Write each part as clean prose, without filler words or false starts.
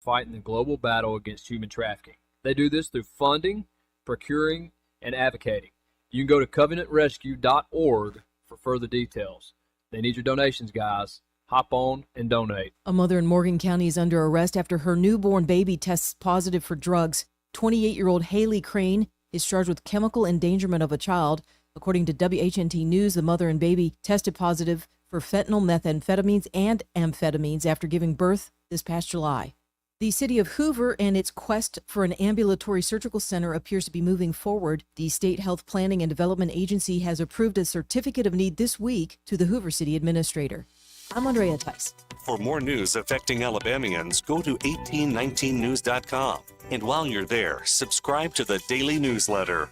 fighting the global battle against human trafficking. They do this through funding, procuring, and advocating. You can go to covenantrescue.org for further details. They need your donations, guys. Hop on and donate. A mother in Morgan County is under arrest after her newborn baby tests positive for drugs. 28-year-old Haley Crane is charged with chemical endangerment of a child. According to WHNT News, the mother and baby tested positive for fentanyl, methamphetamines, and amphetamines after giving birth this past July. The city of Hoover and its quest for an ambulatory surgical center appears to be moving forward. The State Health Planning and Development Agency has approved a certificate of need this week to the Hoover City Administrator. I'm Andrea Tice. For more news affecting Alabamians, go to 1819news.com. And while you're there, subscribe to the daily newsletter.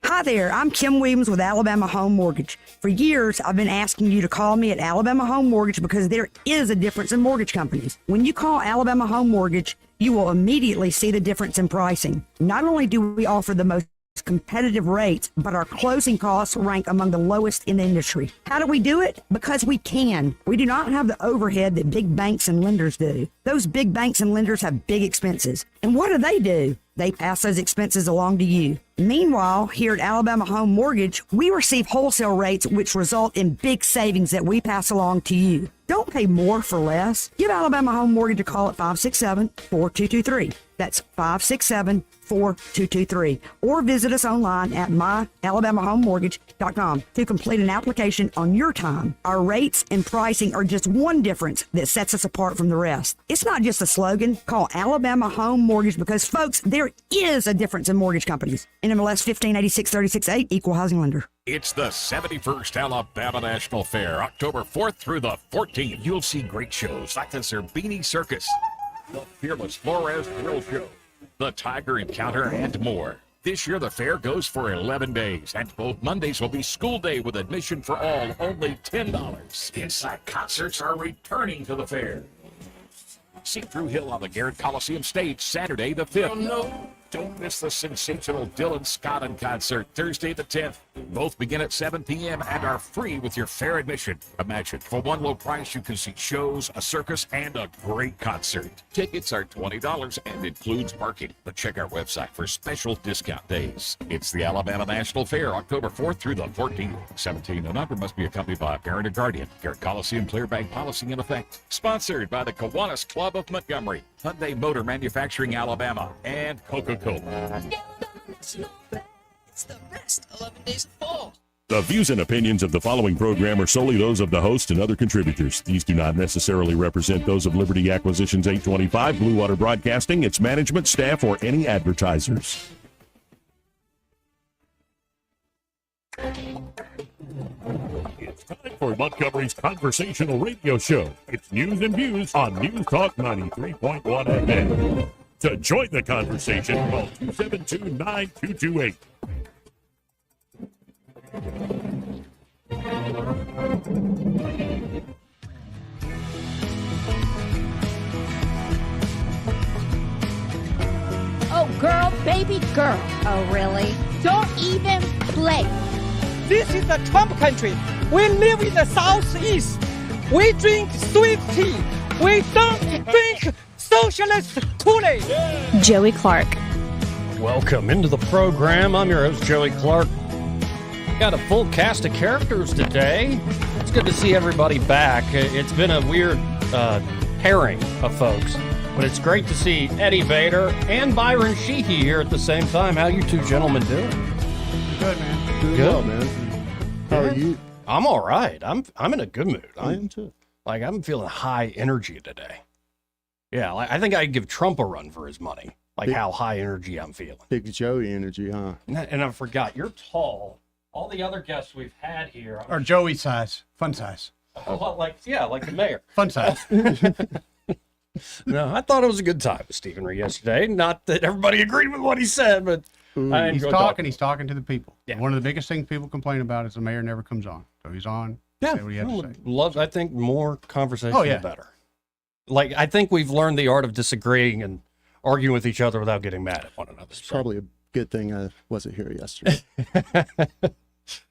Hi there, I'm Kim Williams with Alabama Home Mortgage. For years, I've been asking you to call me at Alabama Home Mortgage because there is a difference in mortgage companies. When you call Alabama Home Mortgage, you will immediately see the difference in pricing. Not only do we offer the most competitive rates, but our closing costs rank among the lowest in the industry. How do we do it? Because we can. We do not have the overhead that big banks and lenders do. Those big banks and lenders have big expenses. And what do? They pass those expenses along to you. Meanwhile, here at Alabama Home Mortgage, we receive wholesale rates which result in big savings that we pass along to you. Don't pay more for less. Give Alabama Home Mortgage a call at 567-4223. That's 567-4223. Or visit us online at myalabamahomemortgage.com to complete an application on your time. Our rates and pricing are just one difference that sets us apart from the rest. It's not just a slogan. Call Alabama Home Mortgage because, folks, there is a difference in mortgage companies. NMLS 1586-368, Equal Housing Lender. It's the 71st Alabama National Fair, October 4th through the 14th. You'll see great shows like the Zerbini Circus, the Fearless Flores Grill Show, the Tiger Encounter, and more. This year, the fair goes for 11 days, and both Mondays will be school day with admission for all, only $10. Inside concerts are returning to the fair. See Drew Hill on the Garrett Coliseum stage Saturday the 5th. Oh, no. Don't miss the sensational Dylan Scott in concert Thursday the 10th. Both begin at 7 p.m. and are free with your fair admission. Imagine, for one low price, you can see shows, a circus, and a great concert. Tickets are $20 and includes parking. But check our website for special discount days. It's the Alabama National Fair, October 4th through the 14th. 17 and under must be accompanied by a parent or guardian. Garrett Coliseum clear bag policy in effect. Sponsored by the Kiwanis Club of Montgomery, Hyundai Motor Manufacturing Alabama, and Coca-Cola. It's the best 11 days of fall. The views and opinions of the following program are solely those of the host and other contributors. These do not necessarily represent those of Liberty Acquisitions 825, Blue Water Broadcasting, its management, staff, or any advertisers. It's time for Montgomery's conversational radio show. It's news and views on News Talk 93.1 FM. To join the conversation, call 272-9228. Oh, girl, baby girl. Oh, really? Don't even play. This is the Trump country. We live in the Southeast. We drink sweet tea. We don't drink socialist Kool-Aid. Joey Clark. Welcome into the program. I'm your host, Joey Clark. Got a full cast of characters today. It's good to see everybody back. It's been a weird pairing of folks, but it's great to see Eddie Vader and Byron Sheehy here at the same time. How you two gentlemen doing? Good, man. Doing Good. well, man. How are you? I'm all right. I'm in a good mood. I am too. Like, I'm feeling high energy today. Yeah, I think I'd give Trump a run for his money. Like how high energy I'm feeling. Big Joey energy, huh? And I forgot, you're tall. All the other guests we've had here are Joey size, fun size. Like the mayor. Fun size. No, I thought it was a good time with Stephen Ray yesterday. Not that everybody agreed with what he said, but I he's enjoyed talking. He's talking to the people. Yeah. One of the biggest things people complain about is the mayor never comes on. So he's on. Yeah, say what he has to say. I think more conversation, the better. Like, I think we've learned the art of disagreeing and arguing with each other without getting mad at one another. It's probably a good thing I wasn't here yesterday.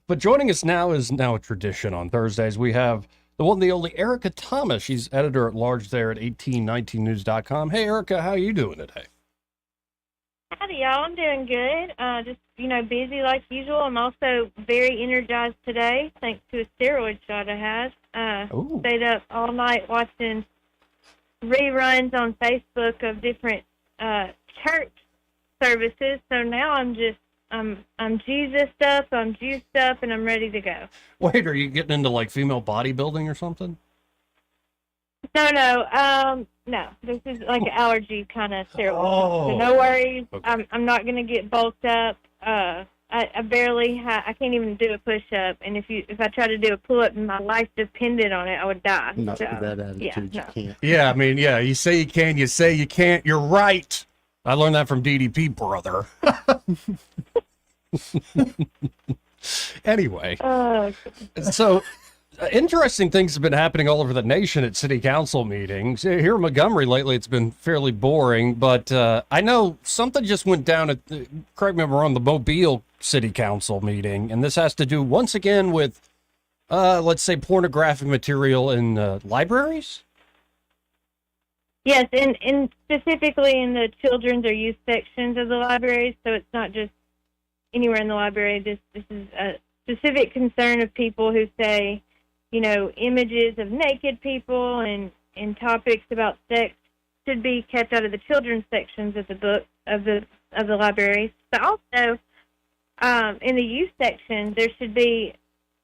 But joining us now is a tradition on Thursdays. We have the one, the only Erica Thomas. She's editor at large there at 1819news.com. Hey, Erica, how are you doing today? Howdy, y'all. I'm doing good. Just, busy like usual. I'm also very energized today, thanks to a steroid shot I had. Stayed up all night watching reruns on Facebook of different church services. So now I'm Jesus up, I'm juiced up, and I'm ready to go. Wait, are you getting into like female bodybuilding or something? No. This is like an allergy kind of steroid. Oh. So no worries. Okay. I'm not going to get bulked up. I barely I can't even do a push-up. And if I try to do a pull-up and my life depended on it, I would die. Not so, with that attitude, you can't. Yeah, I mean, yeah, you say you can, you say you can't. You're right. I learned that from DDP, brother. Anyway, so interesting things have been happening all over the nation at city council meetings. Here in Montgomery lately, it's been fairly boring, but I know something just went down at, correct me if I'm wrong, the Mobile City Council meeting, and this has to do once again with, let's say, pornographic material in libraries? Yes, and specifically in the children's or youth sections of the libraries, so it's not just anywhere in the library. This is a specific concern of people who say, images of naked people and topics about sex should be kept out of the children's sections of the book of the libraries. But also, in the youth section, there should be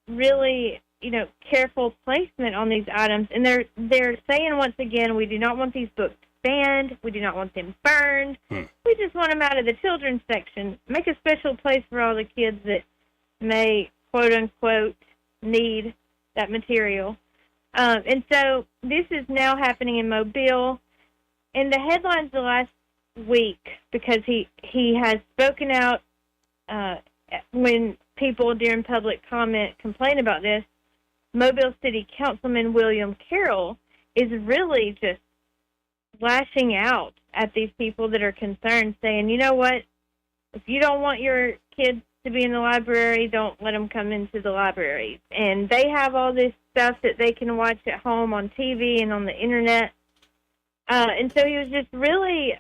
really, careful placement on these items. And they're saying once again, we do not want these books banned. We do not want them burned. We just want them out of the children's section. Make a special place for all the kids that may, quote unquote, need that material. And so this is now happening in Mobile. In the headlines the last week, because he has spoken out when people during public comment complain about this, Mobile City Councilman William Carroll is really just lashing out at these people that are concerned, saying, you know what, if you don't want your kids to be in the library, don't let them come into the library. And they have all this stuff that they can watch at home on TV and on the internet. And so he was just really,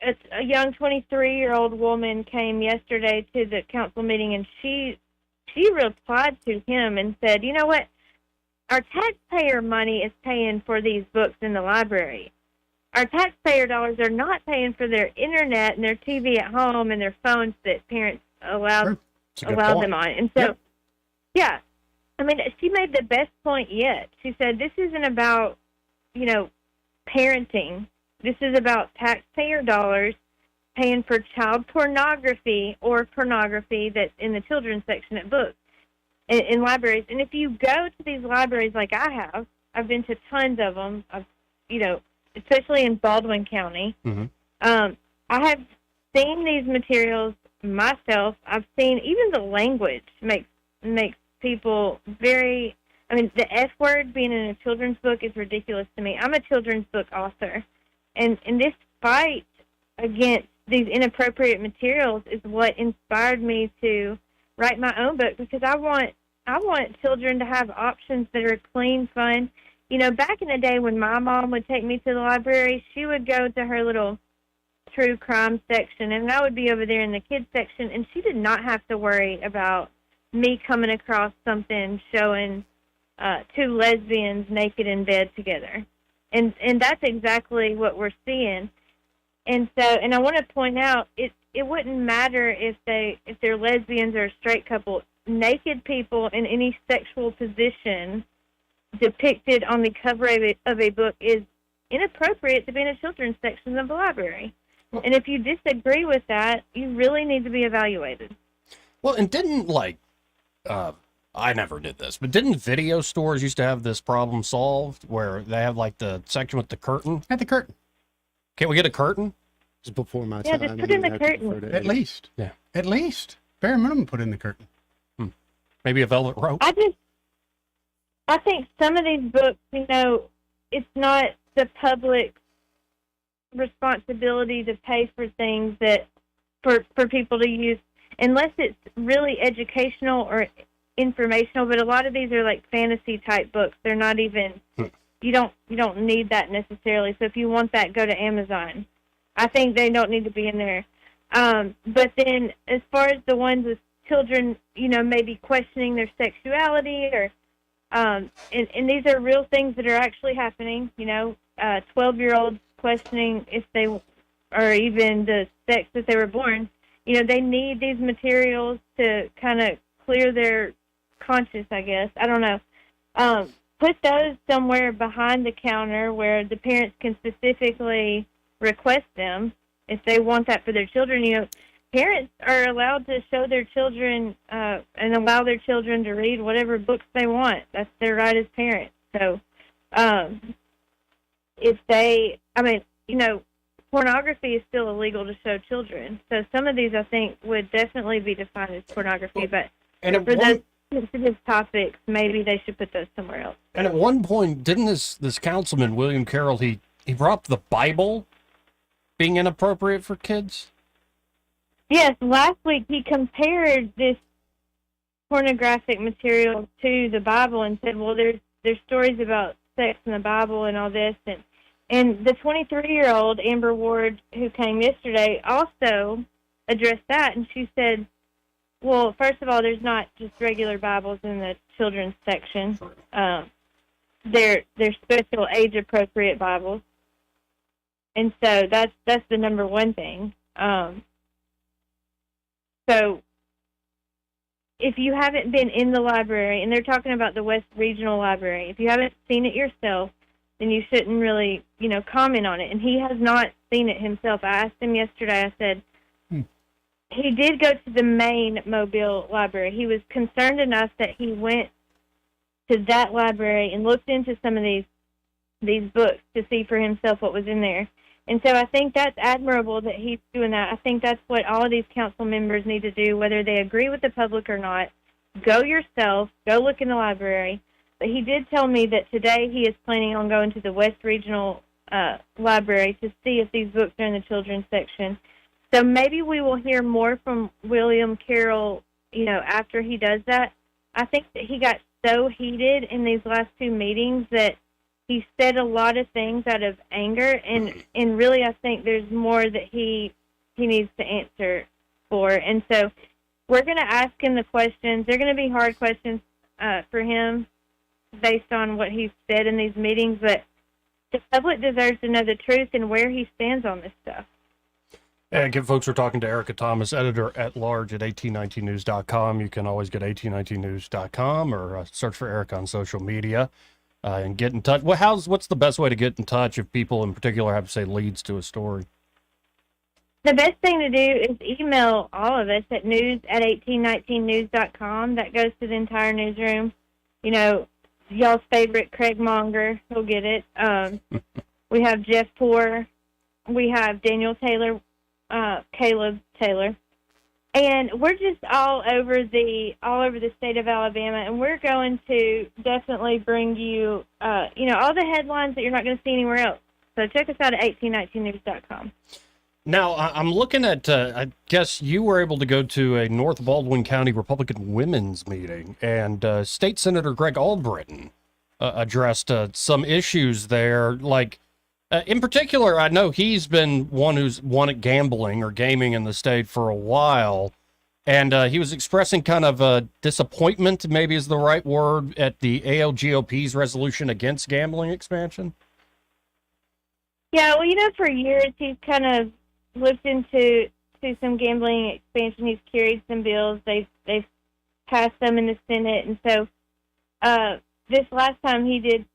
a young 23-year-old woman came yesterday to the council meeting, and she replied to him and said, you know what, our taxpayer money is paying for these books in the library. Our taxpayer dollars are not paying for their internet and their TV at home and their phones that parents allow them on. And so, yeah, I mean, she made the best point yet. She said, this isn't about, parenting. This is about taxpayer dollars paying for child pornography or pornography that's in the children's section at books in libraries. And if you go to these libraries like I have, I've been to tons of them, especially in Baldwin County. Mm-hmm. I have seen these materials myself. I've seen even the language makes people very, the F word being in a children's book is ridiculous to me. I'm a children's book author. And this fight against these inappropriate materials is what inspired me to write my own book, because I want children to have options that are clean, fun. Back in the day when my mom would take me to the library, she would go to her little true crime section, and I would be over there in the kids section, and she did not have to worry about me coming across something showing two lesbians naked in bed together. And that's exactly what we're seeing. And I want to point out, it wouldn't matter if they're lesbians or a straight couple. Naked people in any sexual position depicted on the cover of a book is inappropriate to be in a children's section of the library. And if you disagree with that, you really need to be evaluated. Well, and didn't I never did this, but didn't video stores used to have this problem solved where they have the section with the curtain? At the curtain. Can't we get a curtain? It's before my Yeah, time. just put in the curtain. At least. Yeah. At least. Bare minimum, put in the curtain. Maybe a velvet rope? I think some of these books, it's not the public's responsibility to pay for things that for people to use unless it's really educational or informational, but a lot of these are like fantasy type books. They're not even you don't need that necessarily. So if you want that, go to Amazon. I think they don't need to be in there. But then as far as the ones with children, maybe questioning their sexuality or and these are real things that are actually happening, 12-year-olds questioning if they or even the sex that they were born. They need these materials to kind of clear their conscience, I guess. I don't know. Put those somewhere behind the counter where the parents can specifically request them if they want that for their children. Parents are allowed to show their children and allow their children to read whatever books they want. That's their right as parents. So pornography is still illegal to show children. So some of these, I think, would definitely be defined as pornography. But for those sensitive topics, maybe they should put those somewhere else. And at one point, didn't this councilman, William Carroll, he brought up the Bible being inappropriate for kids? Yes, last week he compared this pornographic material to the Bible and said, well, there's stories about sex in the Bible and all this. And the 23-year-old, Amber Ward, who came yesterday, also addressed that. And she said, well, first of all, there's not just regular Bibles in the children's section. They're special age-appropriate Bibles. And so that's the number one thing. So if you haven't been in the library, and they're talking about the West Regional Library, if you haven't seen it yourself, then you shouldn't really, comment on it. And he has not seen it himself. I asked him yesterday, I said, he did go to the main Mobile library. He was concerned enough that he went to that library and looked into some of these books to see for himself what was in there. And so I think that's admirable that he's doing that. I think that's what all of these council members need to do, whether they agree with the public or not. Go yourself. Go look in the library. But he did tell me that today he is planning on going to the West Regional Library to see if these books are in the children's section. So maybe we will hear more from William Carroll, after he does that. I think that he got so heated in these last two meetings that he said a lot of things out of anger, and really I think there's more that he needs to answer for. And so we're going to ask him the questions. They're going to be hard questions for him based on what he's said in these meetings, but the public deserves to know the truth and where he stands on this stuff. And again, folks, we're talking to Erica Thomas, editor-at-large at 1819news.com. You can always go to 1819news.com or search for Erica on social media and get in touch. Well, what's the best way to get in touch if people in particular have, say, leads to a story? The best thing to do is email all of us at news@1819news.com. That goes to the entire newsroom. Y'all's favorite Craig Monger, he'll get it. We have Jeff Poore. We have Daniel Taylor, Caleb Taylor. And we're just all over the state of Alabama, and we're going to definitely bring you, all the headlines that you're not going to see anywhere else. So check us out at 1819news.com. Now, I'm looking at, I guess you were able to go to a North Baldwin County Republican women's meeting, and State Senator Greg Albritton addressed some issues there. Like, in particular, I know he's been one who's won at gambling or gaming in the state for a while, and he was expressing kind of disappointment, maybe is the right word, at the ALGOP's resolution against gambling expansion. Yeah, well, for years he's kind of looked into some gambling expansion. He's carried some bills. They've passed them in the Senate, and so this last time he did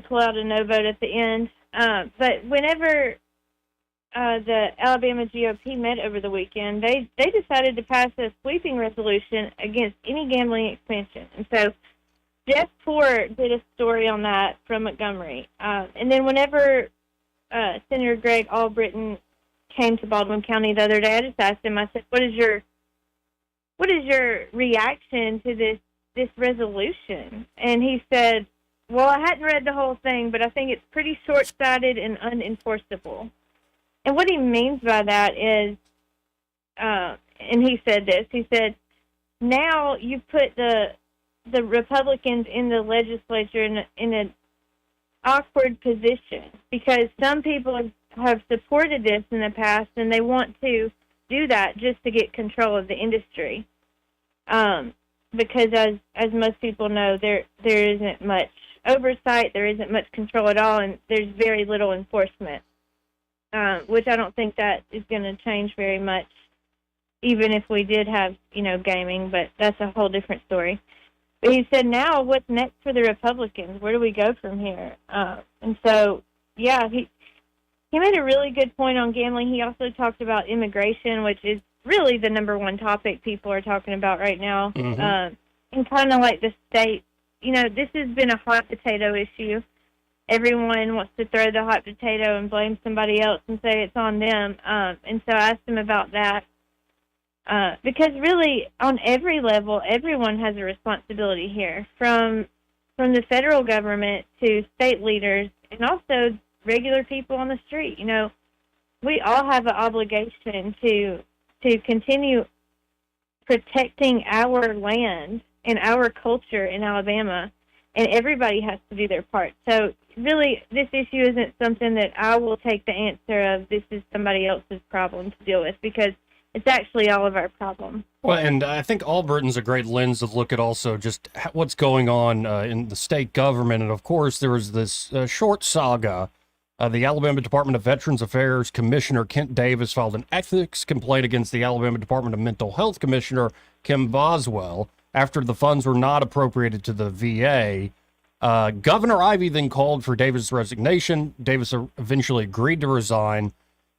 pull out a no vote at the end. But whenever the Alabama GOP met over the weekend, they decided to pass a sweeping resolution against any gambling expansion. And so Jeff Poore did a story on that from Montgomery. And then whenever Senator Greg Albritton came to Baldwin County the other day, I just asked him, I said, what is your reaction to this resolution? And he said, well, I hadn't read the whole thing, but I think it's pretty short-sighted and unenforceable. And what he means by that is, and he said this, he said, now you put the Republicans in the legislature in an awkward position, because some people have supported this in the past, and they want to do that just to get control of the industry. Because as most people know, there isn't much oversight, there isn't much control at all, and there's very little enforcement, which I don't think that is going to change very much, even if we did have, gaming, but that's a whole different story. But he said, now what's next for the Republicans? Where do we go from here? And so, yeah, he made a really good point on gambling. He also talked about immigration, which is really the number one topic people are talking about right now. Mm-hmm. And kind of like the state, this has been a hot potato issue. Everyone wants to throw the hot potato and blame somebody else and say it's on them. And so I asked him about that. Because really, on every level, everyone has a responsibility here, from the federal government to state leaders and also regular people on the street. We all have an obligation to continue protecting our land and our culture in Alabama, and everybody has to do their part. So really, this issue isn't something that I will take the answer of, this is somebody else's problem to deal with, because it's actually all of our problem. Well, and I think Albritton's a great lens to look at also just what's going on in the state government. And of course, there was this short saga. The Alabama Department of Veterans Affairs Commissioner Kent Davis filed an ethics complaint against the Alabama Department of Mental Health Commissioner Kim Boswell after the funds were not appropriated to the VA. Governor Ivey then called for Davis' resignation. Davis eventually agreed to resign.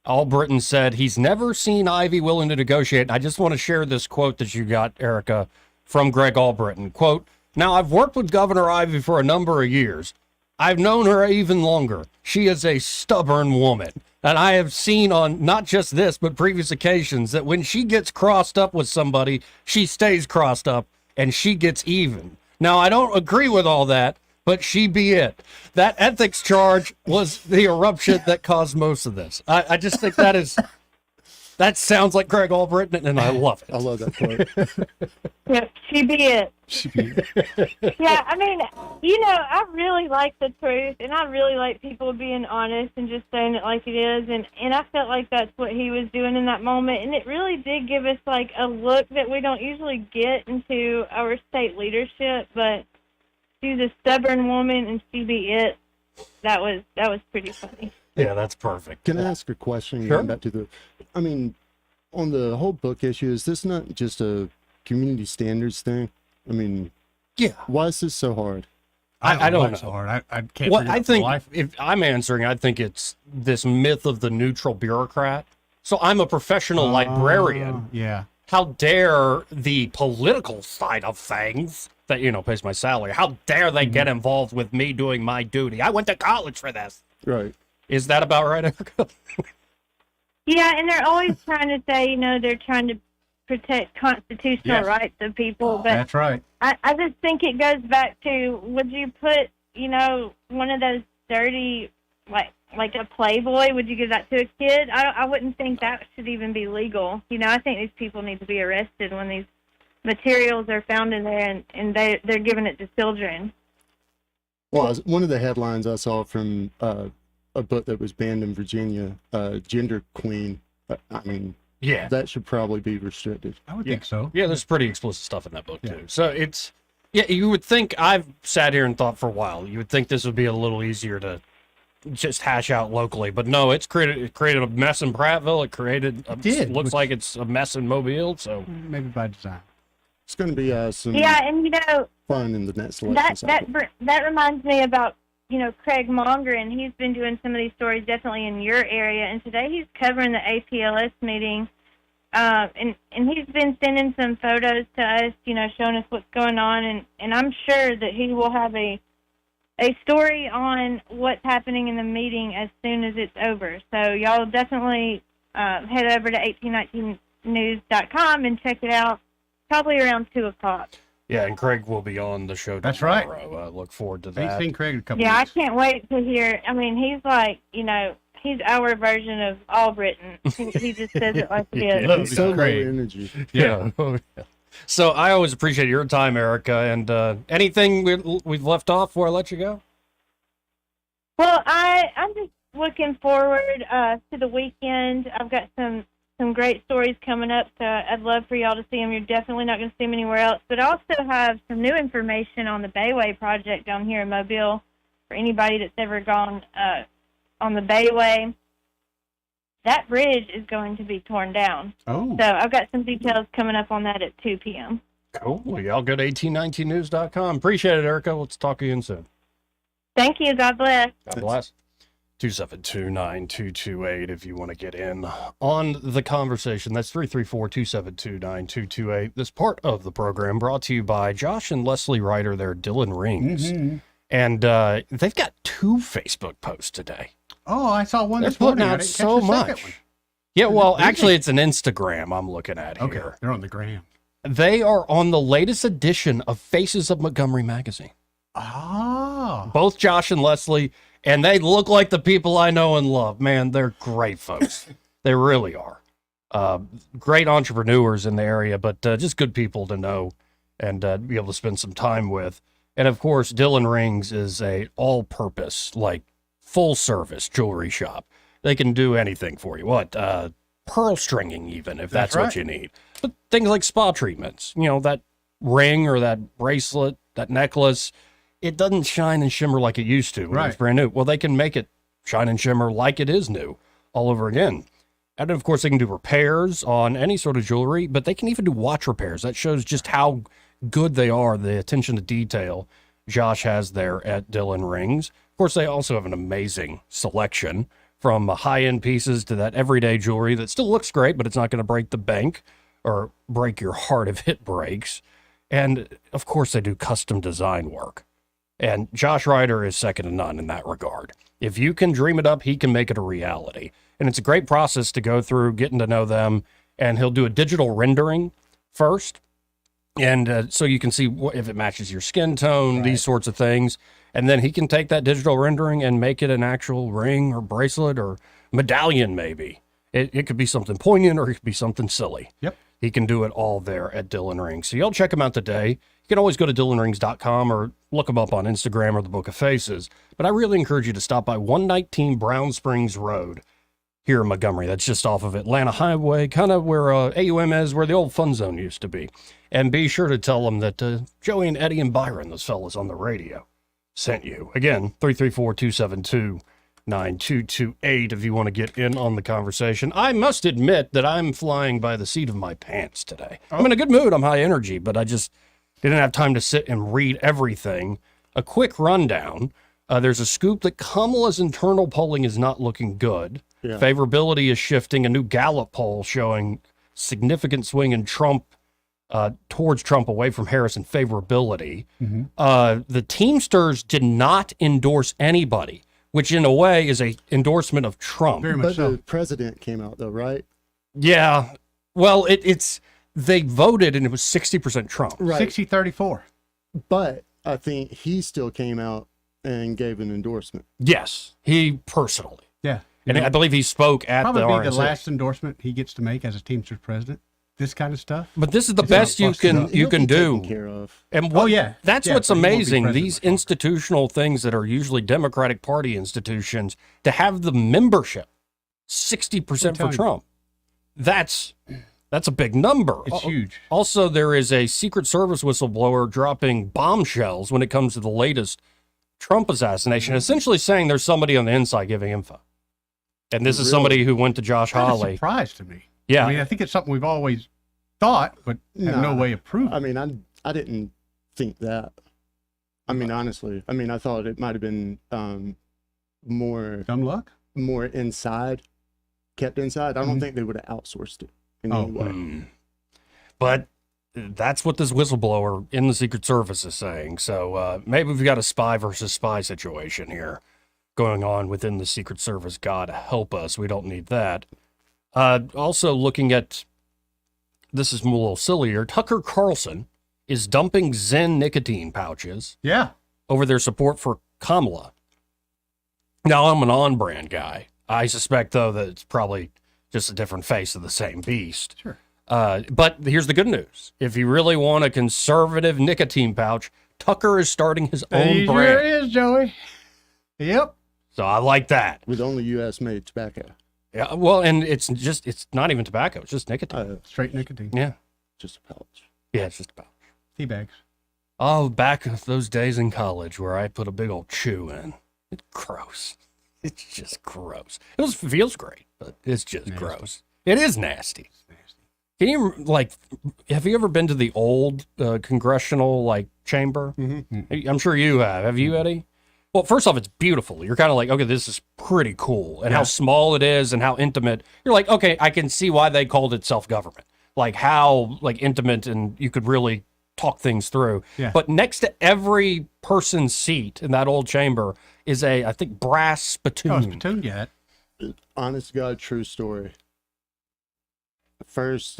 Albritton said he's never seen Ivey willing to negotiate. I just want to share this quote that you got, Erica, from Greg Albritton. Quote, "Now, I've worked with Governor Ivey for a number of years. I've known her even longer. She is a stubborn woman. And I have seen on not just this, but previous occasions that when she gets crossed up with somebody, she stays crossed up and she gets even. Now, I don't agree with all that, but she be it." That ethics charge was the eruption that caused most of this. I just think that sounds like Greg Albritton, and I love it. I love that part. Yeah, she be it. She be it. Yeah, I mean, I really like the truth, and I really like people being honest and just saying it like it is, and I felt like that's what he was doing in that moment, and it really did give us, like, a look that we don't usually get into our state leadership, but she's a stubborn woman, and she be it. That was pretty funny. Yeah, that's perfect. Can I ask a question? Sure. Going back to on the whole book issue, is this not just a community standards thing? Yeah. Why is this so hard? I don't know. It's so hard. I can't. Well, figure I out for think life. if I'm answering, I think it's this myth of the neutral bureaucrat. So I'm a professional librarian. Yeah. How dare the political side of things that, pays my salary, how dare they get involved with me doing my duty? I went to college for this. Right. Is that about right, Erica? Yeah, and they're always trying to say, they're trying to protect constitutional rights of people. But That's right. I just think it goes back to, would you put, one of those dirty, like a Playboy, would you give that to a kid? I wouldn't think that should even be legal. I think these people need to be arrested when these materials are found in there and they're giving it to children. Well, one of the headlines I saw from a book that was banned in Virginia, Gender Queen. Yeah. That should probably be restricted. I would think so. Yeah, there's pretty explicit stuff in that book, too. So you would think, I've sat here and thought for a while, you would think this would be a little easier to just hash out locally, but no, it created a mess in Prattville. It looks like it's a mess in Mobile, so. Maybe by design. It's going to be some fun in the next election that reminds me about Craig Mongren. He's been doing some of these stories definitely in your area, and today he's covering the APLS meeting, and he's been sending some photos to us, showing us what's going on, and I'm sure that he will have a story on what's happening in the meeting as soon as it's over. So y'all definitely head over to 1819news.com and check it out, probably around 2 o'clock. Yeah, and Craig will be on the show tomorrow. That's right. I look forward to that. I've seen Craig a couple Yeah, weeks. I can't wait to hear. He's like, he's our version of Albritton. He just says it like it is. So low energy. Yeah. So I always appreciate your time, Erica. And anything we've left off before I let you go? Well, I'm just looking forward to the weekend. I've got some great stories coming up, so I'd love for y'all to see them. You're definitely not going to see them anywhere else. But I also have some new information on the Bayway project down here in Mobile for anybody that's ever gone on the Bayway. That bridge is going to be torn down. Oh. So I've got some details coming up on that at 2 p.m. Cool. Well, y'all go to 1819news.com. Appreciate it, Erica. Let's talk again soon. Thank you. God bless. God bless. 272-9228 if you want to get in on the conversation. That's 334-272-9228. This part of the program brought to you by Josh and Leslie Ryder, their Dylan Rings. Mm-hmm. And they've got 2 Facebook posts today. Oh, I saw one They're this morning. putting out so much. Yeah, well, actually, it's an Instagram I'm looking at here. Okay, they're on the gram. They are on the latest edition of Faces of Montgomery magazine. Ah. Both Josh and Leslie, and they look like the people I know and love. Man, they're great folks. They really are. Great entrepreneurs in the area, but just good people to know and be able to spend some time with. And of course, Dylan Rings is a all-purpose, like full-service jewelry shop. They can do anything for you. What? Pearl stringing, even, if that's what you need. But things like spa treatments. You know, that ring or that bracelet, that necklace, it doesn't shine and shimmer like it used to when it was brand new. Well, they can make it shine and shimmer like it is new all over again. And of course, they can do repairs on any sort of jewelry, but they can even do watch repairs. That shows just how good they are, the attention to detail Josh has there at Dylan Rings. Of course, they also have an amazing selection from high-end pieces to that everyday jewelry that still looks great, but it's not going to break the bank or break your heart if it breaks. And of course, they do custom design work. And Josh Ryder is second to none in that regard. If you can dream it up, he can make it a reality. And it's a great process to go through, getting to know them. And he'll do a digital rendering first. And so you can see if it matches your skin tone, these sorts of things. And then he can take that digital rendering and make it an actual ring or bracelet or medallion, maybe. It could be something poignant or it could be something silly. Yep. He can do it all there at Dylan Rings. So y'all check him out today. You can always go to DylanRings.com or look him up on Instagram or the Book of Faces. But I really encourage you to stop by 119 Brown Springs Road here in Montgomery. That's just off of Atlanta Highway, kind of where AUM is, where the old Fun Zone used to be. And be sure to tell them that Joey and Eddie and Byron, those fellas on the radio, sent you. Again, 334-272-9228 if you want to get in on the conversation. I must admit that I'm flying by the seat of my pants today. I'm in a good mood. I'm high energy, but I just didn't have time to sit and read everything. A quick rundown. There's a scoop that Kamala's internal polling is not looking good. Yeah. Favorability is shifting. A new Gallup poll showing significant swing in Trump towards Trump away from Harris in favorability. Mm-hmm. The Teamsters did not endorse anybody, which in a way is a endorsement of Trump. Very much so. The president came out though, right? Yeah. Well, it's they voted and it was 60% Trump. Right. 60-34. But I think he still came out and gave an endorsement. Yes, he personally. Yeah. And I believe he spoke at the RNC. Probably the last endorsement he gets to make as a Teamsters president. This kind of stuff. But this is the best you can do. Care of. And that's what's amazing. These institutional things that are usually Democratic Party institutions, to have the membership 60% for Trump. That's a big number. It's huge. Also, there is a Secret Service whistleblower dropping bombshells when it comes to the latest Trump assassination, essentially saying there's somebody on the inside giving info. And this is somebody who went to Josh Hawley. That's a surprise to me. Yeah. I mean, I think it's something we've always thought, but have no way of proving. I mean, I didn't think that. I mean, honestly, I thought it might have been more dumb luck, more inside, kept inside. I don't think they would have outsourced it in any way. But that's what this whistleblower in the Secret Service is saying. So maybe we've got a spy versus spy situation here going on within the Secret Service. God help us. We don't need that. Also looking at, this is a little sillier, Tucker Carlson is dumping Zen nicotine pouches over their support for Kamala. Now, I'm an on-brand guy. I suspect, though, that it's probably just a different face of the same beast. Sure. But here's the good news. If you really want a conservative nicotine pouch, Tucker is starting his own He brand. sure is, Joey. Yep. So I like that. With only U.S. made tobacco. Yeah, well, and it's not even tobacco. It's just nicotine. Straight nicotine. Yeah. Just a pouch. Yeah, it's just a pouch. Tea bags. Oh, back of those days in college where I put a big old chew in. It's gross. It's just gross. Feels great, but it's just nasty. Gross. It is nasty. Can you, have you ever been to the old congressional, chamber? Mm-hmm. I'm sure you have. Have you, Eddie? Well, first off, it's beautiful. You're kind of like, okay, this is pretty cool. And how small it is and how intimate. You're like, okay, I can see why they called it self-government. Like how intimate and you could really talk things through. Yeah. But next to every person's seat in that old chamber is I think, brass spittoon. Oh, spittoon, yeah. Honest to God, true story. First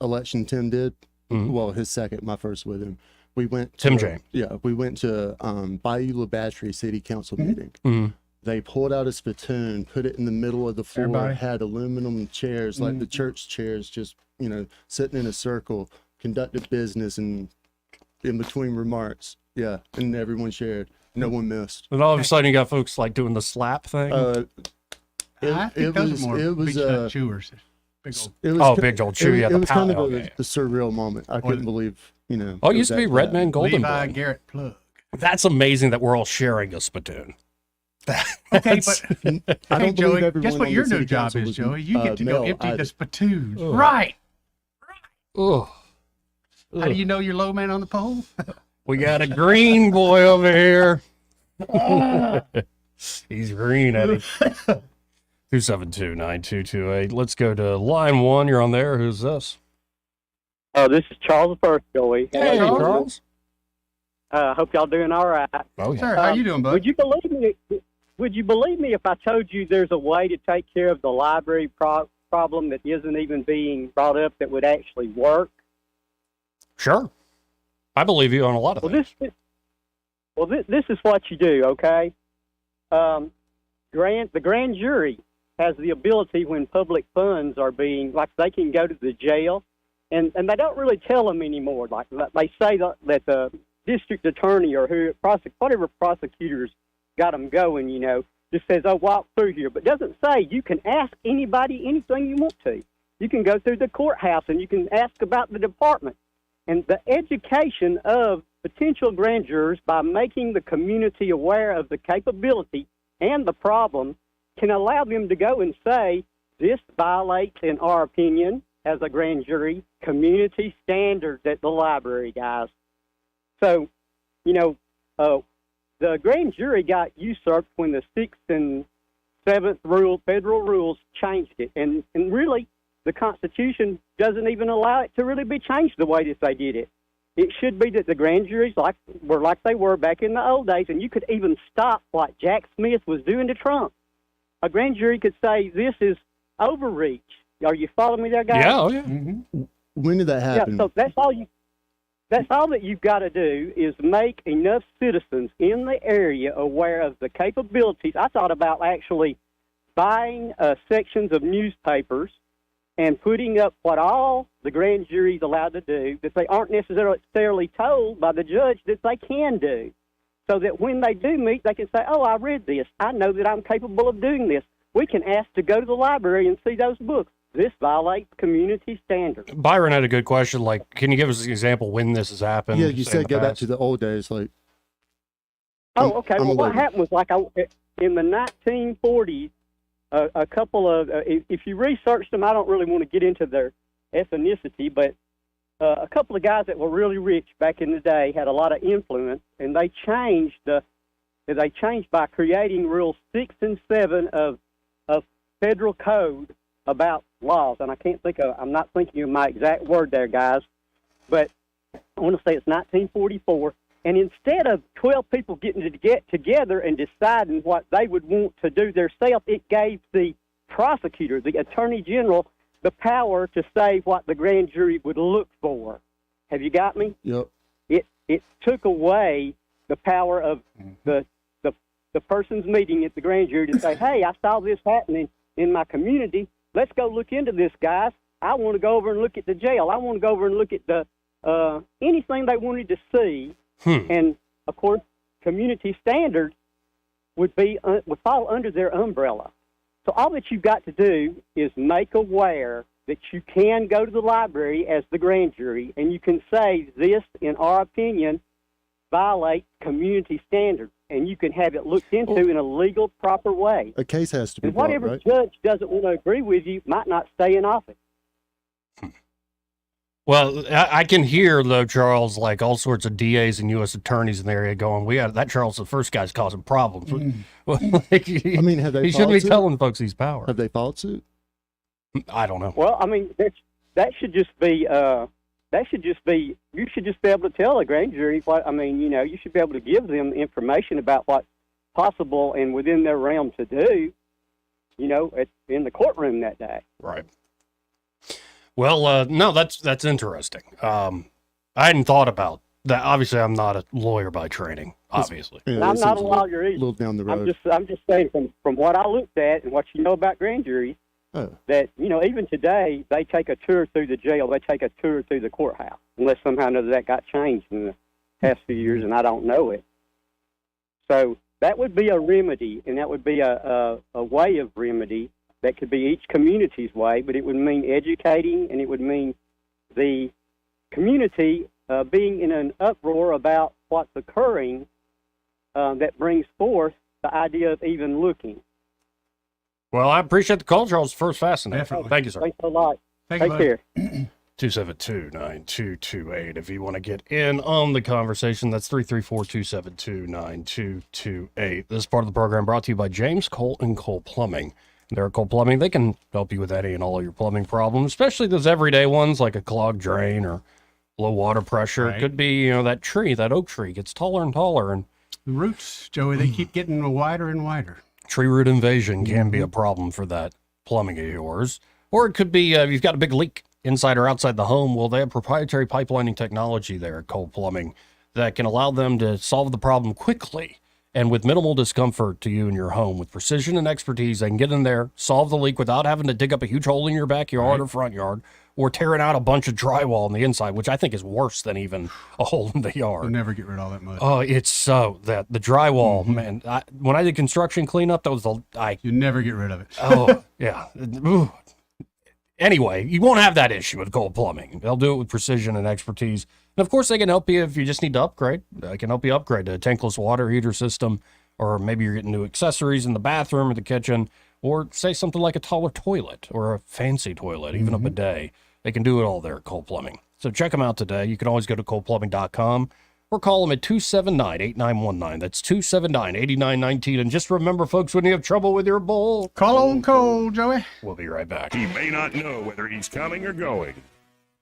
election Tim did, well, his second, my first with him. We went to, Tim James. Yeah, we went to Bayou La Battery City Council meeting. Mm-hmm. They pulled out a spittoon, put it in the middle of the floor, Everybody. had aluminum chairs, like the church chairs, just, sitting in a circle, conducted business, and in between remarks, and everyone shared. No one missed. And all of a sudden you got folks doing the slap thing. I think those are more beach nut chewers. Big old, big old chew. Yeah, it the was kind pound. of a surreal moment. I couldn't believe, Oh, it used to be Redman Golden Levi Boy. Garrett plug. That's amazing that we're all sharing a spittoon. Okay, but I don't Joey, believe everyone guess what on your the new city job council is, was, Joey? You get to go male empty either. the spittoons. Ugh. Right. Oh, How do you know you're low man on the pole? we got a green boy over here. He's green, Eddie. 272-9228. Let's go to line 1. You're on there. Who's this? Oh, this is Charles First, Joey. Hey, Charles. Hope y'all doing all right. Oh, yeah. Sir, how you doing, bud? Would you believe me if I told you there's a way to take care of the library problem that isn't even being brought up that would actually work? Sure. I believe you on a lot of things. This is what you do, okay? The grand jury has the ability when public funds are being, they can go to the jail, and they don't really tell them anymore. Like they say that the district attorney or whatever prosecutors got them going, just says, oh, walk through here, but doesn't say you can ask anybody anything you want to. You can go through the courthouse and you can ask about the department. And the education of potential grand jurors by making the community aware of the capability and the problem can allow them to go and say, this violates, in our opinion, as a grand jury, community standards at the library, guys. So, the grand jury got usurped when the 6th and 7th federal rules changed it. And really, the Constitution doesn't even allow it to really be changed the way that they did it. It should be that the grand juries were like they were back in the old days, and you could even stop what Jack Smith was doing to Trump. A grand jury could say, this is overreach. Are you following me there, guys? Yeah, oh yeah. Mm-hmm. When did that happen? Yeah, so that's all that you've got to do is make enough citizens in the area aware of the capabilities. I thought about actually buying sections of newspapers and putting up what all the grand jury's allowed to do that they aren't necessarily told by the judge that they can do, so that when they do meet, they can say, oh, I read this. I know that I'm capable of doing this. We can ask to go to the library and see those books. This violates community standards. Byron had a good question. Can you give us an example when this has happened? Yeah, you said go back to the old days. Oh, okay. Well, what happened was in the 1940s, a couple of, if you research them, I don't really want to get into their ethnicity, but a couple of guys that were really rich back in the day had a lot of influence, and they changed by creating rules 6 and 7 of federal code about laws. And I'm not thinking of my exact word there, guys, but I want to say it's 1944. And instead of 12 people getting to get together and deciding what they would want to do themselves, it gave the prosecutor, the attorney general, the power to say what the grand jury would look for. Have you got me? Yep. It took away the power of the person's meeting at the grand jury to say, hey, I saw this happening in my community. Let's go look into this, guys. I want to go over and look at the jail. I want to go over and look at the anything they wanted to see. And of course, community standards would fall under their umbrella. So all that you've got to do is make aware that you can go to the library as the grand jury, and you can say this, in our opinion, violates community standards, and you can have it looked into in a legal, proper way. A case has to be And brought, whatever right? judge doesn't want to agree with you might not stay in office. Well, I can hear, though, Charles, like all sorts of DAs and U.S. attorneys in the area going, that Charles, the first guy's causing problems. Well, like, I mean, have they he shouldn't be followed suit? telling folks he's power. Have they followed suit? I don't know. Well, I mean, that should just be you should just be able to tell a grand jury you should be able to give them information about what's possible and within their realm to do, in the courtroom that day. Right. Well, no, that's interesting. I hadn't thought about that. Obviously, I'm not a lawyer by training, obviously. And I'm not a lawyer either. A little down the road. I'm just saying from what I looked at and what you know about grand juries, that, even today, they take a tour through the jail. They take a tour through the courthouse, unless somehow or another that got changed in the past few years, and I don't know it. So that would be a remedy, and that would be a way of remedy that could be each community's way, but it would mean educating, and it would mean the community being in an uproar about what's occurring that brings forth the idea of even looking. Well, I appreciate the call, Charles. First, fascinating. Definitely. Thank you, sir. Thanks a lot. Thank you, Take bud. care. 272-9228. If you want to get in on the conversation, that's 334-272-9228. This is part of the program brought to you by James Cole and Cole Plumbing. They're at Cole Plumbing. They can help you with any and all your plumbing problems, especially those everyday ones like a clogged drain or low water pressure. Right. It could be, that oak tree gets taller and taller, and The roots, Joey, they keep getting wider and wider. tree root invasion can be a problem for that plumbing of yours. Or it could be you've got a big leak inside or outside the home. Well, they have proprietary pipelining technology there at Cole Plumbing that can allow them to solve the problem quickly and with minimal discomfort to you and your home. With precision and expertise, they can get in there, solve the leak without having to dig up a huge hole in your backyard or front yard, or tearing out a bunch of drywall on the inside, which I think is worse than even a hole in the yard. You'll never get rid of all that mud. Oh, it's so that the drywall, man. When I did construction cleanup, that was You never get rid of it. Oh, yeah. Ooh. Anyway, you won't have that issue with Cole Plumbing. They'll do it with precision and expertise. And of course, they can help you if you just need to upgrade. They can help you upgrade to a tankless water heater system, or maybe you're getting new accessories in the bathroom or the kitchen, or say something like a taller toilet or a fancy toilet, even a bidet. They can do it all there at Cole Plumbing. So check them out today. You can always go to coleplumbing.com or call them at 279-8919. That's 279-8919. And just remember, folks, when you have trouble with your bowl, call on Cole, Joey. We'll be right back. He may not know whether he's coming or going,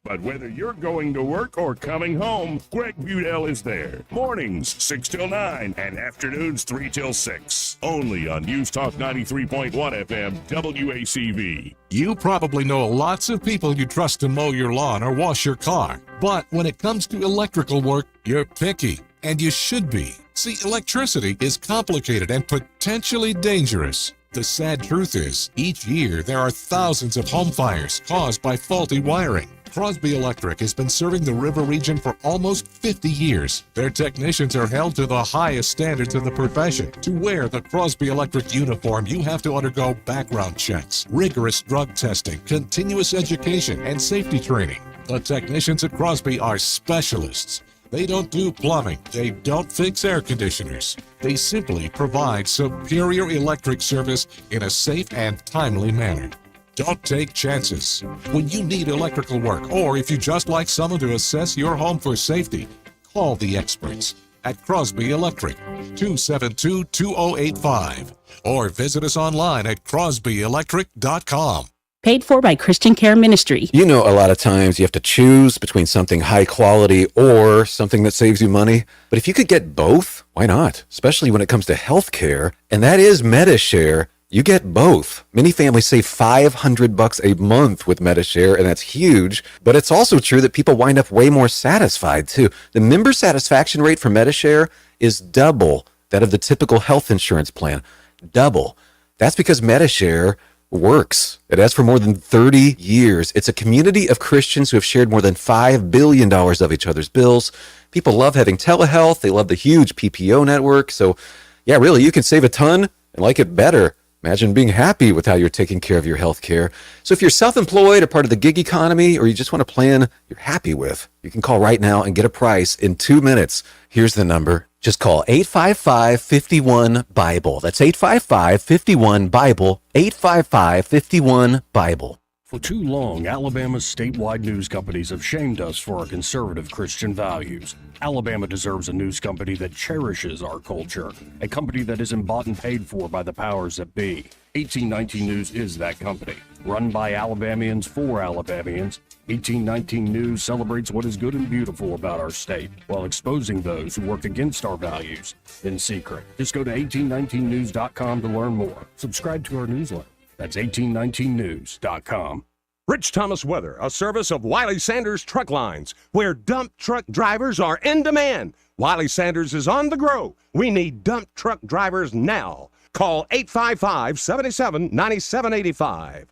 but whether you're going to work or coming home, Greg Budell is there. Mornings 6 till 9 and afternoons 3 till 6. Only on News Talk 93.1 FM WACV. You probably know lots of people you trust to mow your lawn or wash your car. But when it comes to electrical work, you're picky. And you should be. See, electricity is complicated and potentially dangerous. The sad truth is, each year there are thousands of home fires caused by faulty wiring. Crosby Electric has been serving the river region for almost 50 years. Their technicians are held to the highest standards in the profession. To wear the Crosby Electric uniform, you have to undergo background checks, rigorous drug testing, continuous education, and safety training. The technicians at Crosby are specialists. They don't do plumbing. They don't fix air conditioners. They simply provide superior electric service in a safe and timely manner. Don't take chances. When you need electrical work, or if you just like someone to assess your home for safety, call the experts at Crosby Electric, 272-2085, or visit us online at crosbyelectric.com. Paid for by Christian Care Ministry. You know, a lot of times you have to choose between something high quality or something that saves you money. But if you could get both, why not? Especially when it comes to health care, and that is MediShare. You get both. Many families save $500 a month with MediShare, and that's huge. But it's also true that people wind up way more satisfied, too. The member satisfaction rate for MediShare is double that of the typical health insurance plan. Double. That's because MediShare works. It has for more than 30 years. It's a community of Christians who have shared more than $5 billion of each other's bills. People love having telehealth. They love the huge PPO network. So, yeah, really, you can save a ton and like it better. Imagine being happy with how you're taking care of your health care. So if you're self-employed or part of the gig economy, or you just want a plan you're happy with, you can call right now and get a price in 2 minutes. Here's the number. Just call 855-51-BIBLE. That's 855-51-BIBLE, 855-51-BIBLE. For too long, Alabama's statewide news companies have shamed us for our conservative Christian values. Alabama deserves a news company that cherishes our culture, a company that isn't bought and paid for by the powers that be. 1819 News is that company. Run by Alabamians for Alabamians, 1819 News celebrates what is good and beautiful about our state, while exposing those who work against our values in secret. Just go to 1819news.com to learn more. Subscribe to our newsletter. That's 1819news.com. Rich Thomas Weather, a service of Wiley Sanders Truck Lines, where dump truck drivers are in demand. Wiley Sanders is on the grow. We need dump truck drivers now. Call 855-77-9785.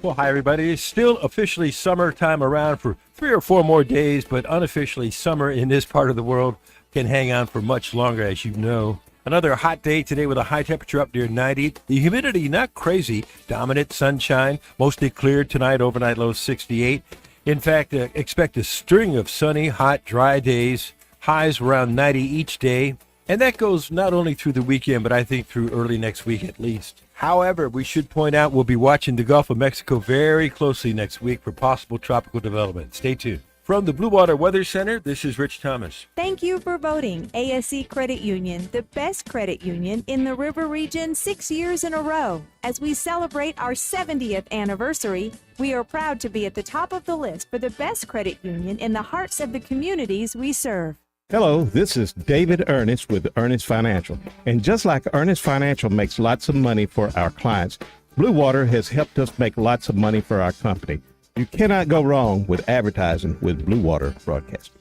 Well, hi, everybody. It's still officially summertime around for 3 or 4 more days, but unofficially summer in this part of the world can hang on for much longer, as you know. Another hot day today with a high temperature up near 90. The humidity not crazy. Dominant sunshine, mostly clear tonight, overnight low 68. In fact, expect a string of sunny, hot, dry days. Highs around 90 each day. And that goes not only through the weekend, but I think through early next week at least. However, we should point out we'll be watching the Gulf of Mexico very closely next week for possible tropical development. Stay tuned. From the Blue Water Weather Center, this is Rich Thomas. Thank you for voting ASC Credit Union the best credit union in the River Region 6 years in a row. As we celebrate our 70th anniversary, we are proud to be at the top of the list for the best credit union in the hearts of the communities we serve. Hello, this is David Ernest with Ernest Financial. And just like Ernest Financial makes lots of money for our clients, Blue Water has helped us make lots of money for our company. You cannot go wrong with advertising with Blue Water Broadcasting.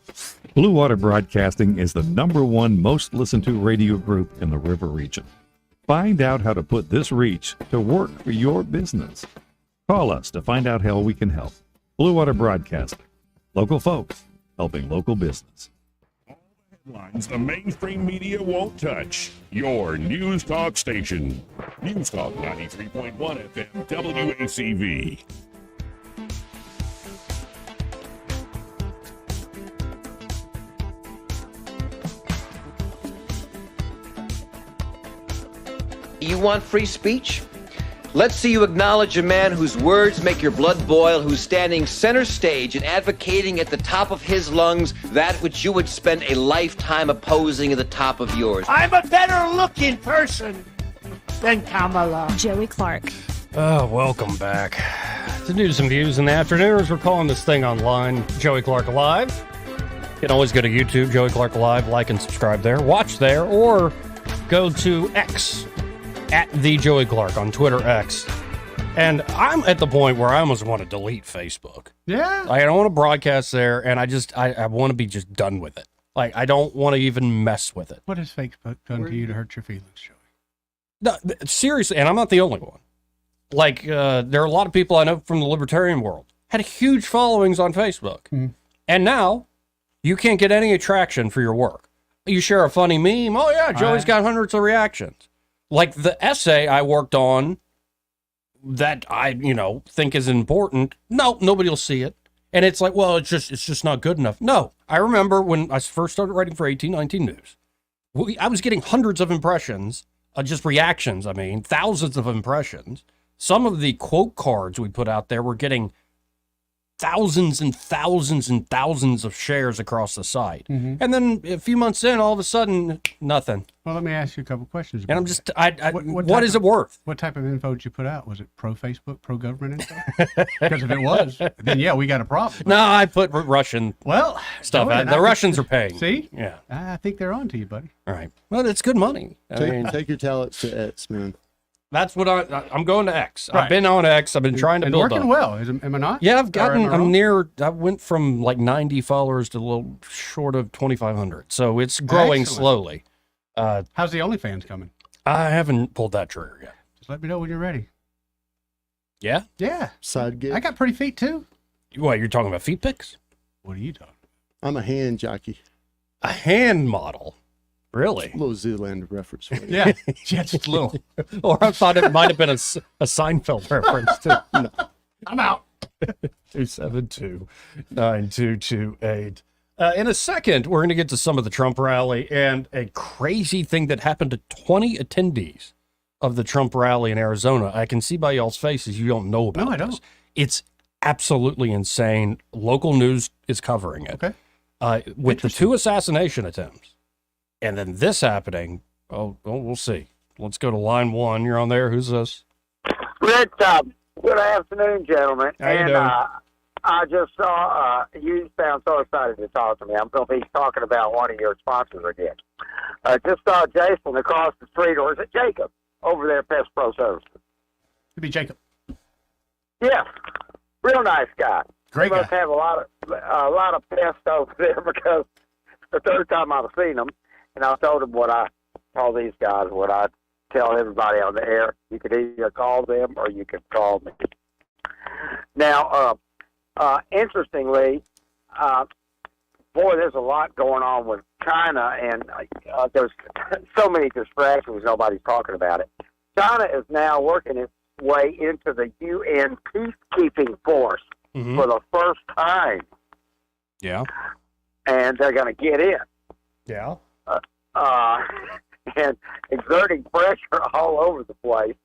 Blue Water Broadcasting is the #1 most listened to radio group in the River Region. Find out how to put this reach to work for your business. Call us to find out how we can help. Blue Water Broadcasting. Local folks helping local business. Headlines the mainstream media won't touch. Your News Talk station. News Talk 93.1 FM WACV. You want free speech? Let's see you acknowledge a man whose words make your blood boil, who's standing center stage and advocating at the top of his lungs that which you would spend a lifetime opposing at the top of yours. I'm a better looking person than Kamala. Joey Clark. Oh, welcome back to News and Views in the Afternooners. We're calling this thing online Joey Clark Live. You can always go to YouTube, Joey Clark Live, like and subscribe there, watch there, or go to X, at the Joey Clark on Twitter X. And I'm at the point where I almost want to delete Facebook. Yeah. I don't want to broadcast there, and I want to be just done with it. Like, I don't want to even mess with it. What has Facebook done to you to hurt your feelings, Joey? No, seriously, and I'm not the only one. Like, there are a lot of people I know from the libertarian world had huge followings on Facebook. Mm. And now you can't get any attraction for your work. You share a funny meme. Oh, yeah, Joey's got hundreds of reactions. Like the essay I worked on that I, think is important. No, nobody will see it. And it's like, well, it's just not good enough. No, I remember when I first started writing for 1819 News, I was getting hundreds of impressions, just reactions. I mean, thousands of impressions. Some of the quote cards we put out there were getting thousands and thousands and thousands of shares across the site. Mm-hmm. And then a few months in, all of a sudden, nothing. Well, let me ask you a couple questions. And I'm just, what is it worth? What type of info did you put out? Was it pro-Facebook, pro-government info? Because if it was, then yeah, we got a problem. No, I put Russian stuff out. The Russians are paying. See? Yeah. I think they're on to you, buddy. All right. Well, it's good money. Take your talents to X, man. That's what I'm going to X. Right. I've been on X. I've been trying to and build working up. well. Am I not? Yeah, I went from like 90 followers to a little short of 2,500. So it's growing slowly. How's the OnlyFans coming? I haven't pulled that trigger yet. Just let me know when you're ready. Yeah? Yeah. Side gig. I got pretty feet too. What, you're talking about feet pics? What are you talking? I'm a hand jockey. A hand model? Really? A little Zoolander reference for you. Yeah. Yeah, just a little. Or I thought it might have been a Seinfeld reference too. No. I'm out. 272-9228. In a second, we're going to get to some of the Trump rally and a crazy thing that happened to 20 attendees of the Trump rally in Arizona. I can see by y'all's faces you don't know about No, I don't. this. It's absolutely insane. Local news is covering it. Okay. With the 2 assassination attempts and then this happening, we'll see. Let's go to line 1. You're on there. Who's this? Rick, good afternoon, gentlemen. How you doing? I just saw you sound so excited to talk to me. I'm going to be talking about one of your sponsors again. Just saw Jason across the street, or is it Jacob, over there at Pest Pro Services? Could be Jacob. Yeah, real nice guy. Great he must guy. have a lot of pests over there because the third time I've seen him, and I told him what I tell these guys, what I tell everybody on the air. You could either call them or you could call me. Now, interestingly, boy, there's a lot going on with China, and there's so many distractions, nobody's talking about it. China is now working its way into the UN peacekeeping force for the first time, Yeah. and they're going to get in. Yeah. And exerting pressure all over the place.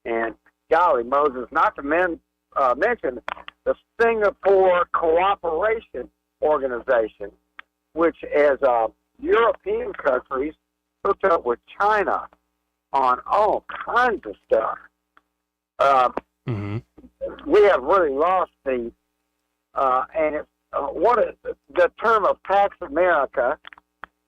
And golly, Moses, not to mention the Singapore Cooperation Organization, which as European countries hooked up with China on all kinds of stuff. We have really lost the, and it's the term of Pax America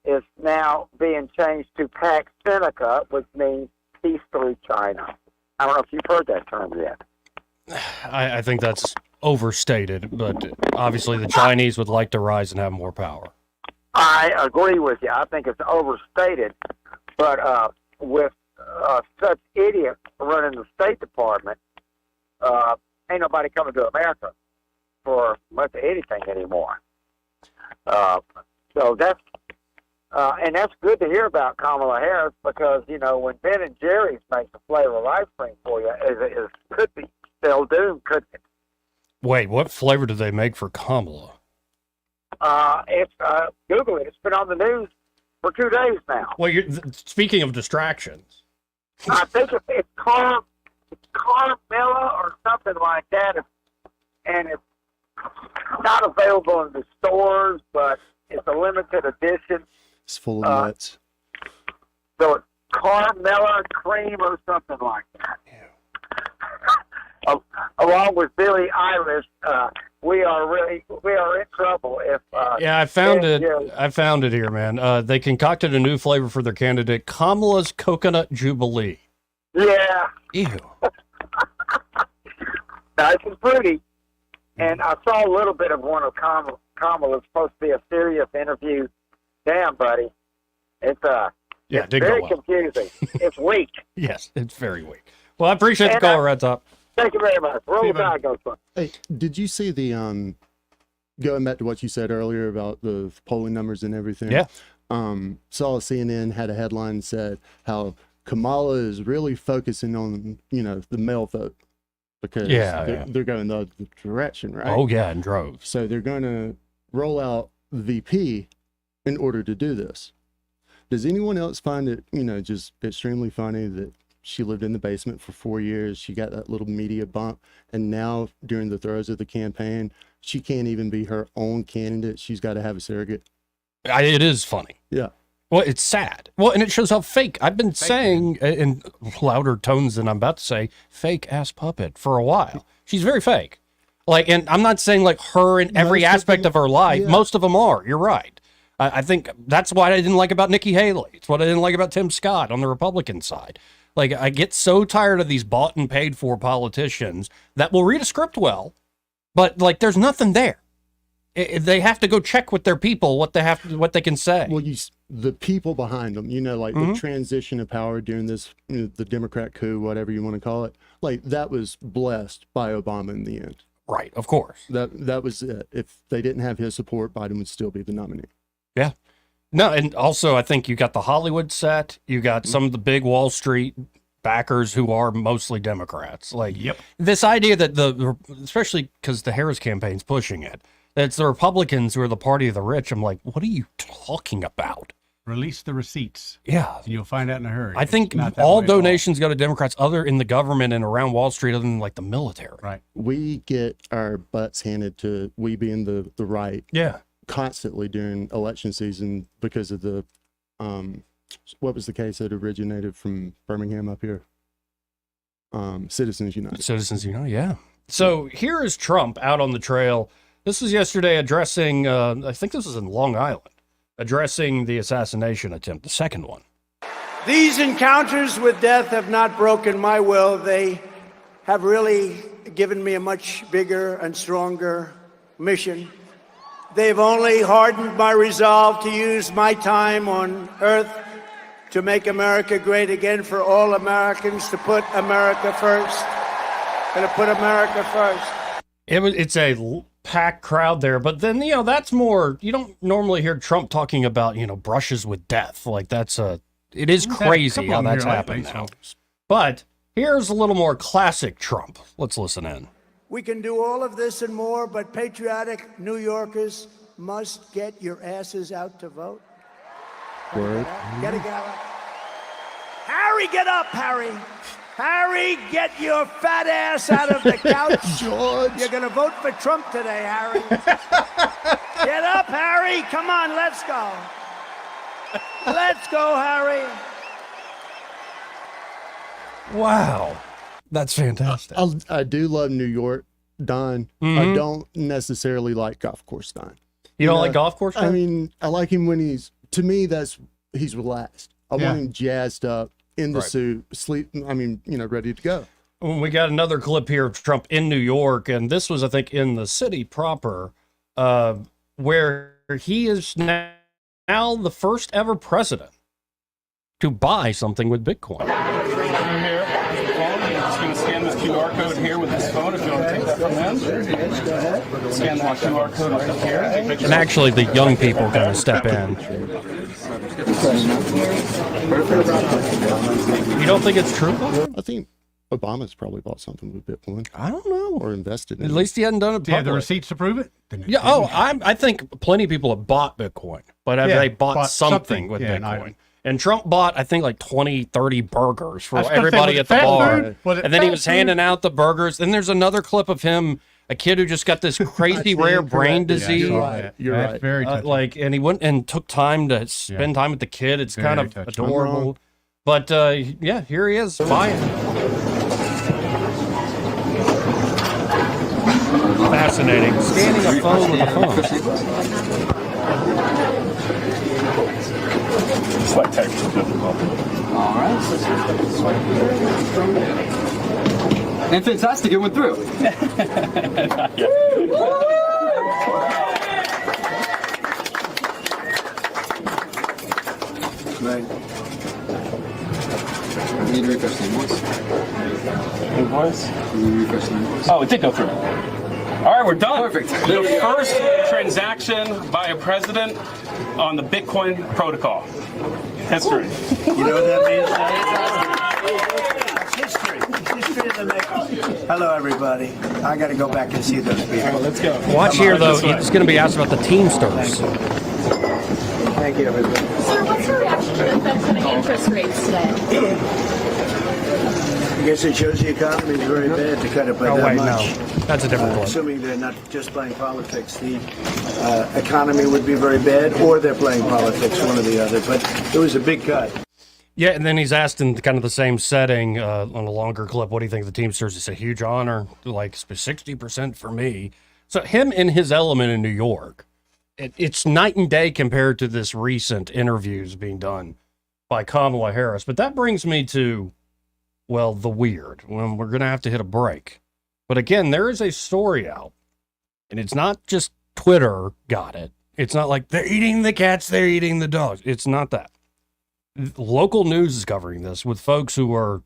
is now being changed to Pax Seneca, which means peace through China. I don't know if you've heard that term yet. I think that's overstated, but obviously the Chinese would like to rise and have more power. I agree with you. I think it's overstated, but with such idiots running the State Department, ain't nobody coming to America for much of anything anymore. So that's and that's good to hear about Kamala Harris because, you know, when Ben and Jerry's makes a flavor of ice cream for you, it could be still doomed, couldn't it? Wait, what flavor do they make for Kamala? It's Google it. It's been on the news for 2 days now. Well, speaking of distractions. I think it's Carmella or something like that, and it's not available in the stores, but it's a limited edition. It's full of nuts. So it's Carmella cream or something like that. Along with Billie Eilish, we are in trouble if. Yeah, I found it. I found it here, man. They concocted a new flavor for their candidate, Kamala's Coconut Jubilee. Yeah. Ew. Nice and pretty. And I saw a little bit of one of Kamala's supposed to be a serious interview. Damn, buddy. It's yeah, it's very confusing. It's weak. Yes, it's very weak. Well, I appreciate the call, Red Top. Thank you very much. Roll Tide, go for it. Hey, did you see the going back to what you said earlier about the polling numbers and everything? Yeah. Saw CNN had a headline that said how Kamala is really focusing on, you know, the male vote because they're going the other direction, right? Oh yeah, in droves. So they're going to roll out VP in order to do this. Does anyone else find it, you know, just extremely funny that she lived in the basement for 4 years, she got that little media bump, and now during the throes of the campaign, she can't even be her own candidate. She's got to have a surrogate. It is funny. Yeah. Well, it's sad. Well, and it shows how fake. I've been saying in louder tones than I'm about to say, fake ass puppet for a while. She's very fake. Like, and I'm not saying like her in every aspect of her life. Yeah. Most of them are. You're right. I think that's what I didn't like about Nikki Haley. It's what I didn't like about Tim Scott on the Republican side. Like, I get so tired of these bought and paid for politicians that will read a script well, but like, there's nothing there. They have to go check with their people what they can say. Well, the people behind them, like the transition of power during this, the Democrat coup, whatever you want to call it, like that was blessed by Obama in the end. Right, of course. That was it. If they didn't have his support, Biden would still be the nominee. Yeah. No, and also I think you got the Hollywood set, you got some of the big Wall Street backers who are mostly Democrats. Like, this idea that especially because the Harris campaign's pushing it, that it's the Republicans who are the party of the rich. I'm like, what are you talking about? Release the receipts. Yeah. And you'll find out in a hurry. I think all donations go to Democrats other in the government and around Wall Street other than like the military. Right. We get our butts handed to, we being the right. Yeah. Constantly during election season because of the, what was the case that originated from Birmingham up here? Citizens United. Citizens United, yeah. So here is Trump out on the trail. This was yesterday addressing, I think this was in Long Island, addressing the assassination attempt, the second one. These encounters with death have not broken my will. They have really given me a much bigger and stronger mission. They've only hardened my resolve to use my time on earth to make America great again for all Americans, to put America first, and to put America first. It's a packed crowd there, but then, that's more, you don't normally hear Trump talking about, brushes with death. Like it is crazy how that's happened now. But here's a little more classic Trump. Let's listen in. We can do all of this and more, but patriotic New Yorkers must get your asses out to vote. Word. Get up. Harry, get up, Harry. Harry, get your fat ass out of the couch. George. You're going to vote for Trump today, Harry. Get up, Harry. Come on, let's go. Let's go, Harry. Wow. That's fantastic. I do love New York, Don. I don't necessarily like golf course Don. You don't like golf course Don? I mean, I like him when he's relaxed. I want him jazzed up in the suit, ready to go. We got another clip here of Trump in New York, and this was, I think, in the city proper, where he is now the first ever president to buy something with Bitcoin. Just going to scan this QR code here with this phone if you want to take that from them. Scan that QR code right here. And actually, the young people are going to step in. You don't think it's true? I think Obama's probably bought something with Bitcoin. I don't know. Or invested in At it. least he hadn't done it publicly. Yeah, the receipts to prove it? Yeah. Oh, I think plenty of people have bought Bitcoin, but have they bought something with Bitcoin? And Trump bought, I think, like 20, 30 burgers for everybody at the bar. And then he was handing out the burgers. Then there's another clip of him, a kid who just got this crazy rare brain disease. Yeah, you're right. Very touching. And he went and took time to spend time with the kid. It's kind of adorable. But here he is buying. Fascinating. Scanning a phone with a phone. Slight technical difficulty. All right. And fantastic, it went through. Right. I need to refresh the invoice. Invoice? Refresh the invoice. Oh, it did go through. All right, we're done. Perfect. The first transaction by a president on the Bitcoin protocol. History. You know what that means? It's history. It's history of the making. Hello, everybody. I got to go back and see those people. Let's go. Watch here, though. He's going to be asked about the Teamsters. Thank you, everybody. Sir, what's your reaction to the Fed cutting interest rates today? I guess it shows the economy is very bad to cut it by that much. No. That's a different one. Assuming they're not just playing politics, the economy would be very bad, or they're playing politics, one or the other. But it was a big cut. Yeah, and then he's asked in kind of the same setting on a longer clip, what do you think of the Teamsters? It's a huge honor, like 60% for me. So him in his element in New York, it's night and day compared to this recent interviews being done by Kamala Harris. But that brings me to, well, the weird. Well, we're going to have to hit a break. But again, there is a story out, and it's not just Twitter got it. It's not like they're eating the cats, they're eating the dogs. It's not that. Local news is covering this with folks who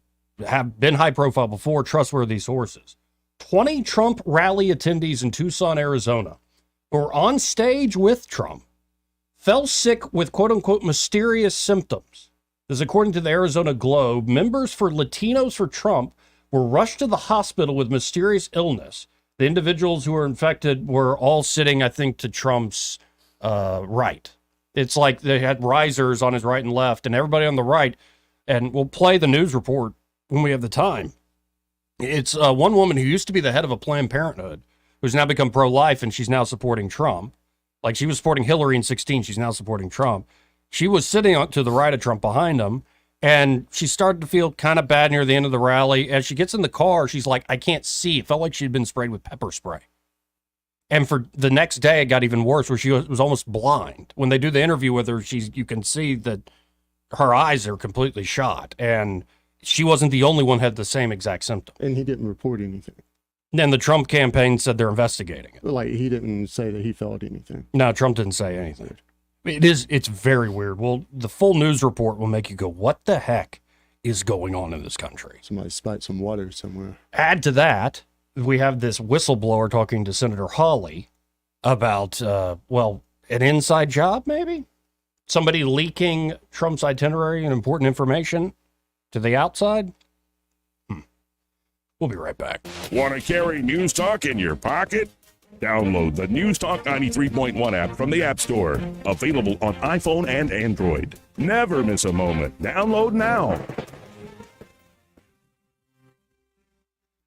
have been high profile before, trustworthy sources. 20 Trump rally attendees in Tucson, Arizona, who were on stage with Trump, fell sick with quote-unquote mysterious symptoms. This is according to the Arizona Globe. Members for Latinos for Trump were rushed to the hospital with mysterious illness. The individuals who were infected were all sitting, I think, to Trump's right. It's like they had risers on his right and left, and everybody on the right, and we'll play the news report when we have the time. It's one woman who used to be the head of a Planned Parenthood, who's now become pro-life, and she's now supporting Trump. Like, she was supporting Hillary in 2016, she's now supporting Trump. She was sitting to the right of Trump behind him, and she started to feel kind of bad near the end of the rally. As she gets in the car, she's like, I can't see. It felt like she'd been sprayed with pepper spray. And for the next day, it got even worse, where she was almost blind. When they do the interview with her, you can see that her eyes are completely shot. And she wasn't the only one who had the same exact symptom. And he didn't report anything. Then the Trump campaign said they're investigating it. Like, he didn't say that he felt anything. No, Trump didn't say anything. It's very weird. Well, the full news report will make you go, what the heck is going on in this country? Somebody spiked some water somewhere. Add to that, we have this whistleblower talking to Senator Hawley about, an inside job, maybe? Somebody leaking Trump's itinerary and important information to the outside? We'll be right back. Want to carry News Talk in your pocket? Download the News Talk 93.1 app from the App Store. Available on iPhone and Android. Never miss a moment. Download now.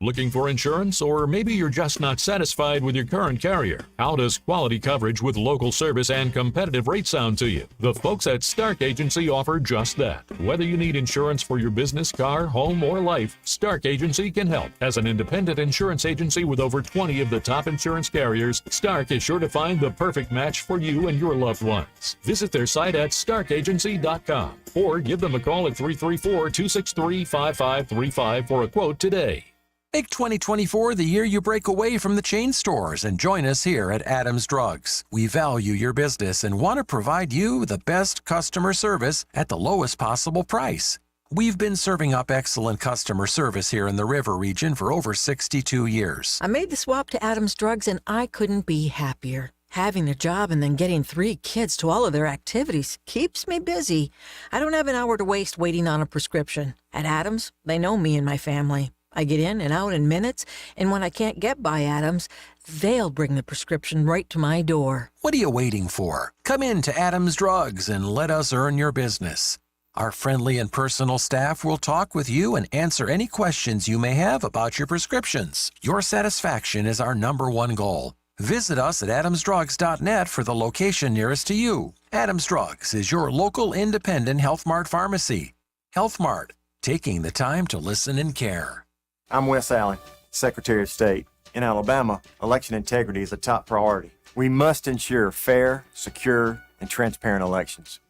Looking for insurance, or maybe you're just not satisfied with your current carrier? How does quality coverage with local service and competitive rates sound to you? The folks at Stark Agency offer just that. Whether you need insurance for your business, car, home, or life, Stark Agency can help. As an independent insurance agency with over 20 of the top insurance carriers, Stark is sure to find the perfect match for you and your loved ones. Visit their site at starkagency.com or give them a call at 334-263-5535 for a quote today. Make 2024 the year you break away from the chain stores and join us here at Adams Drugs. We value your business and want to provide you the best customer service at the lowest possible price. We've been serving up excellent customer service here in the River region for over 62 years. I made the swap to Adams Drugs and I couldn't be happier. Having a job and then getting 3 kids to all of their activities keeps me busy. I don't have an hour to waste waiting on a prescription. At Adams, they know me and my family. I get in and out in minutes, and when I can't get by Adams, they'll bring the prescription right to my door. What are you waiting for? Come in to Adams Drugs and let us earn your business. Our friendly and personal staff will talk with you and answer any questions you may have about your prescriptions. Your satisfaction is our #1 goal. Visit us at adamsdrugs.net for the location nearest to you. Adams Drugs is your local independent Health Mart pharmacy. Health Mart, taking the time to listen and care. I'm Wes Allen, Secretary of State. In Alabama, election integrity is a top priority. We must ensure fair, secure, and transparent elections.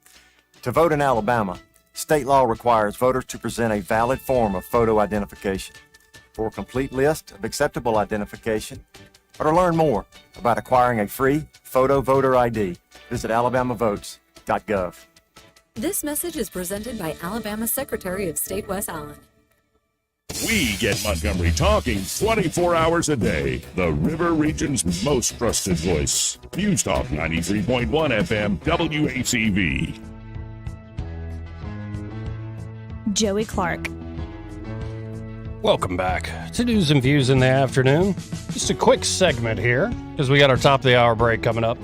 To vote in Alabama, state law requires voters to present a valid form of photo identification. For a complete list of acceptable identification, or to learn more about acquiring a free photo voter ID, visit alabamavotes.gov. This message is presented by Alabama Secretary of State Wes Allen. We get Montgomery talking 24 hours a day. The River Region's most trusted voice. News Talk 93.1 FM WACV. Joey Clark. Welcome back to News and Views in the afternoon. Just a quick segment here, because we got our top of the hour break coming up.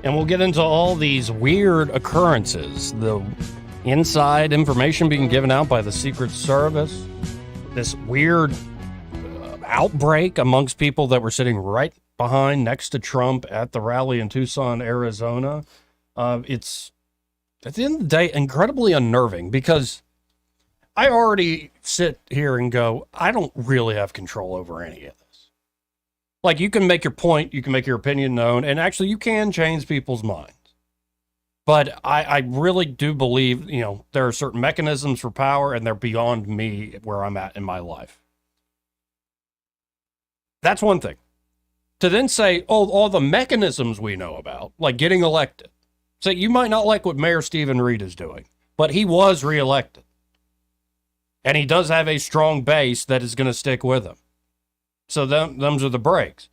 And we'll get into all these weird occurrences. The inside information being given out by the Secret Service. This weird outbreak amongst people that were sitting right behind next to Trump at the rally in Tucson, Arizona. It's, at the end of the day, incredibly unnerving, because I already sit here and go, I don't really have control over any of this. Like, you can make your point, you can make your opinion known, and actually you can change people's minds. But I really do believe, there are certain mechanisms for power, and they're beyond me where I'm at in my life. That's one thing. to then say, oh, all the mechanisms we know about, like getting elected. So you might not like what Mayor Stephen Reed is doing, but he was reelected. And he does have a strong base that is going to stick with him. So those are the breaks.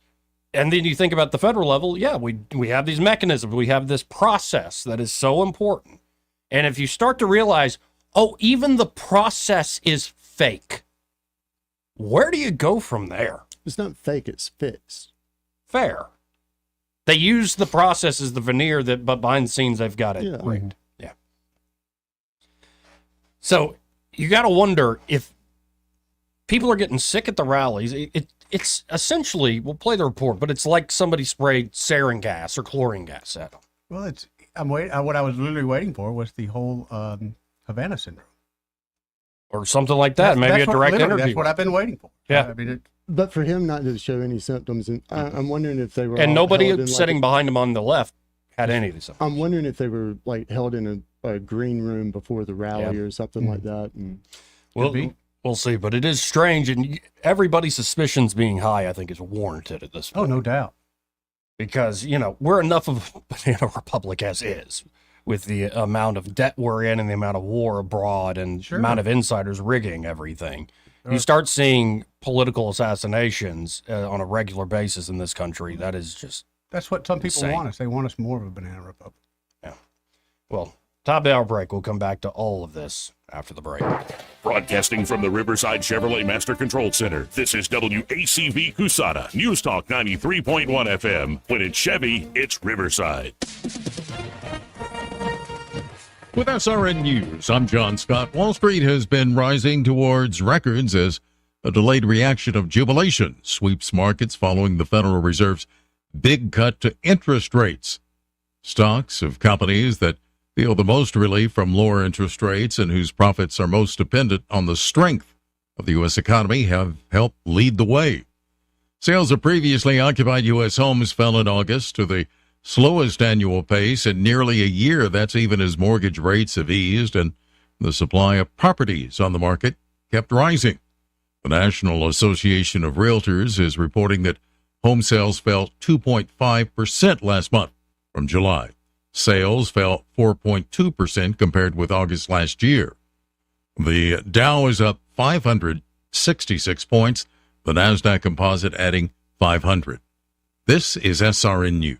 And then you think about the federal level, yeah, we have these mechanisms. We have this process that is so important. And if you start to realize, oh, even the process is fake, where do you go from there? It's not fake, it's fixed. Fair. They use the process as the veneer, but behind the scenes they've got it rigged. Yeah. So you got to wonder if people are getting sick at the rallies. It's essentially, we'll play the report, but it's like somebody sprayed sarin gas or chlorine gas at them. Well, what I was literally waiting for was the whole Havana syndrome. Or something like that. Maybe a direct interview. That's what I've been waiting for. Yeah. I mean, but for him not to show any symptoms, and I'm wondering if they were. And nobody held in sitting behind him on the left had any of these. I'm wondering if they were like held in a green room before the rally or something like that. And We'll see, but it is strange, and everybody's suspicions being high, I think, is warranted at this point. Oh, no doubt. Because, we're enough of a banana republic as is, with the amount of debt we're in and the amount of war abroad and the amount of insiders rigging everything. You start seeing political assassinations on a regular basis in this country. That is just That's what some people insane. want us. They want us more of a banana republic. Yeah. Well, top of the hour break. We'll come back to all of this after the break. Broadcasting from the Riverside Chevrolet Master Control Center, this is WACV Cusada, News Talk 93.1 FM. When it's Chevy, it's Riverside. With SRN News, I'm John Scott. Wall Street has been rising towards records as a delayed reaction of jubilation sweeps markets following the Federal Reserve's big cut to interest rates. Stocks of companies that feel the most relief from lower interest rates and whose profits are most dependent on the strength of the U.S. economy have helped lead the way. Sales of previously occupied U.S. homes fell in August to the slowest annual pace in nearly a year. That's even as mortgage rates have eased and the supply of properties on the market kept rising. The National Association of Realtors is reporting that home sales fell 2.5% last month from July. Sales fell 4.2% compared with August last year. The Dow is up 566 points, the NASDAQ Composite adding 500. This is SRN News.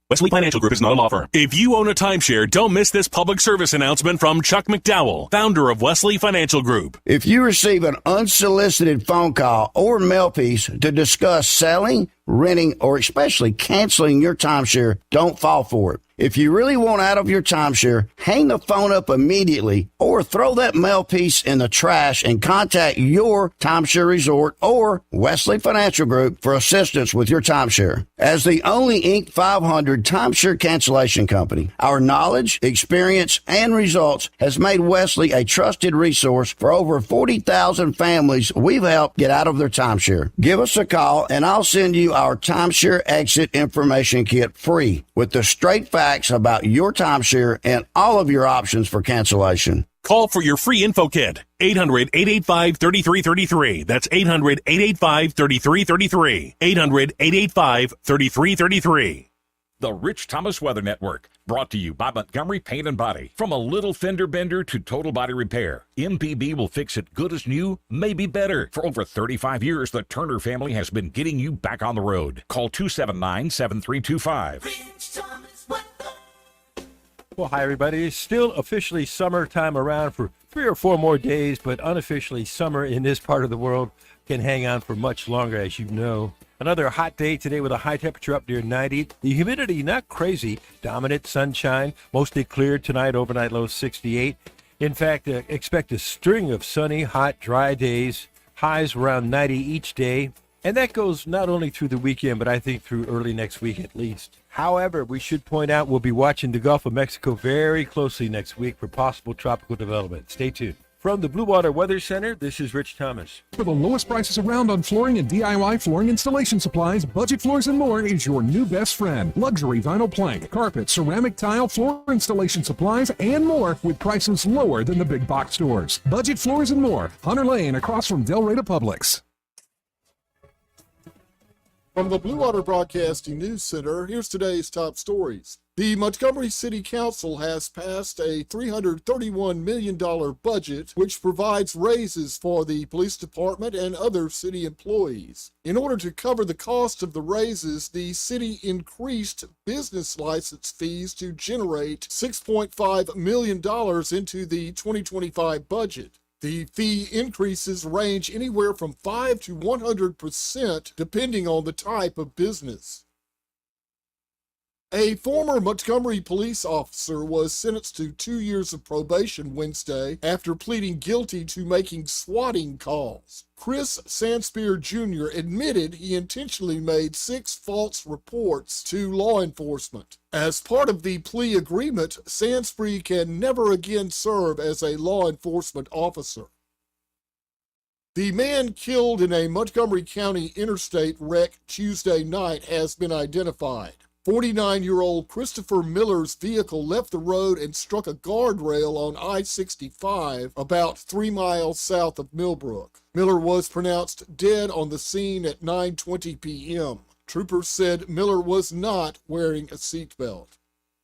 Wesley Financial Group is not a law firm. If you own a timeshare, don't miss this public service announcement from Chuck McDowell, founder of Wesley Financial Group. If you receive an unsolicited phone call or mail piece to discuss selling, renting, or especially canceling your timeshare, don't fall for it. If you really want out of your timeshare, hang the phone up immediately or throw that mail piece in the trash and contact your timeshare resort or Wesley Financial Group for assistance with your timeshare. As the only Inc. 500 timeshare cancellation company, our knowledge, experience, and results has made Wesley a trusted resource for over 40,000 families we've helped get out of their timeshare. Give us a call and I'll send you our timeshare exit information kit free with the straight facts about your timeshare and all of your options for cancellation. Call for your free info kit. 800-885-3333. That's 800-885-3333. 800-885-3333. The Rich Thomas Weather Network, brought to you by Montgomery Paint and Body. From a little fender bender to total body repair, MPB will fix it good as new, maybe better. For over 35 years, the Turner family has been getting you back on the road. Call 279-7325. Rich Thomas Weather. Well, hi, everybody. It's still officially summertime around for 3 or 4 more days, but unofficially summer in this part of the world can hang on for much longer, as you know. Another hot day today with a high temperature up near 90. The humidity not crazy. Dominant sunshine, mostly clear tonight, overnight low 68. In fact, expect a string of sunny, hot, dry days. Highs around 90 each day. And that goes not only through the weekend, but I think through early next week at least. However, we should point out we'll be watching the Gulf of Mexico very closely next week for possible tropical development. Stay tuned. From the Blue Water Weather Center, this is Rich Thomas. For the lowest prices around on flooring and DIY flooring installation supplies, Budget Floors and More is your new best friend. Luxury vinyl plank, carpet, ceramic tile, floor installation supplies, and more with prices lower than the big box stores. Budget Floors and More, Hunter Lane across from Del Rey to Publix. From the Blue Water Broadcasting News Center, here's today's top stories. The Montgomery City Council has passed a $331 million budget, which provides raises for the police department and other city employees. In order to cover the cost of the raises, the city increased business license fees to generate $6.5 million into the 2025 budget. The fee increases range anywhere from 5 to 100% depending on the type of business. A former Montgomery police officer was sentenced to 2 years of probation Wednesday after pleading guilty to making swatting calls. Chris Sanspear Jr. admitted he intentionally made 6 false reports to law enforcement. As part of the plea agreement, Sanspear can never again serve as a law enforcement officer. The man killed in a Montgomery County interstate wreck Tuesday night has been identified. 49-year-old Christopher Miller's vehicle left the road and struck a guardrail on I-65 about 3 miles south of Millbrook. Miller was pronounced dead on the scene at 9:20 p.m. Troopers said Miller was not wearing a seatbelt.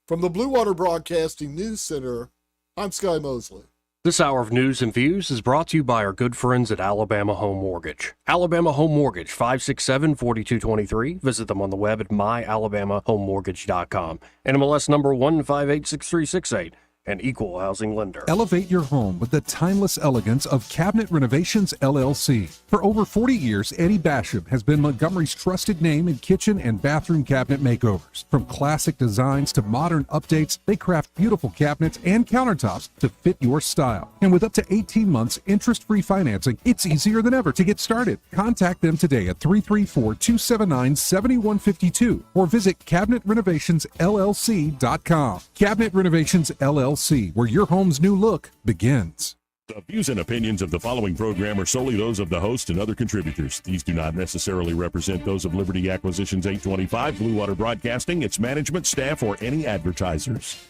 From the Blue Water Broadcasting News Center, I'm Sky Mosley. This hour of news and views is brought to you by our good friends at Alabama Home Mortgage. Alabama Home Mortgage, 567-4223. Visit them on the web at myalabamahomemortgage.com. NMLS number 1586368. An equal housing lender. Elevate your home with the timeless elegance of Cabinet Renovations, LLC. For over 40 years, Eddie Basham has been Montgomery's trusted name in kitchen and bathroom cabinet makeovers. From classic designs to modern updates, they craft beautiful cabinets and countertops to fit your style. And with up to 18 months interest-free financing, it's easier than ever to get started. Contact them today at 334-279-7152 or visit CabinetRenovationsLLC.com. Cabinet Renovations LLC, where your home's new look begins. The views and opinions of the following program are solely those of the host and other contributors. These do not necessarily represent those of Liberty Acquisitions 825, Blue Water Broadcasting, its management, staff, or any advertisers.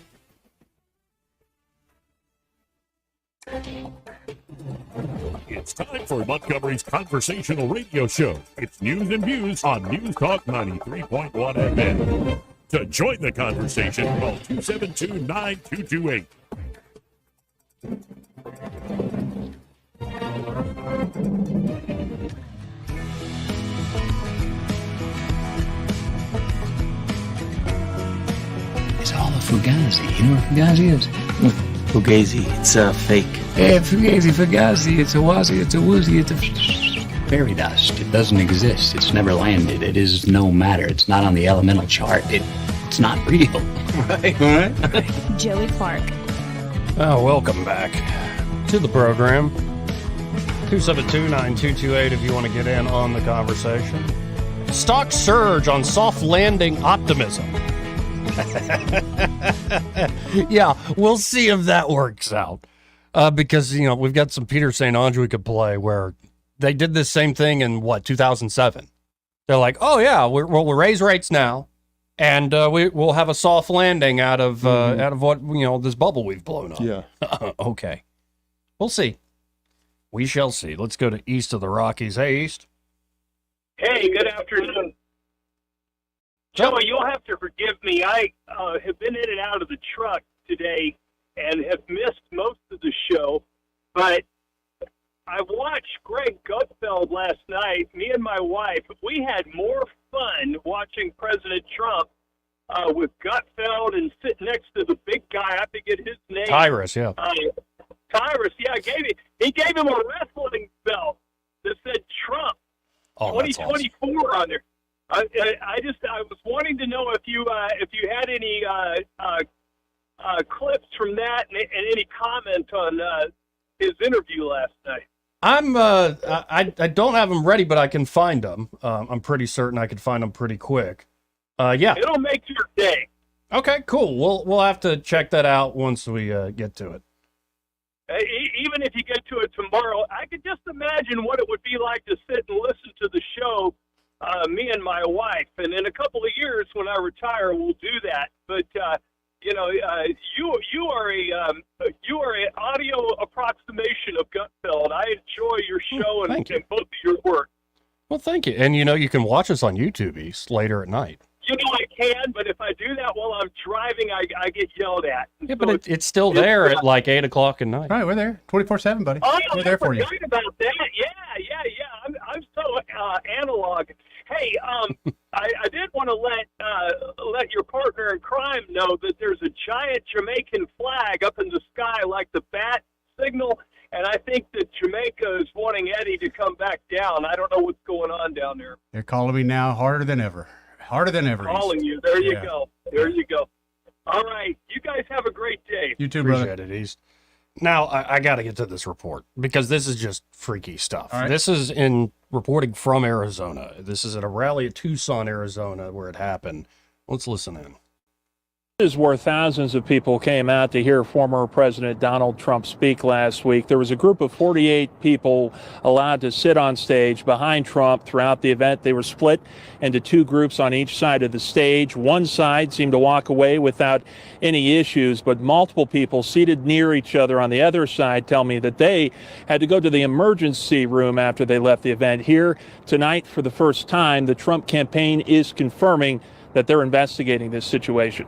It's time for Montgomery's conversational radio show. It's news and views on News Talk 93.1 FM. To join the conversation, call 272-9228. It's all a fugazi. You know what fugazi is? Fugazi, it's fake. Yeah, fugazi, fugazi. It's a wazi, it's a woozy, it's a fairy dust. It doesn't exist. It's never landed. It is no matter. It's not on the elemental chart. It's not real. Right. Joey Clark. Oh, welcome back to the program. 272-9228 if you want to get in on the conversation. Stock surge on soft landing optimism. Yeah, we'll see if that works out. Because, you know, we've got some Peter St. Andre we could play where they did this same thing in, 2007. They're like, oh, yeah, we'll raise rates now. And we'll have a soft landing out of what, this bubble we've blown up. Yeah. Okay. We'll see. We shall see. Let's go to east of the Rockies. Hey, East. Hey, good afternoon. Joey, you'll have to forgive me. I have been in and out of the truck today and have missed most of the show. But I watched Greg Gutfeld last night. Me and my wife, we had more fun watching President Trump with Gutfeld and sitting next to the big guy. I forget his name. Tyrus, yeah. Tyrus, yeah. He gave him a wrestling belt that said Trump 2024 on there. I was wanting to know if you had any clips from that and any comment on his interview last night. I don't have them ready, but I can find them. I'm pretty certain I could find them pretty quick. Yeah. It'll make your day. Okay, cool. We'll have to check that out once we get to it. Even if you get to it tomorrow, I could just imagine what it would be like to sit and listen to the show, me and my wife. And in a couple of years, when I retire, we'll do that. But you are an audio approximation of Gutfeld. I enjoy your show and both of your work. Well, thank you. And you can watch us on YouTube, East, later at night. You know I can, but if I do that while I'm driving, I get yelled at. Yeah, but it's still there at like 8 o'clock at night. Right, we're there 24/7, buddy. Oh, We're there for you. I forgot about that. Yeah. I'm so analog. Hey, I did want to let your partner in crime know that there's a giant Jamaican flag up in the sky like the bat signal, and I think that Jamaica is wanting Eddie to come back down. I don't know what's going on down there. They're calling me now harder than ever. Harder than ever. Calling you. There you go. There you go. All right. You guys have a great day. You too, brother. Appreciate it, East. Now, I got to get to this report because this is just freaky stuff. All right. This is in reporting from Arizona. This is at a rally at Tucson, Arizona, where it happened. Let's listen in. This is where thousands of people came out to hear former President Donald Trump speak last week. There was a group of 48 people allowed to sit on stage behind Trump throughout the event. They were split into two groups on each side of the stage. One side seemed to walk away without any issues, but multiple people seated near each other on the other side tell me that they had to go to the emergency room after they left the event. Here tonight, for the first time, the Trump campaign is confirming that they're investigating this situation.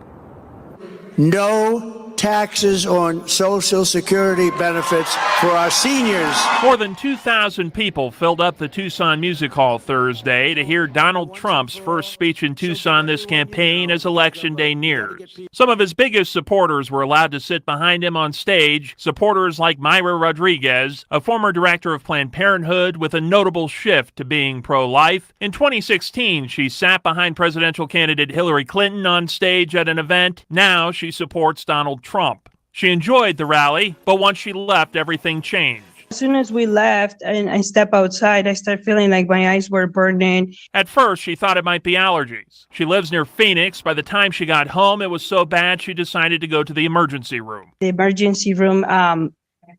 No taxes on Social Security benefits for our seniors. More than 2,000 people filled up the Tucson Music Hall Thursday to hear Donald Trump's first speech in Tucson this campaign as Election Day nears. Some of his biggest supporters were allowed to sit behind him on stage, supporters like Myra Rodriguez, a former director of Planned Parenthood with a notable shift to being pro-life. In 2016, she sat behind presidential candidate Hillary Clinton on stage at an event. Now she supports Donald Trump. She enjoyed the rally, but once she left, everything changed. As soon as we left and I step outside, I start feeling like my eyes were burning. At first, she thought it might be allergies. She lives near Phoenix. By the time she got home, it was so bad she decided to go to the emergency room. The emergency room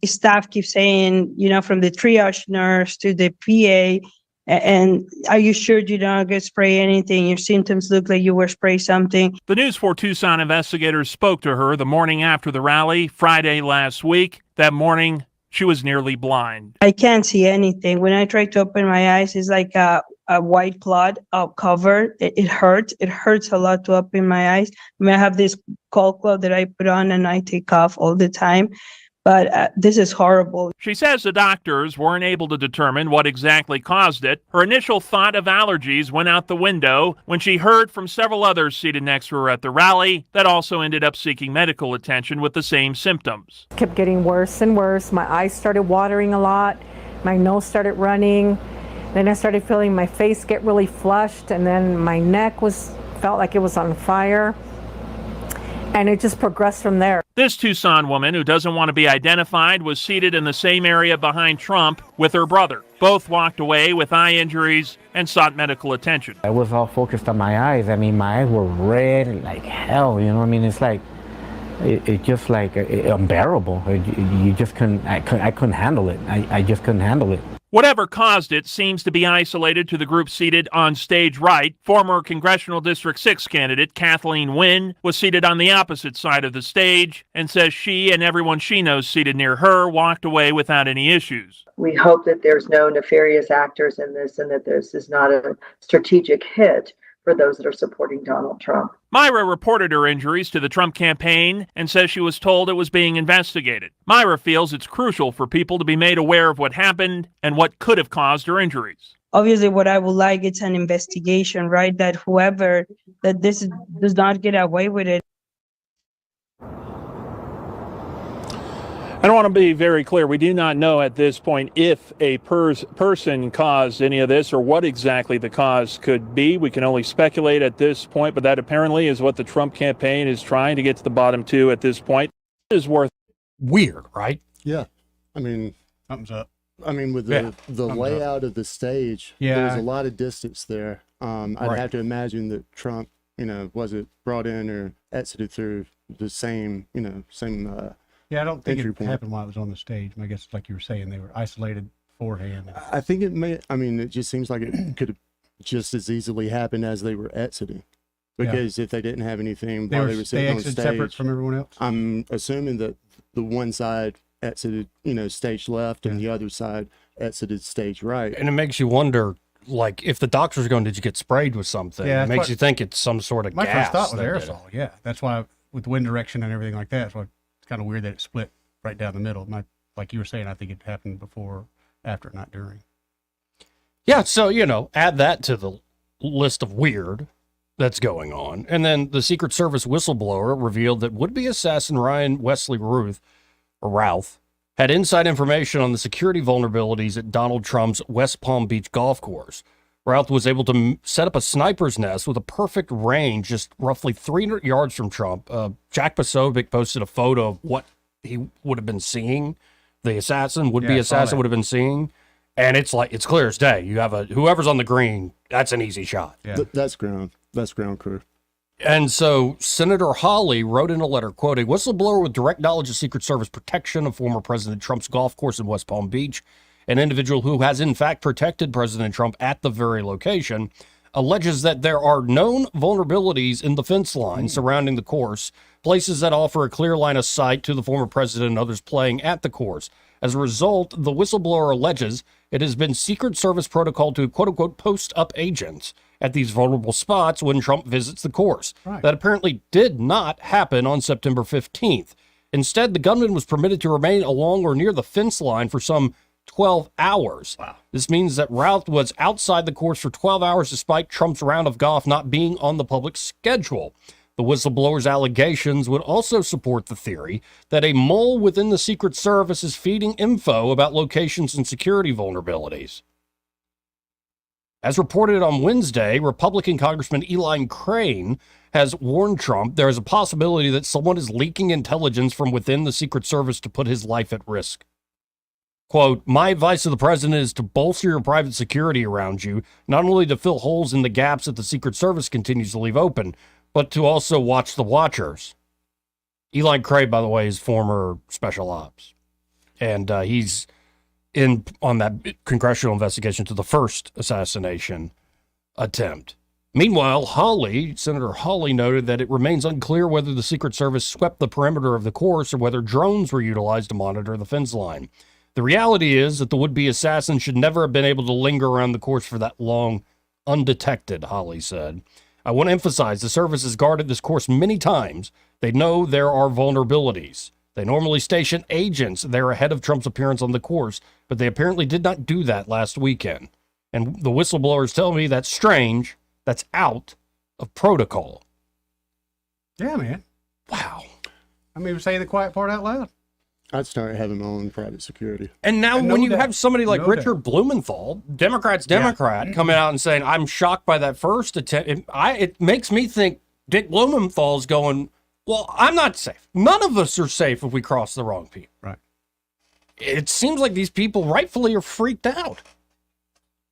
staff keeps saying, from the triage nurse to the PA, and are you sure you don't get spray anything? Your symptoms look like you were sprayed something. The News 4 Tucson investigators spoke to her the morning after the rally, Friday last week. That morning, she was nearly blind. I can't see anything. When I try to open my eyes, it's like a white cloud covered. It hurts. It hurts a lot to open my eyes. I have this cold cloth that I put on and I take off all the time. But this is horrible. She says the doctors weren't able to determine what exactly caused it. Her initial thought of allergies went out the window when she heard from several others seated next to her at the rally that also ended up seeking medical attention with the same symptoms. It kept getting worse and worse. My eyes started watering a lot. My nose started running. Then I started feeling my face get really flushed, and then my neck felt like it was on fire. And it just progressed from there. This Tucson woman, who doesn't want to be identified, was seated in the same area behind Trump with her brother. Both walked away with eye injuries and sought medical attention. I was all focused on my eyes. I mean, my eyes were red like hell, it's like, it just like unbearable. You just couldn't, I couldn't handle it. I just couldn't handle it. Whatever caused it seems to be isolated to the group seated on stage right. Former Congressional District 6 candidate Kathleen Wynne was seated on the opposite side of the stage and says she and everyone she knows seated near her walked away without any issues. We hope that there's no nefarious actors in this and that this is not a strategic hit for those that are supporting Donald Trump. Myra reported her injuries to the Trump campaign and says she was told it was being investigated. Myra feels it's crucial for people to be made aware of what happened and what could have caused her injuries. Obviously, what I would like is an investigation, right? That this does not get away with it. I want to be very clear. We do not know at this point if a person caused any of this or what exactly the cause could be. We can only speculate at this point, but that apparently is what the Trump campaign is trying to get to the bottom to at this point. It is worth weird, right? Yeah. I mean, something's up. I mean, with the layout of the stage, there's a lot of distance there. I'd have to imagine that Trump, wasn't brought in or exited through the same. Yeah, I don't think it happened while it was on the stage. I guess, like you were saying, they were isolated beforehand. I think it may. I mean, it just seems like it could have just as easily happened as they were exiting, because if they didn't have anything while they were sitting on stage, separate from everyone else. I'm assuming that the one side exited, stage left, and the other side exited stage right. And it makes you wonder like if the doctor's going, did you get sprayed with something? Yeah, it makes you think it's some sort of my gas. first thought was that did it. aerosol. Yeah, that's why with wind direction and everything like that, that's why it's kind of weird that it split right down the middle. Like you were saying, I think it happened before, after, not during. Yeah, so, add that to the list of weird that's going on. And then the Secret Service whistleblower revealed that would-be assassin Ryan Wesley Routh had inside information on the security vulnerabilities at Donald Trump's West Palm Beach golf course. Routh was able to set up a sniper's nest with a perfect range just roughly 300 yards from Trump. Jack Posobiec posted a photo of what he would have been seeing, the assassin, would-be assassin would have been seeing. And it's clear as day. You have whoever's on the green, that's an easy shot. Yeah. That's ground crew. And so Senator Hawley wrote in a letter, quote, "A whistleblower with direct knowledge of Secret Service protection of former President Trump's golf course in West Palm Beach, an individual who has in fact protected President Trump at the very location, alleges that there are known vulnerabilities in the fence line surrounding the course, places that offer a clear line of sight to the former president and others playing at the course. As a result, the whistleblower alleges it has been Secret Service protocol to, quote-unquote, post up agents at these vulnerable spots when Trump visits the course. Right. That apparently did not happen on September 15th. Instead, the gunman was permitted to remain along or near the fence line for some 12 hours. Wow. This means that Routh was outside the course for 12 hours despite Trump's round of golf not being on the public schedule. The whistleblower's allegations would also support the theory that a mole within the Secret Service is feeding info about locations and security vulnerabilities. As reported on Wednesday, Republican Congressman Eli Crane has warned Trump there is a possibility that someone is leaking intelligence from within the Secret Service to put his life at risk. Quote, "My advice to the president is to bolster your private security around you, not only to fill holes in the gaps that the Secret Service continues to leave open, but to also watch the watchers." Eli Crane, by the way, is former special ops. And he's in on that congressional investigation to the first assassination attempt. Meanwhile, Senator Hawley noted that it remains unclear whether the Secret Service swept the perimeter of the course or whether drones were utilized to monitor the fence line. The reality is that the would-be assassin should never have been able to linger around the course for that long undetected, Hawley said. "I want to emphasize the service has guarded this course many times. They know there are vulnerabilities. They normally station agents there ahead of Trump's appearance on the course, but they apparently did not do that last weekend. And the whistleblowers tell me that's strange. That's out of protocol." Yeah, man. Wow. I mean, saying the quiet part out loud. I'd start having my own private security. And now when you have somebody like No Richard Blumenthal, Democrat, coming out and saying, "I'm shocked by that first attempt," it makes me think Dick Blumenthal's going, "Well, I'm not safe. None of us are safe if we cross the wrong people." Right. It seems like these people rightfully are freaked out.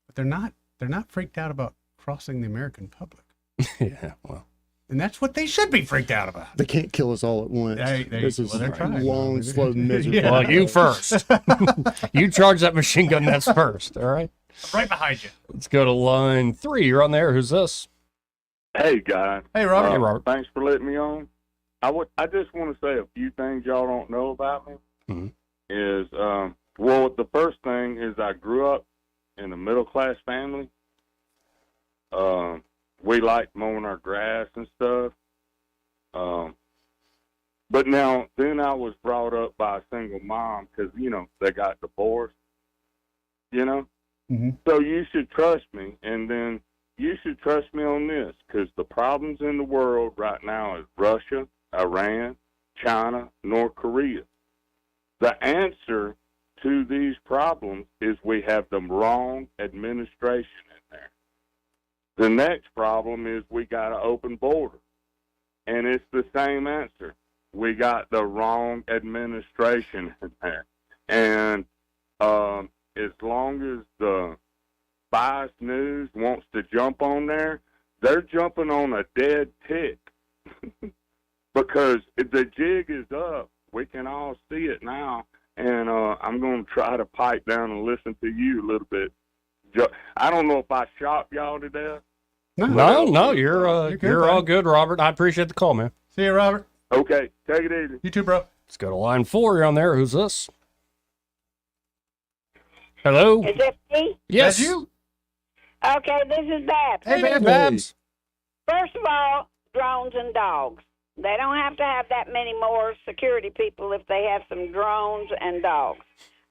But they're not. They're not freaked out about crossing the American public. Yeah, well. And that's what they should be freaked out about. They can't kill us all at once. This is they're trying. long, slow, miserable. Yeah. Well, you first. You charge that machine gun nest first, all right? Right behind you. Let's go to line 3. You're on there. Who's this? Hey, guys. Hey, Robert. Hey, Robert. Thanks for letting me on. I just want to say a few things y'all don't know about me. Mm-hmm. Is, well, the first thing is I grew up in a middle-class family. We liked mowing our grass and stuff. But then I was brought up by a single mom because, they got divorced, Mm-hmm. So you should trust me. And then you should trust me on this because the problems in the world right now is Russia, Iran, China, North Korea. The answer to these problems is we have the wrong administration in there. The next problem is we got an open border. And it's the same answer. We got the wrong administration in there. And as long as the biased news wants to jump on there, they're jumping on a dead tick. Because the jig is up. We can all see it now. And I'm going to try to pipe down and listen to you a little bit. I don't know if I shocked y'all to death. No, you're all good, Robert. I appreciate the call, man. See you, Robert. Okay, take it easy. You too, bro. Let's go to line 4. You're on there. Who's this? Hello? Is that me? Yes. That's you. Okay, this is Babs. Hey, Babs. First of all, drones and dogs. They don't have to have that many more security people if they have some drones and dogs.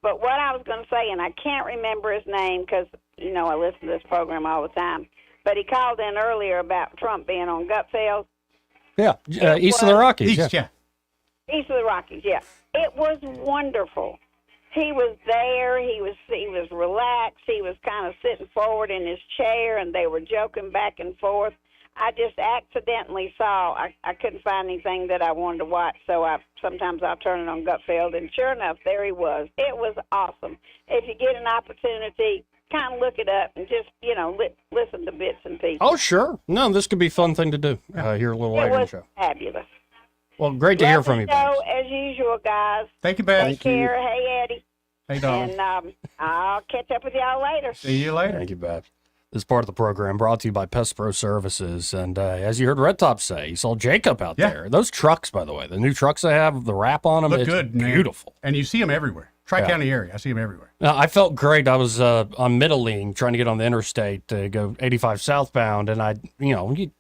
But what I was going to say, and I can't remember his name because, you know, I listen to this program all the time, but he called in earlier about Trump being on Gutfeld. Yeah, east of the Rockies. East, yeah. East of the Rockies, yeah. It was wonderful. He was there. He was relaxed. He was kind of sitting forward in his chair, and they were joking back and forth. I just accidentally saw. I couldn't find anything that I wanted to watch, so sometimes I'll turn it on Gutfeld, and sure enough, there he was. It was awesome. If you get an opportunity, kind of look it up and just, you know, listen to bits and pieces. Oh, sure. No, this could be a fun thing to do here a little later in the It show. was fabulous. Well, great to hear from you, Babs. So, as usual, guys. Thank you, Babs. Take care. Hey, Eddie. Hey, Don. And I'll catch up with y'all later. See you later. Thank you, Babs. This part of the program brought to you by Pest Pro Services. And as you heard Red Top say, you saw Jacob out there. Those trucks, by the way, the new trucks they have, the wrap on them, Look it's good, man. beautiful. And you see them everywhere. Tri-County area. I see them everywhere. Now, I felt great. I was on Middling trying to get on the interstate to go 85 southbound. And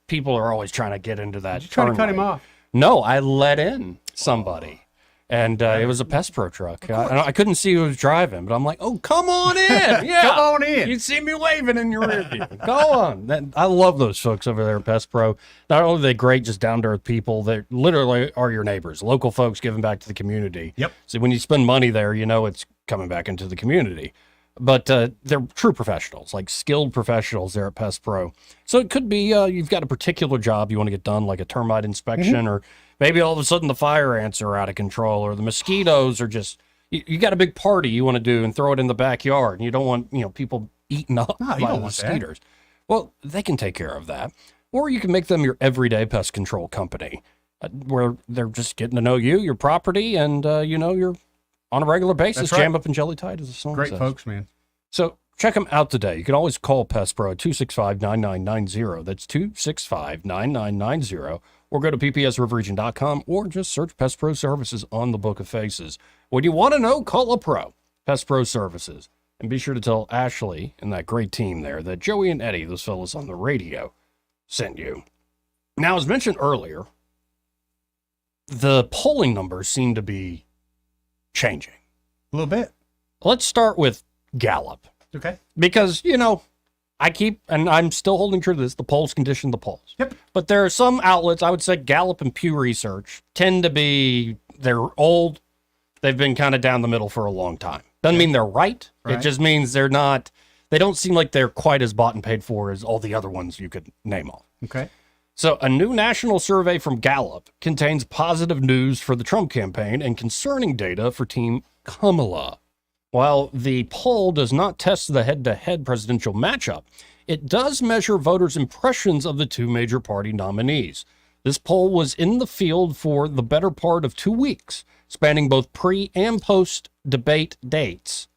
people are always trying to get into that. Did you try to turn cut him lane. off? No, I let in somebody. And it was a Pest Pro truck. I couldn't see who was driving, but I'm like, oh, come on in. Yeah. Come on in. You'd see me waving in your rear view. Go on. I love those folks over there at Pest Pro. Not only are they great, just down-to-earth people, they literally are your neighbors, local folks giving back to the community. Yep. So when you spend money there, you know it's coming back into the community. But they're true professionals, like skilled professionals there at Pest Pro. So it could be you've got a particular job you want to get done, like a termite inspection, or maybe all of a sudden the fire ants are out of control, or the mosquitoes are just, you got a big party you want to do and throw it in the backyard, and you don't want people eaten up by you don't want that. mosquitoes. Well, they can take care of that. Or you can make them your everyday pest control company, where they're just getting to know you, your property, and you're on a regular basis, That's right. jam up and jelly tight, as the song Great says. folks, man. So check them out today. You can always call Pest Pro at 265-9990. That's 265-9990. Or go to ppsriverregion.com or just search Pest Pro Services on the Book of Faces. When you want to know, call a pro. Pest Pro Services. And be sure to tell Ashley and that great team there that Joey and Eddie, those fellas on the radio, sent you. Now, as mentioned earlier, the polling numbers seem to be changing. A little bit. Let's start with Gallup. Okay. Because, I'm still holding true to this, the polls condition the polls. Yep. But there are some outlets, I would say Gallup and Pew Research, tend to be, they're old, they've been kind of down the middle for a long time. Doesn't mean they're right. It just means they don't seem like they're quite as bought and paid for as all the other ones you could name off. Okay. So a new national survey from Gallup contains positive news for the Trump campaign and concerning data for Team Kamala. While the poll does not test the head-to-head presidential matchup, it does measure voters' impressions of the two major party nominees. This poll was in the field for the better part of 2 weeks, spanning both pre- and post-debate dates.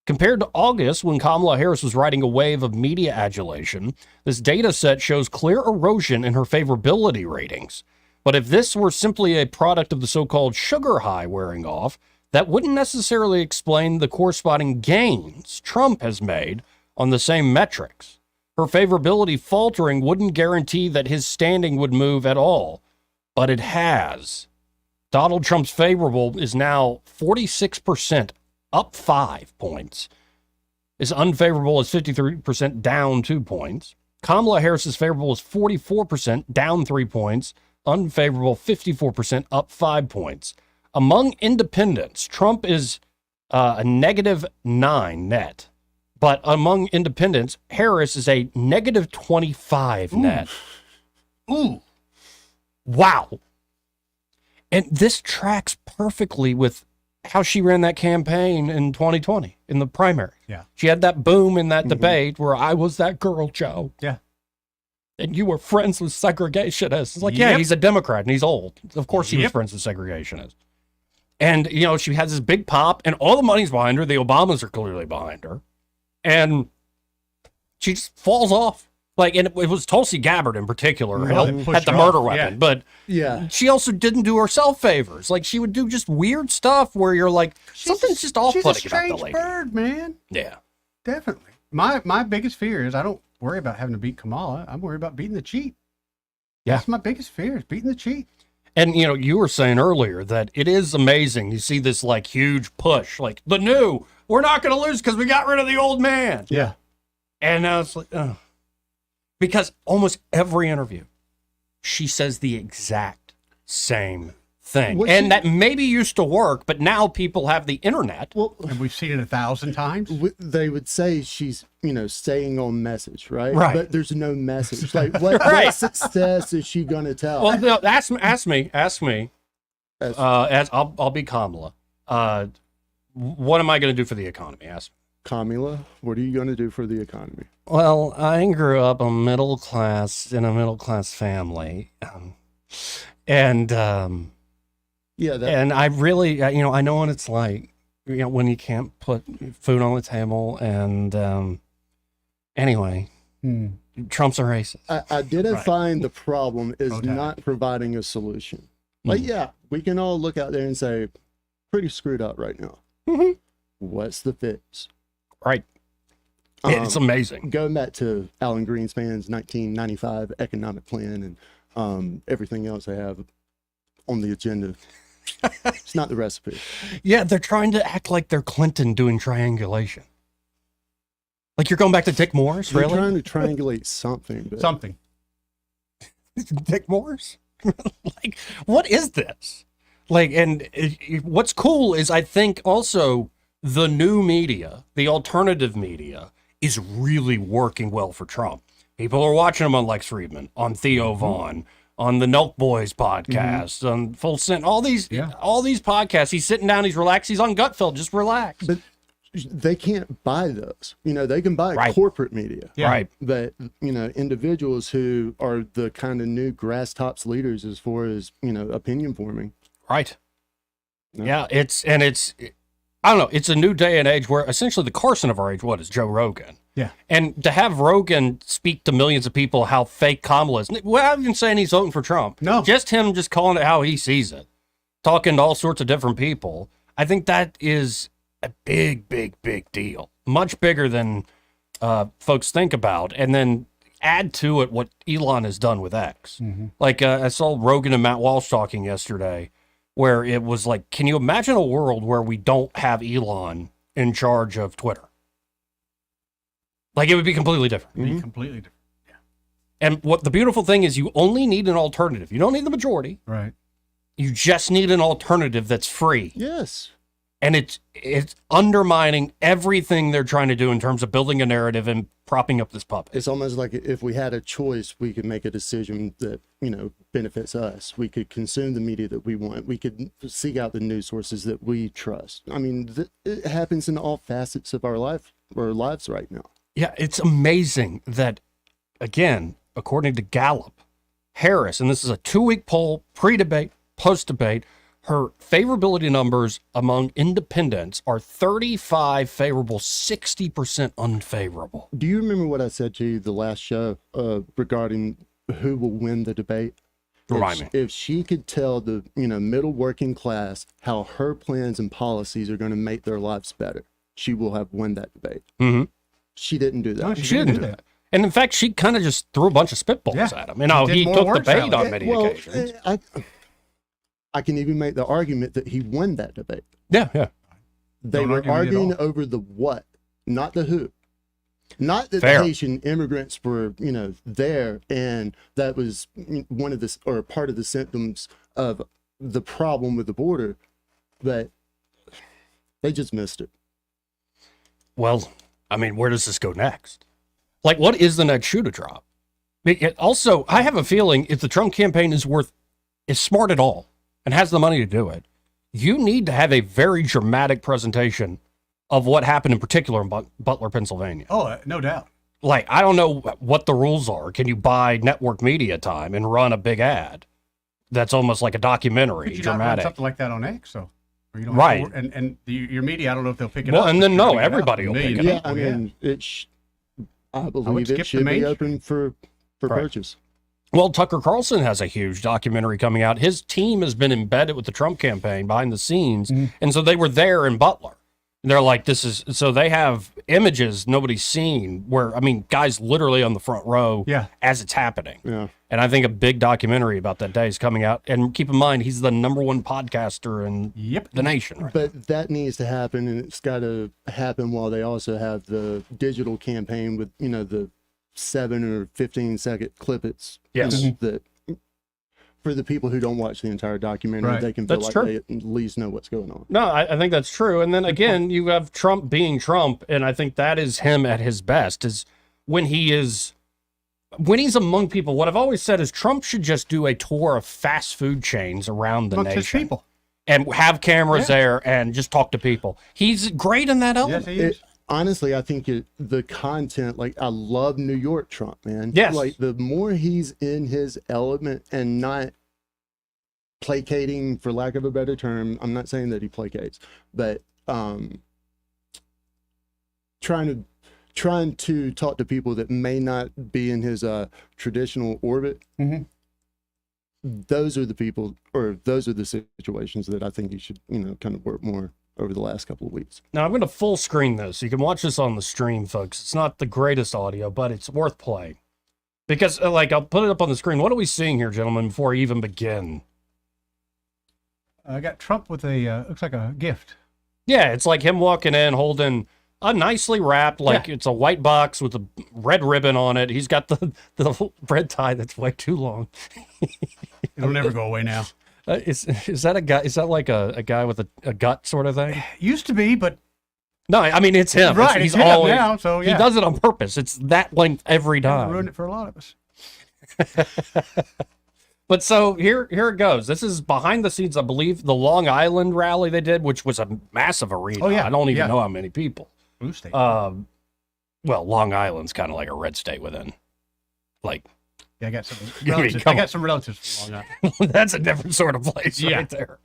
Compared to August, when Kamala Harris was riding a wave of media adulation, this data set shows clear erosion in her favorability ratings. But if this were simply a product of the so-called sugar high wearing off, that wouldn't necessarily explain the corresponding gains Trump has made on the same metrics. Her favorability faltering wouldn't guarantee that his standing would move at all, but it has. Donald Trump's favorable is now 46%, up 5 points. His unfavorable is 53%, down 2 points. Kamala Harris's favorable is 44%, down 3 points. Unfavorable, 54%, up 5 points. Among independents, Trump is a -9 net. But among independents, Harris is a -25 net. Ooh. Wow. And this tracks perfectly with how she ran that campaign in 2020 in the primary. Yeah. She had that boom in that debate where I was that girl, Joe. Yeah. And you were friends with segregationists. It's like, yeah, he's a Democrat and he's old. Of course he was friends with segregationists. And, she has this big pop and all the money's behind her. The Obamas are clearly behind her. And she just falls off. And it was Tulsi Gabbard in particular had the murder weapon. But she also didn't do herself favors. She would do just weird stuff where you're like, something's just off-putting about the lady. She's a strange bird, man. Yeah. Definitely. My biggest fear is I don't worry about having to beat Kamala. I'm worried about beating the cheat. Yeah. That's my biggest fear is beating the cheat. And, you know, you were saying earlier that it is amazing. You see this, like, huge push, like, we're not going to lose because we got rid of the old man. Yeah. And now it's like, because almost every interview, she says the exact same thing. That maybe used to work, but now people have the internet. Well, and we've seen it 1,000 times. They would say she's, staying on message, right? Right. But there's no message. Like, what success is she going to tell? Well, no, ask me. I'll be Kamala. What am I going to do for the economy? Ask me. Kamala, what are you going to do for the economy? Well, I grew up in a middle class family, and I really, I know what it's like, when you can't put food on the table, and anyway, Trump's a racist. I didn't find the problem is not providing a solution. Like, we can all look out there and say, pretty screwed up right now. Mm-hmm. What's the fix? Right. It's amazing. Going back to Alan Greenspan's 1995 economic plan and everything else they have on the agenda. It's not the recipe. Yeah, they're trying to act like they're Clinton doing triangulation. Like you're going back to Dick Morris, really? They're trying to triangulate something. But... Something. Dick Morris? Like, what is this? Like, and what's cool is I think also the new media, the alternative media, is really working well for Trump. People are watching him on Lex Friedman, on Theo Vaughn, on the Nelk Boys podcast, on Full Send, all these podcasts. He's sitting down, he's relaxed, he's on Gutfeld, just relax. But they can't buy those. They can buy corporate media. Yeah. Right. But, individuals who are the kind of new grass tops leaders as far as, opinion forming. Right. No. Yeah, I don't know, it's a new day and age where essentially the Carson of our age, what is Joe Rogan? Yeah. And to have Rogan speak to millions of people how fake Kamala is, well, I'm not even saying he's voting for Trump. No. Just him just calling it how he sees it, talking to all sorts of different people. I think that is a big, big, big deal. Much bigger than folks think about. And then add to it what Elon has done with X. Mm-hmm. Like I saw Rogan and Matt Walsh talking yesterday, where it was like, can you imagine a world where we don't have Elon in charge of Twitter? Like, it would be completely different. It'd be completely different. Yeah. And what the beautiful thing is, you only need an alternative. You don't need the majority. Right. You just need an alternative that's free. Yes. And it's undermining everything they're trying to do in terms of building a narrative and propping up this puppet. It's almost like if we had a choice, we could make a decision that, benefits us. We could consume the media that we want. We could seek out the news sources that we trust. I mean, it happens in all facets of our lives right now. Yeah, it's amazing that, again, according to Gallup, Harris, and this is a 2-week poll, pre-debate, post-debate, her favorability numbers among independents are 35 favorable, 60% unfavorable. Do you remember what I said to you the last show regarding who will win the debate? Remind me. If she could tell the middle working class how her plans and policies are going to make their lives better, she will have won that debate. Mm-hmm. She didn't do that. No, she didn't do that. And in fact, she kind of just threw a bunch of spitballs at him. He took the bait on many occasions. I can even make the argument that he won that debate. Yeah. They were arguing over the what, not the who. Not that Fair. the Haitian immigrants were, there, and that was one of the, or part of the symptoms of the problem with the border, but they just missed it. Well, I mean, where does this go next? Like, what is the next shoe to drop? Also, I have a feeling if the Trump campaign is smart at all and has the money to do it, you need to have a very dramatic presentation of what happened in particular in Butler, Pennsylvania. Oh, no doubt. Like, I don't know what the rules are. Can you buy network media time and run a big ad that's almost like a documentary, But you dramatic? Not run something like that on X, so. You don't right. Have to, and your media, I don't know if they'll pick it well, up. And then, no, everybody will pick it up. up. I mean, I believe it should be open for purchase. Well, Tucker Carlson has a huge documentary coming out. His team has been embedded with the Trump campaign behind the scenes. And so they were there in Butler. And they're like, so they have images nobody's seen where, I mean, guys literally on the front row as it's happening. Yeah. And I think a big documentary about that day is coming out. And keep in mind, he's the #1 podcaster in the nation. Right But that needs to happen, and it's got to happen while they also have the digital campaign with, you know, the 7 or 15-second clippets. Yes. That for the people who don't watch the entire documentary, they can feel That's like true. they at least know what's going on. No, I think that's true. And then again, you have Trump being Trump, and I think that is him at his best, is when he's among people. What I've always said is Trump should just do a tour of fast food chains around the Amongst his nation. people. And have cameras there and just talk to people. He's great in that element. Honestly, I think the content, like, I love New York Trump, man. Yes. Like, the more he's in his element and not placating, for lack of a better term, I'm not saying that he placates, but trying to talk to people that may not be in his traditional orbit. Mm-hmm. Those are the people, or those are the situations that I think you should, you know, kind of work more over the last couple of weeks. Now, I'm going to full screen this. You can watch this on the stream, folks. It's not the greatest audio, but it's worth playing. Because, like, I'll put it up on the screen. What are we seeing here, gentlemen, before I even begin? I got Trump with a, looks like a gift. Yeah, it's like him walking in holding a nicely wrapped, like it's a white box with a red ribbon on it. He's got the red tie that's way too long. It'll never go away now. Is that a guy? Is that like a guy with a gut sort of thing? Used to be, but no, I mean it's him. Right, He's him always now. So he does it on purpose. It's that length every time. Ruined it for a lot of us. But so here it goes. This is behind the scenes, I believe, the Long Island rally they did, which was a massive arena. Oh, yeah. I don't even Yeah. know how many people. Blue state. Well, Long Island's kind of like a red state within. Like, Yeah, I got some I mean, relatives. come I got on. some relatives from Long Island. That's a different sort of place Yeah. right there.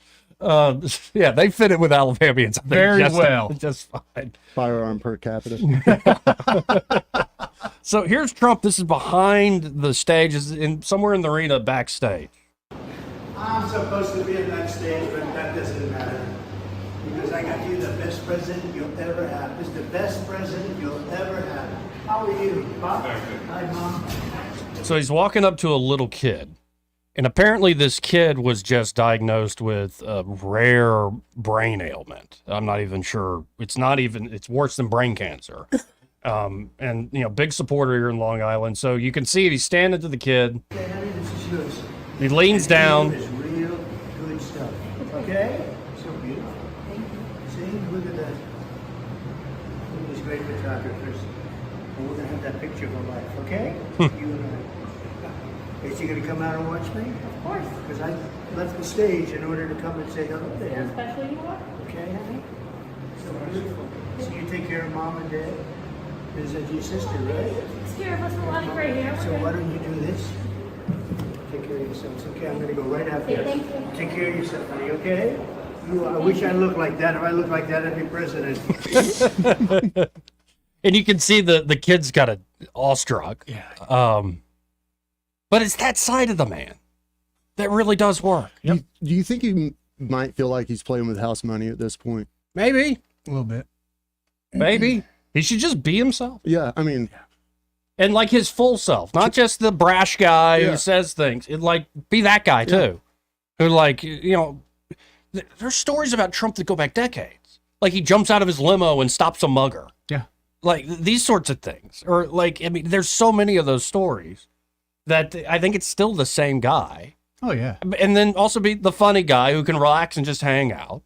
Yeah, they fit it with Alabamians. I think, Very just, well. Just fine. Firearm per capita. So here's Trump. This is behind the stage, is in somewhere in the arena backstage. I'm supposed to be in that stage, but that doesn't matter. Because I got you the best president you'll ever have. This is the best president you'll ever have. How are you, Bob? Hi, Mom. So he's walking up to a little kid. And apparently this kid was just diagnosed with a rare brain ailment. I'm not even sure. It's worse than brain cancer. And, you know, big supporter here in Long Island. So you can see he's standing to the kid. Okay, honey, this is yours. He leans down. This is real good stuff. Okay? So beautiful. See, look at that. Look at this great photographers. And we're going to have that picture of a life, okay? You and I. Is she going to come out and watch me? Of course. Because I left the stage in order to come and say hello to her. Special you are? Okay, honey? So beautiful. So you take care of Mom and Dad? Is that your sister, right? Takes care of us a lot of great hair. So why don't you do this? Take care of yourselves, okay? I'm going to go right after Okay, this. thank you. Take care of yourself, honey, okay? I wish I looked like that. If I looked like that, I'd be president. And you can see the kid's got a awestruck. Yeah. But it's that side of the man that really does work. Do you think he might feel like he's playing with house money at this point? Maybe. A little bit. Maybe. He should just be himself. Yeah, I mean, and like his full self, not just the brash guy Yeah. who says things. It like be that guy too, who like, you know, there's stories about Trump that go back decades. Like he jumps out of his limo and stops a mugger. Yeah. Like these sorts of things, or like, I mean, there's so many of those stories that I think it's still the same guy. Oh, yeah. And then also be the funny guy who can relax and just hang out.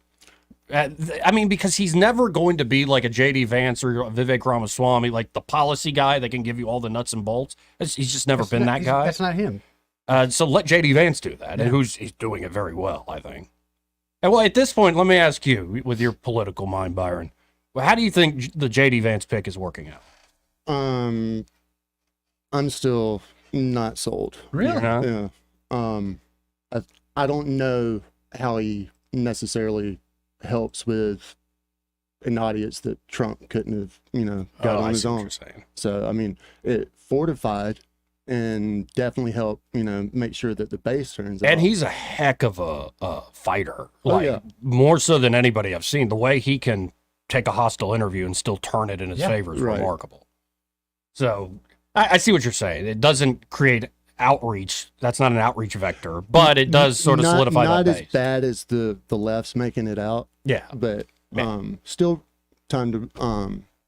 I mean, because he's never going to be like a J.D. Vance or a Vivek Ramaswamy, like the policy guy that can give you all the nuts and bolts. He's just never been that guy. That's not him. So let J.D. Vance do that, and he's doing it very well, I think. And well, at this point, let me ask you, with your political mind, Byron, how do you think the J.D. Vance pick is working out? I'm still not sold. Really? Yeah. I don't know how he necessarily helps with an audience that Trump couldn't have, got on his own. So, I mean, it fortified and definitely helped, make sure that the base turns out. And he's a heck of a fighter. Oh, Like, yeah. more so than anybody I've seen. The way he can take a hostile interview and still turn it in his favor is Right. remarkable. So I see what you're saying. It doesn't create outreach. That's not an outreach vector, but it does sort of solidify that Not base. as bad as the left's making it out. Yeah. But still time to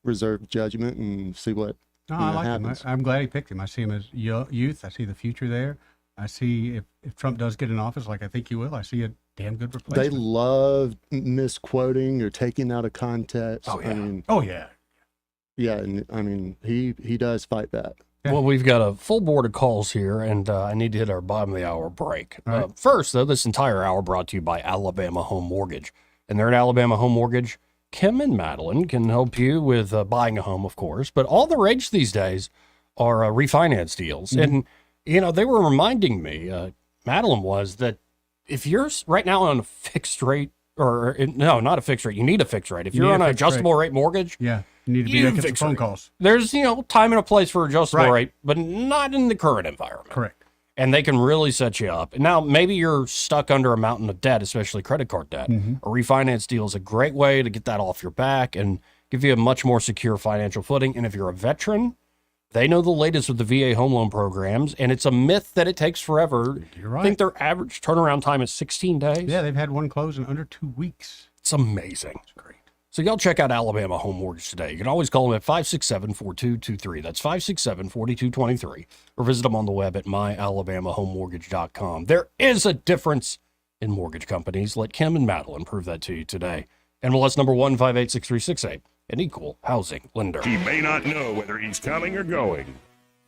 reserve judgment and see what No, I like happens. him. I'm glad he picked him. I see him as youth. I see the future there. I see if Trump does get in office, like I think he will, I see a damn good They replacement. love misquoting or taking out of context. Oh, yeah. I mean, Oh, yeah. Yeah, and I mean he does fight that. Well, we've got a full board of calls here, and I need to hit our bottom of the hour break. right. First, though, this entire hour brought to you by Alabama Home Mortgage. And they're at Alabama Home Mortgage. Kim and Madeline can help you with buying a home, of course, but all the rage these days are refinance deals. And, you know, they were reminding me, Madeline was, that if you're right now on a fixed rate, no, not a fixed rate, you need a fixed rate. If you're on an adjustable rate mortgage, Yeah. You need to be making some phone calls. there's, time and a place for adjustable Right. rate, but not in the current environment. Correct. And they can really set you up. Now, maybe you're stuck under a mountain of debt, especially credit card debt. Mhm. A refinance deal is a great way to get that off your back and give you a much more secure financial footing. And if you're a veteran, they know the latest with the VA home loan programs, and it's a myth that it takes forever. You're right. I think their average turnaround time is 16 days. Yeah, they've had one close in under 2 weeks. It's amazing. It's great. So y'all check out Alabama Home Mortgage today. You can always call them at 567-4223. That's 567-4223. Or visit them on the web at myalabamahomemortgage.com. There is a difference in mortgage companies. Let Kim and Madeline prove that to you today. MLS number 1586368, an equal housing lender. He may not know whether he's coming or going,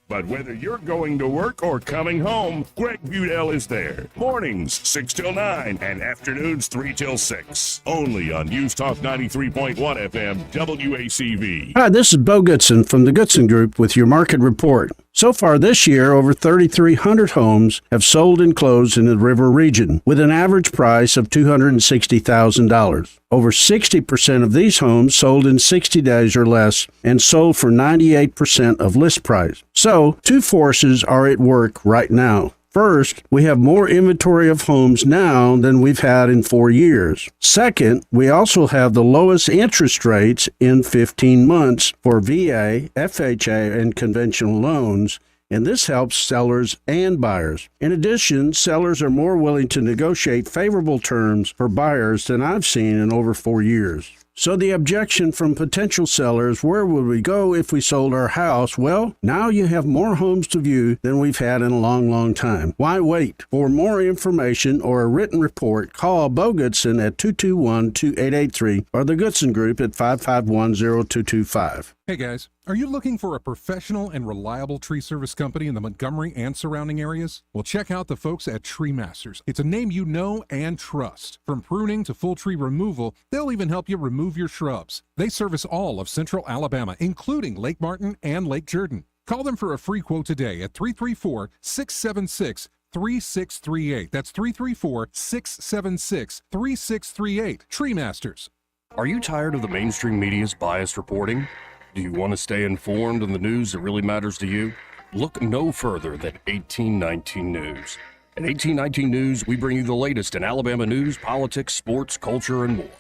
but whether you're going to work or coming home, Greg Budell is there. Mornings 6 till 9 and afternoons 3 till 6. Only on News Talk 93.1 FM WACV. Hi, this is Bo Goodson from the Goodson Group with your market report. So far this year, over 3,300 homes have sold and closed in the River region with an average price of $260,000. Over 60% of these homes sold in 60 days or less and sold for 98% of list price. So, two forces are at work right now. First, we have more inventory of homes now than we've had in 4 years. Second, we also have the lowest interest rates in 15 months for VA, FHA, and conventional loans, and this helps sellers and buyers. In addition, sellers are more willing to negotiate favorable terms for buyers than I've seen in over 4 years. So the objection from potential sellers, where would we go if we sold our house? Well, now you have more homes to view than we've had in a long, long time. Why wait? For more information or a written report, call Bo Goodson at 221-2883 or the Goodson Group at 551-0225. Hey guys, are you looking for a professional and reliable tree service company in the Montgomery and surrounding areas? Well, check out the folks at Tree Masters. It's a name you know and trust. From pruning to full tree removal, they'll even help you remove your shrubs. They service all of Central Alabama, including Lake Martin and Lake Jordan. Call them for a free quote today at 334-676-3638. That's 334-676-3638. Tree Masters. Are you tired of the mainstream media's biased reporting? Do you want to stay informed on the news that really matters to you? Look no further than 1819 News. At 1819 News, we bring you the latest in Alabama news, politics, sports, culture, and more.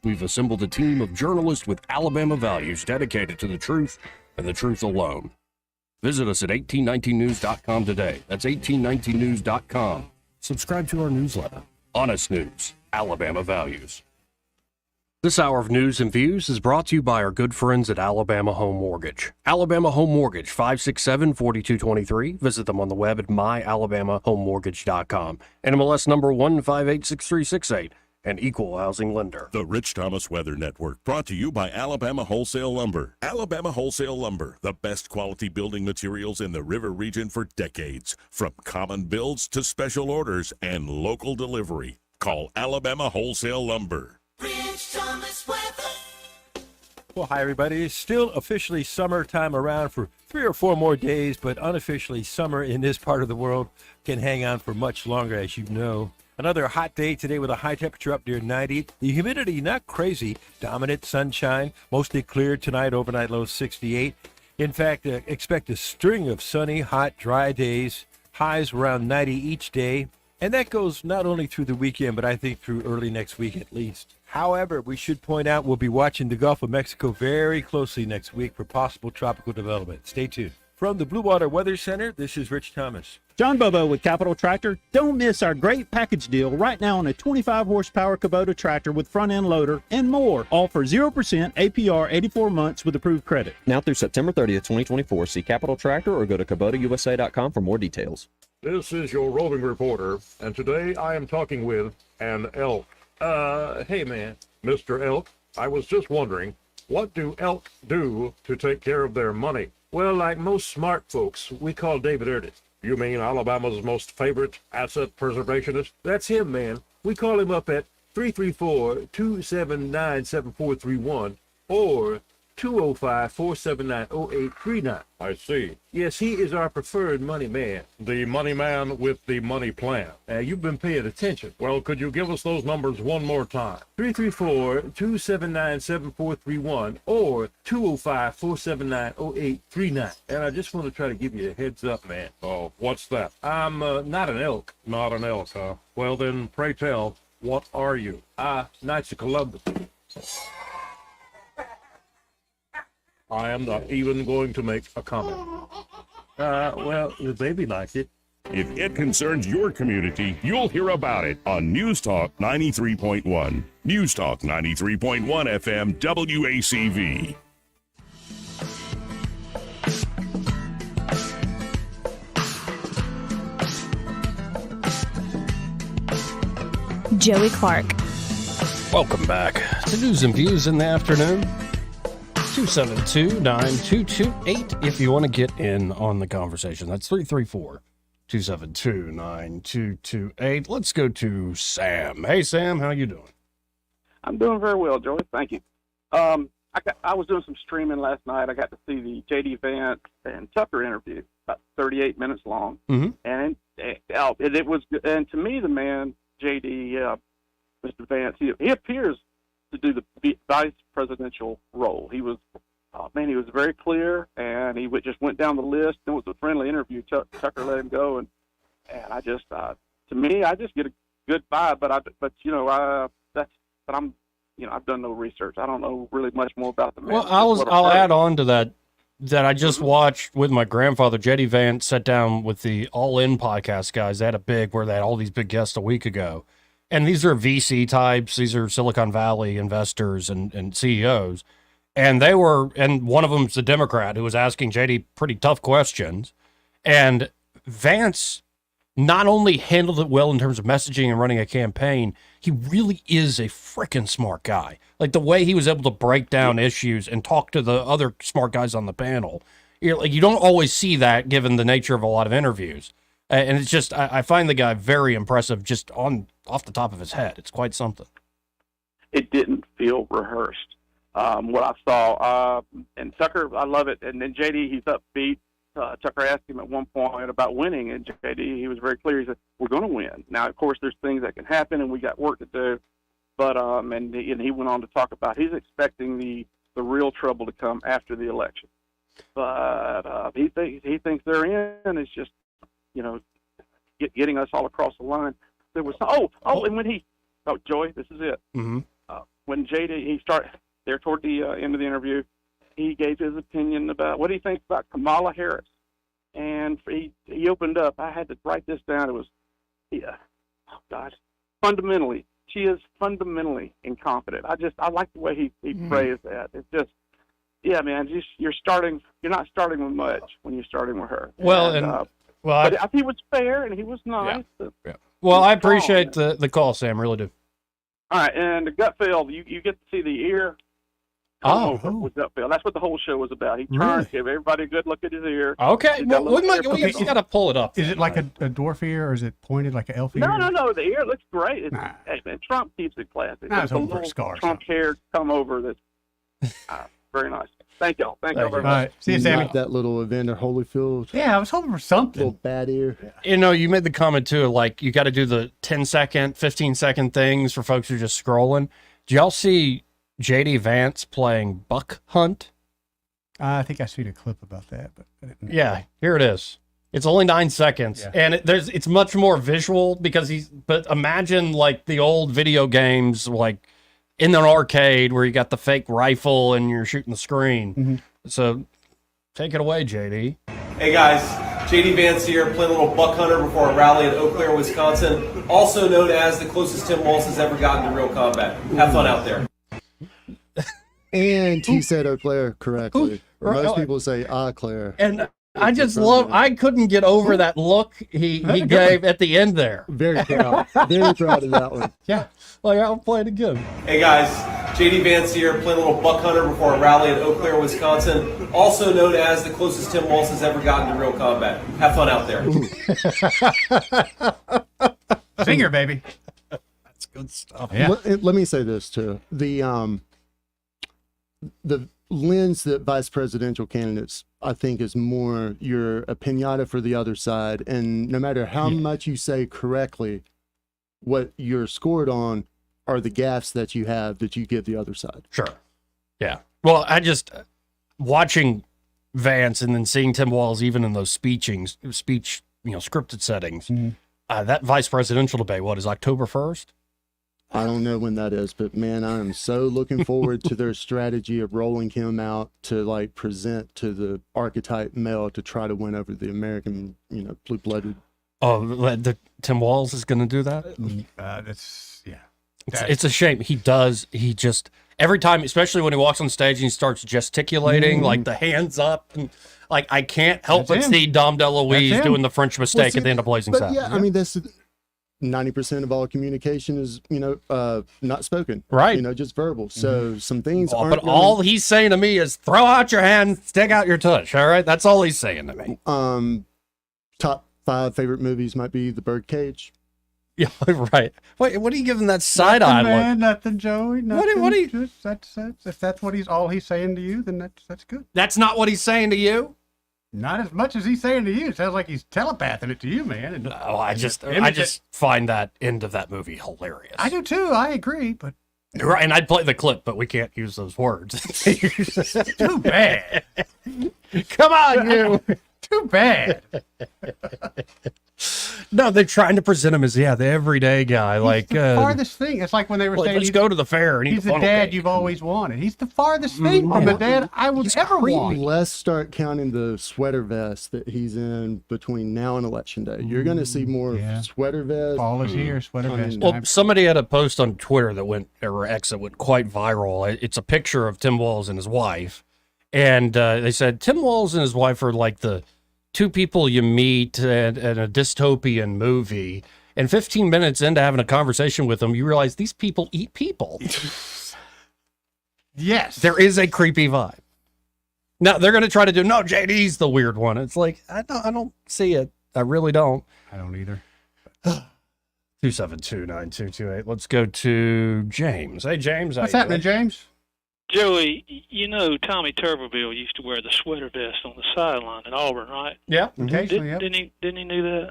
We've assembled a team of journalists with Alabama values dedicated to the truth and the truth alone. Visit us at 1819news.com today. That's 1819news.com. Subscribe to our newsletter. Honest News, Alabama Values. This hour of news and views is brought to you by our good friends at Alabama Home Mortgage. Alabama Home Mortgage, 567-4223. Visit them on the web at myalabamahomemortgage.com. NMLS number 1586368, an equal housing lender. The Rich Thomas Weather Network, brought to you by Alabama Wholesale Lumber. Alabama Wholesale Lumber, the best quality building materials in the River region for decades. From common builds to special orders and local delivery. Call Alabama Wholesale Lumber. Rich Thomas weather. Well, hi, everybody. Still officially summertime around for 3 or 4 more days, but unofficially summer in this part of the world can hang on for much longer, as you know. Another hot day today with a high temperature up near 90. The humidity not crazy. Dominant sunshine, mostly clear tonight, overnight low 68. In fact, expect a string of sunny, hot, dry days. Highs around 90 each day. And that goes not only through the weekend, but I think through early next week at least. However, we should point out we'll be watching the Gulf of Mexico very closely next week for possible tropical development. Stay tuned. From the Blue Water Weather Center, this is Rich Thomas. John Bobo with Capital Tractor. Don't miss our great package deal right now on a 25 horsepower Kubota tractor with front end loader and more. All for 0% APR 84 months with approved credit. Now through September 30th, 2024. See Capital Tractor or go to KubotaUSA.com for more details. This is your roving reporter, and today I am talking with an elk. Hey man, Mr. Elk, I was just wondering, what do elk do to take care of their money? Well, like most smart folks, we call David Erdit. You mean Alabama's most favorite asset preservationist? That's him, man. We call him up at 334-279-7431 or 205-479-0839. I see. Yes, he is our preferred money man. The money man with the money plan. You've been paying attention. Well, could you give us those numbers one more time? 334-279-7431 or 205-479-0839. And I just want to try to give you a heads up, man. Oh, what's that? I'm not an elk. Not an elk, huh? Well, then, pray tell, what are you? Knights of Columbus. I am not even going to make a comment. Well, the baby liked it. If it concerns your community, you'll hear about it on News Talk 93.1. News Talk 93.1 FM WACV. Joey Clark. Welcome back to News and Views in the afternoon. 272-9228 if you want to get in on the conversation. That's 334-272-9228. Let's go to Sam. Hey, Sam, how you doing? I'm doing very well, Joey. Thank you. I was doing some streaming last night. I got to see the J.D. Vance and Tucker interview, about 38 minutes long. Mm-hmm. And it was, and to me, the man, J.D., Mr. Vance, he appears to do the vice presidential role. He was, he was very clear, and he just went down the list. It was a friendly interview. Tucker let him go, and I just, to me, I just get a good vibe. But I'm, I've done no research. I don't know really much more about the man. Well, I'll add on to that I just watched with my grandfather. J.D. Vance sat down with the All In podcast guys. They had where they had all these big guests a week ago. And these are VC types. These are Silicon Valley investors and CEOs. And one of them's a Democrat who was asking JD pretty tough questions. And Vance not only handled it well in terms of messaging and running a campaign, he really is a freaking smart guy. Like the way he was able to break down issues and talk to the other smart guys on the panel. You don't always see that given the nature of a lot of interviews. And it's just, I find the guy very impressive just off the top of his head. It's quite something. It didn't feel rehearsed. What I saw, and Tucker, I love it. And then JD, he's upbeat. Tucker asked him at one point about winning, and JD, he was very clear. He said, "We're going to win." Now, of course, there's things that can happen, and we got work to do. But and he went on to talk about he's expecting the real trouble to come after the election. But he thinks they're in. It's just, getting us all across the line. There was and when Joey, this is it. Mm-hmm. When JD started there toward the end of the interview, he gave his opinion about what he thinks about Kamala Harris, and he opened up. I had to write this down. It was, fundamentally, she is fundamentally incompetent. I like the way he phrased that. It's just, man, you're not starting with much when you're starting with her. Well, but he was fair and he was nice. Yeah. Well, I appreciate the call, Sam. Really do. All right, and the gut feel, you get to see the ear. With gut feel. That's what the whole show was about. He turned, gave everybody a good look at his ear. Okay, we got to pull it up. Is it like a dwarf ear, or is it pointed like an elf ear? No. The ear looks great. Hey, man, Trump keeps it classic. Nah, it's a over little a scar. Trump hair come over. That's very nice. Thank y'all. Thank y'all very much. All right. See you, Sammy. That little Evander Holyfield. Yeah, I was hoping for something. Little bad ear. You made the comment too, like you got to do the 10-second, 15-second things for folks who are just scrolling. Did y'all see J.D. Vance playing Buck Hunt? I think I seen a clip about that, but I didn't. Yeah, here it is. It's only 9 seconds, and it's much more visual because but imagine like the old video games, like in an arcade where you got the fake rifle and you're shooting the screen. So take it away, JD. Hey guys, JD Vance here, playing a little buck hunter before a rally in Eau Claire, Wisconsin, also known as the closest Tim Walz has ever gotten to real combat. Have fun out there. And he said Eau Claire correctly. Most people say Claire. And I just I couldn't get over that look he gave at the end there. Very proud. Very proud of that one. Yeah. Like, I'll play it again. Hey guys, JD Vance here, playing a little buck hunter before a rally in Eau Claire, Wisconsin, also known as the closest Tim Walz has ever gotten to real combat. Have fun out there. Singer, baby. That's good stuff. Yeah. Let me say this too. The lens that vice presidential candidates, I think, is more you're a pinata for the other side, and no matter how much you say correctly, what you're scored on are the gaffes that you have that you give the other side. Sure. Yeah. Well, I just watching Vance and then seeing Tim Walz even in those speech, scripted settings. That vice presidential debate, what is October 1st? I don't know when that is, but man, I am so looking forward to their strategy of rolling him out to like present to the archetype male to try to win over the American, blue-blooded. Oh, the Tim Walz is going to do that? It's a shame. He just, every time, especially when he walks on stage and he starts gesticulating, like the hands up, and like I can't help but see Dom DeLuise doing the French mistake at the end of Blazing Saddles. Yeah, I mean, that's 90% of all communication is, not spoken. Right. Just verbal. So some things but aren't all he's saying to me is throw out your hand, stick out your tush. All right. That's all he's saying to me. Top 5 favorite movies might be The Birdcage. Yeah, right. Wait, what are you giving that side eye look? Nothing, Joey. Nothing. What are you? Just, that's if that's what he's saying to you, then that's good. That's not what he's saying to you? Not as much as he's saying to you. It sounds like he's telepathing it to you, man. No, I just find that end of that movie hilarious. I do too. I agree, but right, and I'd play the clip, but we can't use those words. Too bad. Come on, you. Too bad. No, they're trying to present him as the everyday guy. He's the farthest thing. It's like when they were saying, let's go to the fair and he's the dad you've always wanted. He's the farthest thing from the dad I would ever want. Let's start counting the sweater vest that he's in between now and Election Day. You're going to see more sweater vest. Fall is here, sweater vest. Well, somebody had a post on Twitter or X that went quite viral. It's a picture of Tim Walz and his wife, and they said Tim Walz and his wife are like the two people you meet in a dystopian movie, and 15 minutes into having a conversation with them, you realize these people eat people. Yes. There is a creepy vibe. Now, they're going to try to do, no, JD's the weird one. It's like, I don't see it. I really don't. I don't either. 272-9228. Let's go to James. Hey, James. What's happening, James? Joey, Tommy Tuberville used to wear the sweater vest on the sideline at Auburn, right? Yeah, occasionally. Didn't he do that?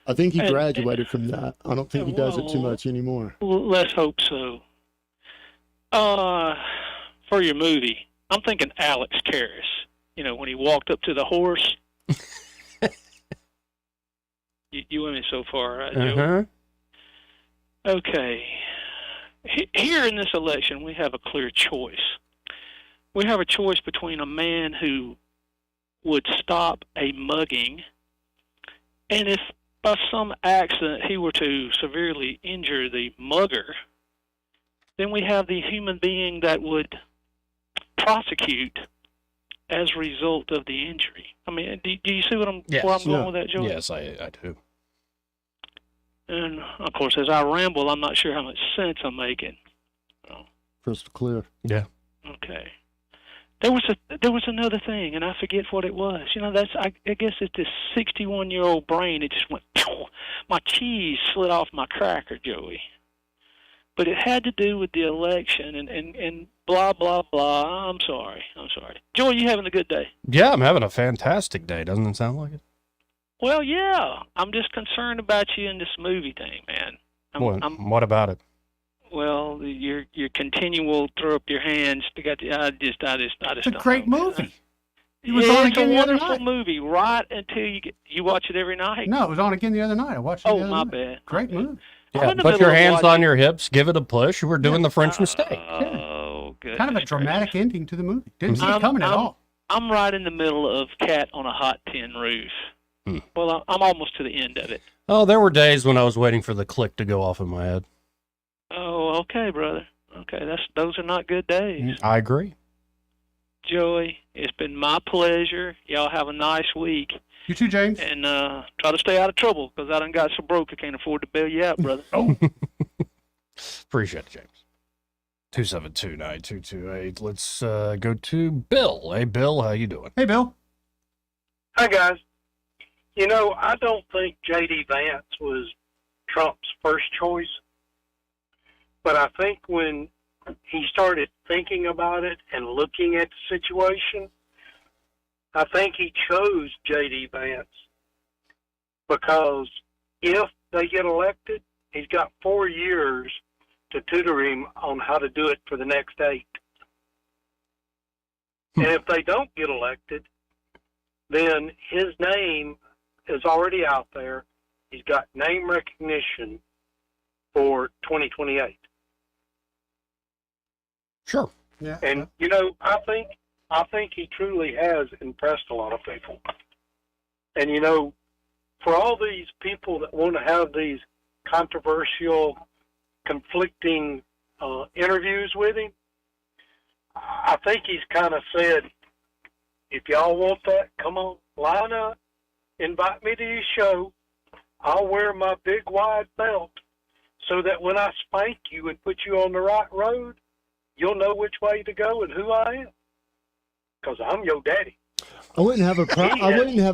I think he graduated from that. I don't think he does it too much anymore. Let's hope so. For your movie, I'm thinking Alex Karras. When he walked up to the horse. you went me so far, right, Joey? Okay. Here in this election, we have a clear choice. We have a choice between a man who would stop a mugging, and if by some accident he were to severely injure the mugger, then we have the human being that would prosecute as a result of the injury. I mean, do you see where I'm going with that, Joey? Yes, I do. And, of course, as I ramble, I'm not sure how much sense I'm making. Crystal clear. Yeah. Okay. There was another thing, and I forget what it was. I guess it's this 61-year-old brain. It just went, my cheese slid off my cracker, Joey. But it had to do with the election and blah, blah, blah. I'm sorry. Joey, you having a good day? Yeah, I'm having a fantastic day. Doesn't it sound like it? Well, yeah. I'm just concerned about you in this movie thing, man. What about it? Well, your continual throw up your hands. I just it's a great movie. It was on It's a again the other wonderful night. movie right until you watch it every night. No, it was on again the other night. I watched it. Oh, the other my night. bad. Great movie. Yeah, in the put middle your of hands on watching- your hips, give it a push. We're doing the French mistake. Oh, good. Kind of a dramatic ending to the movie. Didn't see it coming at all. I'm right in the middle of Cat on a Hot Tin Roof. Well, I'm almost to the end of it. Oh, there were days when I was waiting for the click to go off in my head. Oh, okay, brother. Okay, those are not good days. I agree. Joey, it's been my pleasure. Y'all have a nice week. You too, James. And try to stay out of trouble, because I done got so broke I can't afford to bail you out, brother. Appreciate it, James. 272-9228. Let's go to Bill. Hey, Bill, how you doing? Hey, Bill. Hi, guys. You know, I don't think J.D. Vance was Trump's first choice, but I think when he started thinking about it and looking at the situation, I think he chose J.D. Vance because if they get elected, he's got 4 years to tutor him on how to do it for the next 8. And if they don't get elected, then his name is already out there. He's got name recognition for 2028. Sure. Yeah. And you know, I think he truly has impressed a lot of people. And you know, for all these people that want to have these controversial, conflicting interviews with him, I think he's kind of said, if y'all want that, come on, line up, invite me to your show. I'll wear my big wide belt so that when I spank you and put you on the right road, you'll know which way to go and who I am. Because I'm your daddy. I wouldn't have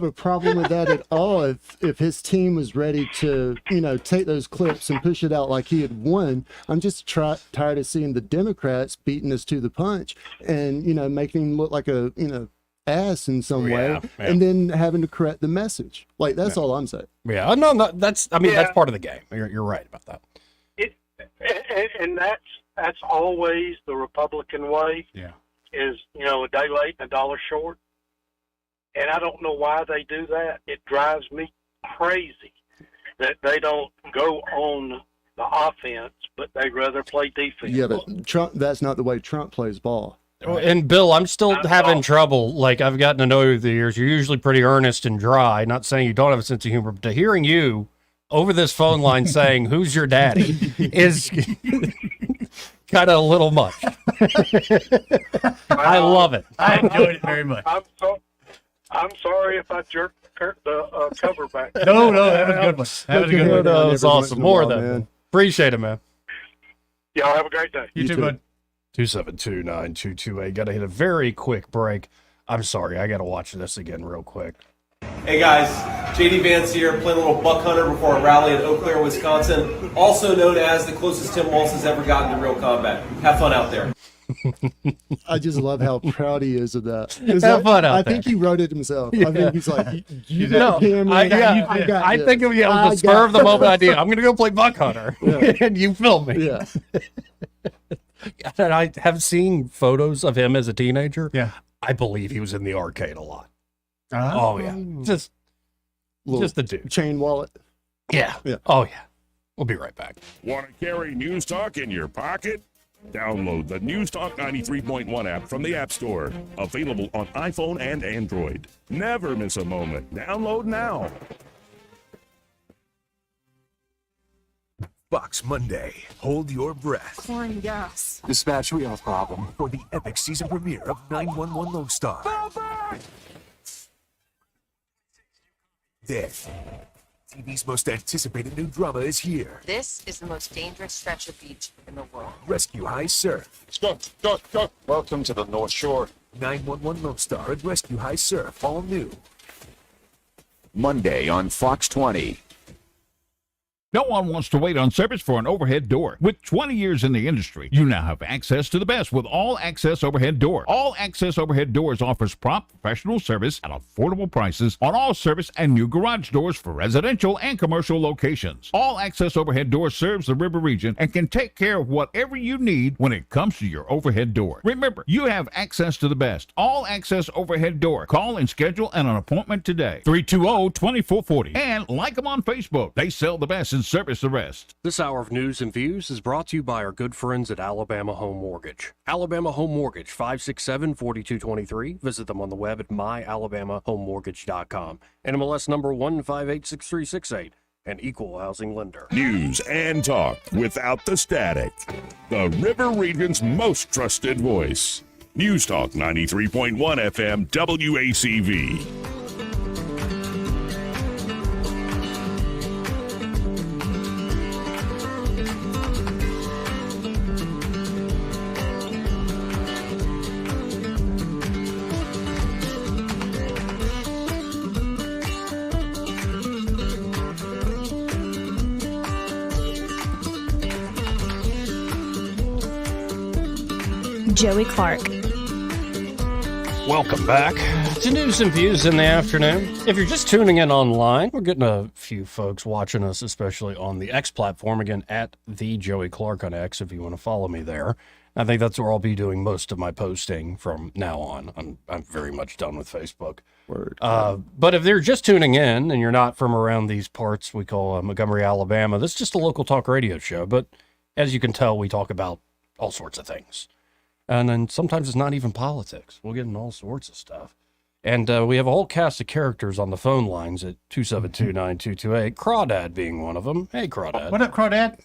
a problem with that at all if his team was ready to, take those clips and push it out like he had won. I'm just tired of seeing the Democrats beating us to the punch and, making him look like a, ass in some way, and then having to correct the message. Like, that's all I'm saying. Yeah, no, that's part of the game. You're right about that. And that's always the Republican way. Yeah. Is, a day late and $1 short. And I don't know why they do that. It drives me crazy that they don't go on the offense, but they rather play defense. Yeah, but Trump, that's not the way Trump plays ball. And Bill, I'm still having trouble. Like, I've gotten to know you over the years. You're usually pretty earnest and dry. Not saying you don't have a sense of humor, but to hearing you over this phone line saying, "Who's your daddy?" is kind of a little much. I love it. I enjoyed it very much. I'm sorry if I jerked the cover back. No, that was a good one. That was a good one. That was awesome. More of that, man. Appreciate it, man. Y'all have a great day. You too, bud. 272-9228. Got to hit a very quick break. I'm sorry. I got to watch this again real quick. Hey guys, JD Vance here, playing a little buck hunter before a rally in Eau Claire, Wisconsin, also known as the closest Tim Walz has ever gotten to real combat. Have fun out there. I just love how proud he is of that. Have fun out I there. think he wrote it himself. I think he's like, you No, got the camera, I think of you on the spur of the moment idea. I'm going to go play buck hunter, and you film me. Yeah. And I have seen photos of him as a teenager. Yeah. I believe he was in the arcade a lot. Oh, yeah. Just the dude. Chain wallet. Yeah. Oh, yeah. We'll be right back. Want to carry News Talk in your pocket? Download the News Talk 93.1 app from the App Store. Available on iPhone and Android. Never miss a moment. Download now. Box Monday. Hold your breath. Corn gas. Dispatch real problem for the epic season premiere of 911 Lone Star. Then, TV's most anticipated new drama is here. This is the most dangerous stretch of beach in the world. Rescue High Surf. Go. Welcome to the North Shore. 911 Lone Star and Rescue High Surf, all new. Monday on Fox 20. No one wants to wait on service for an overhead door. With 20 years in the industry, you now have access to the best with All Access Overhead Door. All Access Overhead Doors offers prompt, professional service at affordable prices on all service and new garage doors for residential and commercial locations. All Access Overhead Door serves the river region and can take care of whatever you need when it comes to your overhead door. Remember, you have access to the best. All Access Overhead Door. Call and schedule an appointment today. 320-2440. And like them on Facebook. They sell the best and service the rest. This hour of news and views is brought to you by our good friends at Alabama Home Mortgage. Alabama Home Mortgage, 567-4223. Visit them on the web at myalabamahomemortgage.com. NMLS number 1586368. An equal housing lender. News and talk without the static. The River Region's most trusted voice. News Talk 93.1 FM WACV. Joey Clark. Welcome back to News and Views in the afternoon. If you're just tuning in online, we're getting a few folks watching us, especially on the X platform. Again, at the Joey Clark on X, if you want to follow me there. I think that's where I'll be doing most of my posting from now on. I'm very much done with Facebook. Word. But if they're just tuning in and you're not from around these parts we call Montgomery, Alabama, this is just a local talk radio show. But as you can tell, we talk about all sorts of things. And then sometimes it's not even politics. We'll get into all sorts of stuff. And we have a whole cast of characters on the phone lines at 272-9228, Crawdad being one of them. Hey, Crawdad. What up, Crawdad?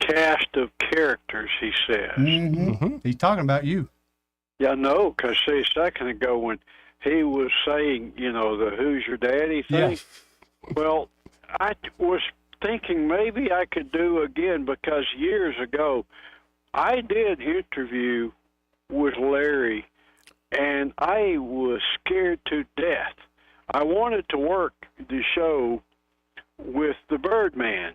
Cast of characters, he says. Mm-hmm. He's talking about you. Yeah, no, because see, a second ago when he was saying, the who's your daddy thing, Yeah. well, I was thinking maybe I could do again because years ago I did interview with Larry, and I was scared to death. I wanted to work the show with the Birdman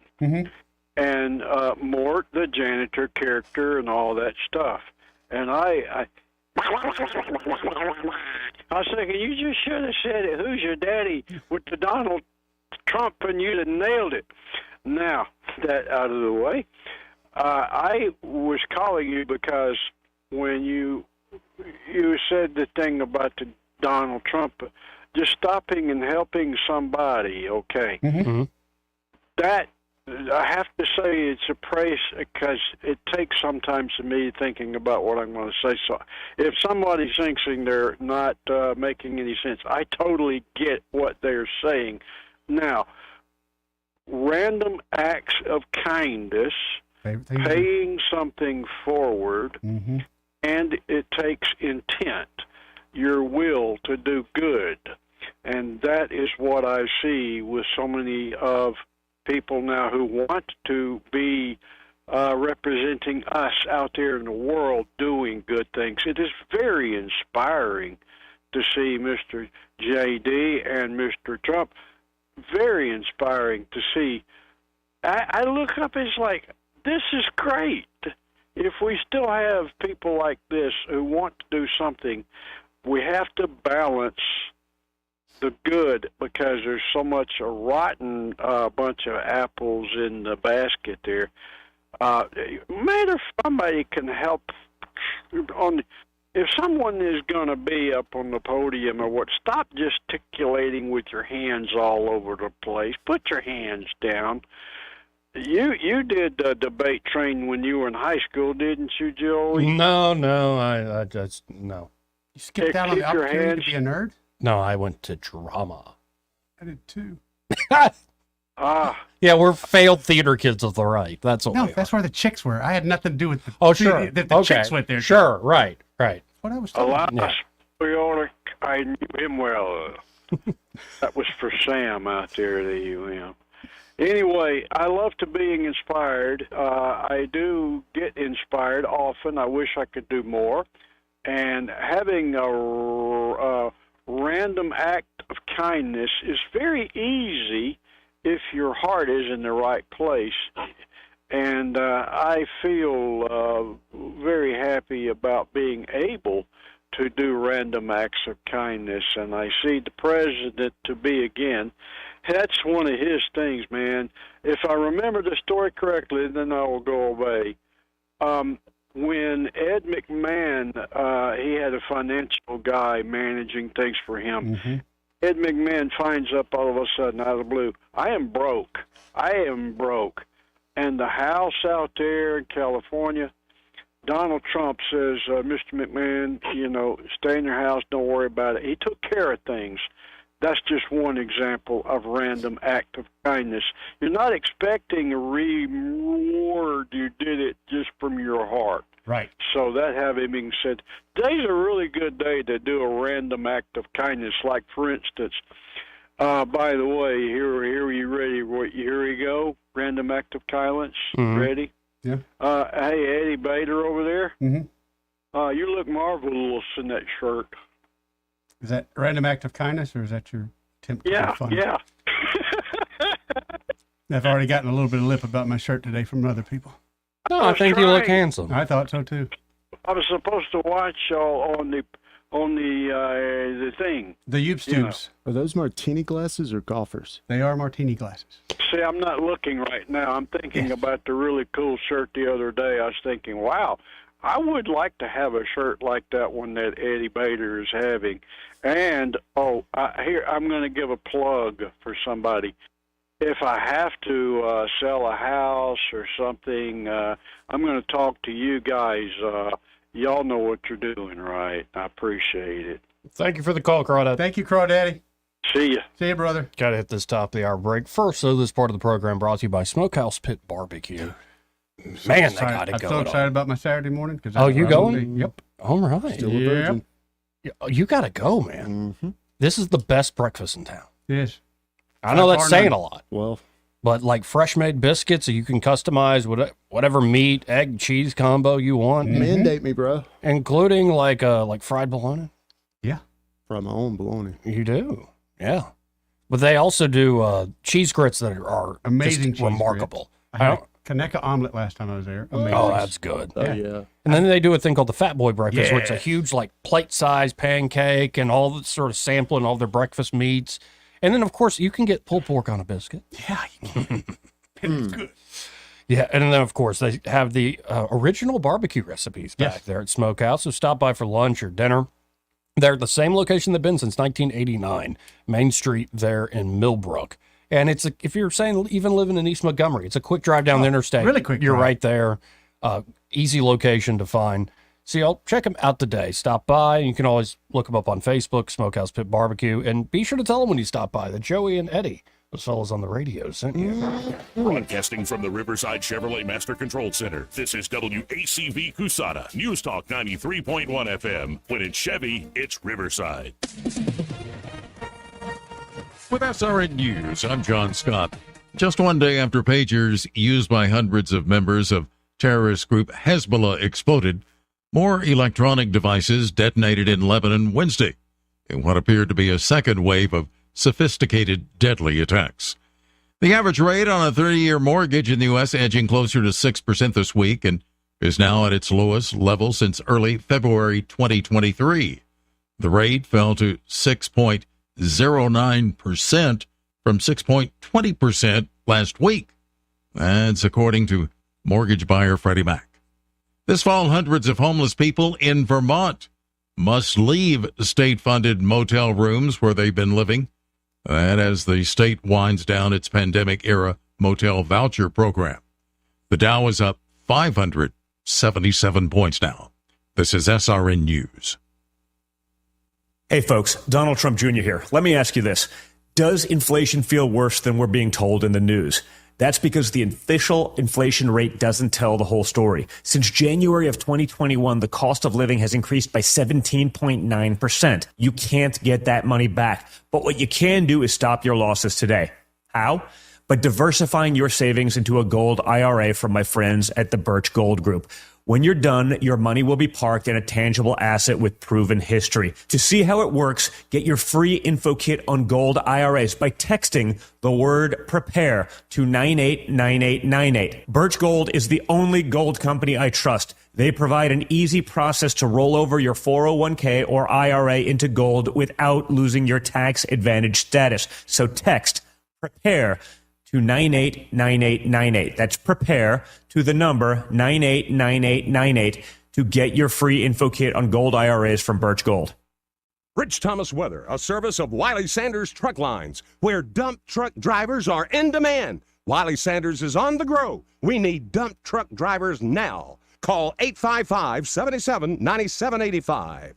and Mort, the janitor character, and all that stuff. And I was thinking, you just should have said it. Who's your daddy with the Donald Trump, and you'd have nailed it. Now, that out of the way, I was calling you because when you said the thing about the Donald Trump, just stopping and helping somebody, okay. That, I have to say, it's a praise because it takes sometimes to me thinking about what I'm going to say. So if somebody's thinking they're not making any sense, I totally get what they're saying. Now, random acts of kindness, paying something forward, and it takes intent, your will to do good. And that is what I see with so many of people now who want to be representing us out there in the world doing good things. It is very inspiring to see Mr. J.D. and Mr. Trump. Very inspiring to see. I look up, it's like, this is great. If we still have people like this who want to do something, we have to balance the good because there's so much a rotten bunch of apples in the basket there. Matter if somebody can help if someone is going to be up on the podium or what, stop gesticulating with your hands all over the place. Put your hands down. You did debate train when you were in high school, didn't you, Joey? No, I just, no. You skipped out on the opportunity to be a nerd? No, I went to drama. I did too. Yeah, we're failed theater kids of the right. That's what No, we that's where the chicks were. I had nothing to do with the Oh, sure. The Okay. chicks went there. Sure, right. What I was talking about. Alas, I knew him well. That was for Sam out there at the UM. Anyway, I love to being inspired. I do get inspired often. I wish I could do more. And having a random act of kindness is very easy if your heart is in the right place. And I feel very happy about being able to do random acts of kindness, and I see the president to be again. That's one of his things, man. If I remember the story correctly, then I will go away. When Ed McMahon, he had a financial guy managing things for him. Mm-hmm. Ed McMahon finds up all of a sudden out of the blue, I am broke. And the house out there in California, Donald Trump says, Mr. McMahon, stay in your house, don't worry about it. He took care of things. That's just one example of random act of kindness. You're not expecting a reward. You did it just from your heart. Right. So that having been said, today's a really good day to do a random act of kindness. Like, for instance, by the way, here you ready? Here we go. Random act of kindness. Mm-hmm. Ready? Yeah. Hey, Eddie Bader over there. Mm-hmm. You look marvelous in that shirt. Is that random act of kindness, or is that your attempt to Yeah, be funny? yeah. I've already gotten a little bit of lip about my shirt today from other people. No, I think you look handsome. I thought so too. I was supposed to watch on the thing. The Youps tubes. Are those martini glasses or golfers? They are martini glasses. See, I'm not looking right now. I'm thinking about the really cool shirt the other day. I was thinking, wow, I would like to have a shirt like that one that Eddie Bader is having. And, here, I'm going to give a plug for somebody. If I have to sell a house or something, I'm going to talk to you guys. Y'all know what you're doing, right? I appreciate it. Thank you for the call, Crawdaddy. Thank you, Crawdaddy. See ya. See you, brother. Got to hit this top of the hour break. First, so this part of the program brought to you by Smokehouse Pit Barbecue. Man, they got it I'm going so excited about my Saturday morning. You going? Yep. All right. Still a virgin. You got to go, man. Mm-hmm. This is the best breakfast in town. Yes. I know that's saying a lot. Well, but like fresh made biscuits, you can customize whatever meat, egg, cheese combo you want. Mandate me, bro. Including like fried bologna. Yeah. Fry my own bologna. You do. Yeah. But they also do cheese grits that are amazing, just remarkable. I had a Kaneka omelet last time I was there. Amazing. Oh, that's good. Oh, yeah. And then they do a thing called the Fat Boy Breakfast, where it's a huge, like, plate-sized pancake and all the sort of sampling all their breakfast meats. And then, of course, you can get pulled pork on a biscuit. Yeah, you can. It's good. Yeah, and then, of course, they have the original barbecue recipes back there at Smokehouse. So stop by for lunch or dinner. They're at the same location they've been since 1989, Main Street there in Millbrook. And it's if you're saying even living in East Montgomery, it's a quick drive down the interstate. Really quick You're drive. right there. Easy location to find. So y'all check them out today. Stop by. You can always look them up on Facebook, Smokehouse Pit Barbecue. And be sure to tell them when you stop by that Joey and Eddie, those fellas on the radio, sent you. Broadcasting from the Riverside Chevrolet Master Control Center, this is WACV Cusada, News Talk 93.1 FM. When it's Chevy, it's Riverside. With SRN News, I'm John Scott. Just one day after pagers used by hundreds of members of terrorist group Hezbollah exploded, more electronic devices detonated in Lebanon Wednesday in what appeared to be a second wave of sophisticated, deadly attacks. The average rate on a 30-year mortgage in the U.S. edging closer to 6% this week and is now at its lowest level since early February 2023. The rate fell to 6.09% from 6.20% last week. That's according to mortgage buyer Freddie Mac. This fall, hundreds of homeless people in Vermont must leave state-funded motel rooms where they've been living. And as the state winds down its pandemic-era motel voucher program, the Dow is up 577 points now. This is SRN News. Hey, folks, Donald Trump Jr. here. Let me ask you this. Does inflation feel worse than we're being told in the news? That's because the official inflation rate doesn't tell the whole story. Since January of 2021, the cost of living has increased by 17.9%. You can't get that money back. But what you can do is stop your losses today. How? By diversifying your savings into a gold IRA from my friends at the Birch Gold Group. When you're done, your money will be parked in a tangible asset with proven history. To see how it works, get your free info kit on gold IRAs by texting the word PREPARE to 989898. Birch Gold is the only gold company I trust. They provide an easy process to roll over your 401k or IRA into gold without losing your tax advantage status. So text PREPARE to 989898. That's PREPARE to the number 989898 to get your free info kit on gold IRAs from Birch Gold. Rich Thomas Weather, a service of Wiley Sanders Truck Lines, where dump truck drivers are in demand. Wiley Sanders is on the grow. We need dump truck drivers now. Call 855-77-9785.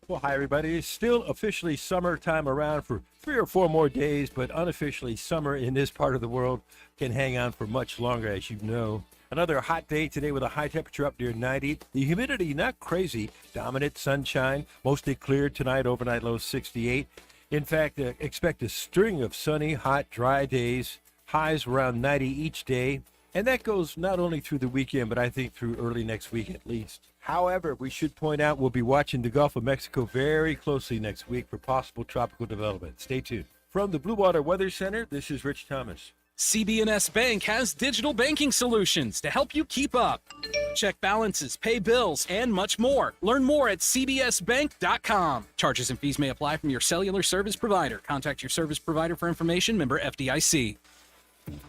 Well, hi, everybody. It's still officially summertime around for 3 or 4 more days, but unofficially summer in this part of the world can hang on for much longer, as you know. Another hot day today with a high temperature up near 90. The humidity not crazy. Dominant sunshine, mostly clear tonight, overnight low 68. In fact, expect a string of sunny, hot, dry days. Highs around 90 each day. And that goes not only through the weekend, but I think through early next week at least. However, we should point out we'll be watching the Gulf of Mexico very closely next week for possible tropical development. Stay tuned. From the Blue Water Weather Center, this is Rich Thomas. CB&S Bank has digital banking solutions to help you keep up. Check balances, pay bills, and much more. Learn more at cbsbank.com. Charges and fees may apply from your cellular service provider. Contact your service provider for information. Member FDIC.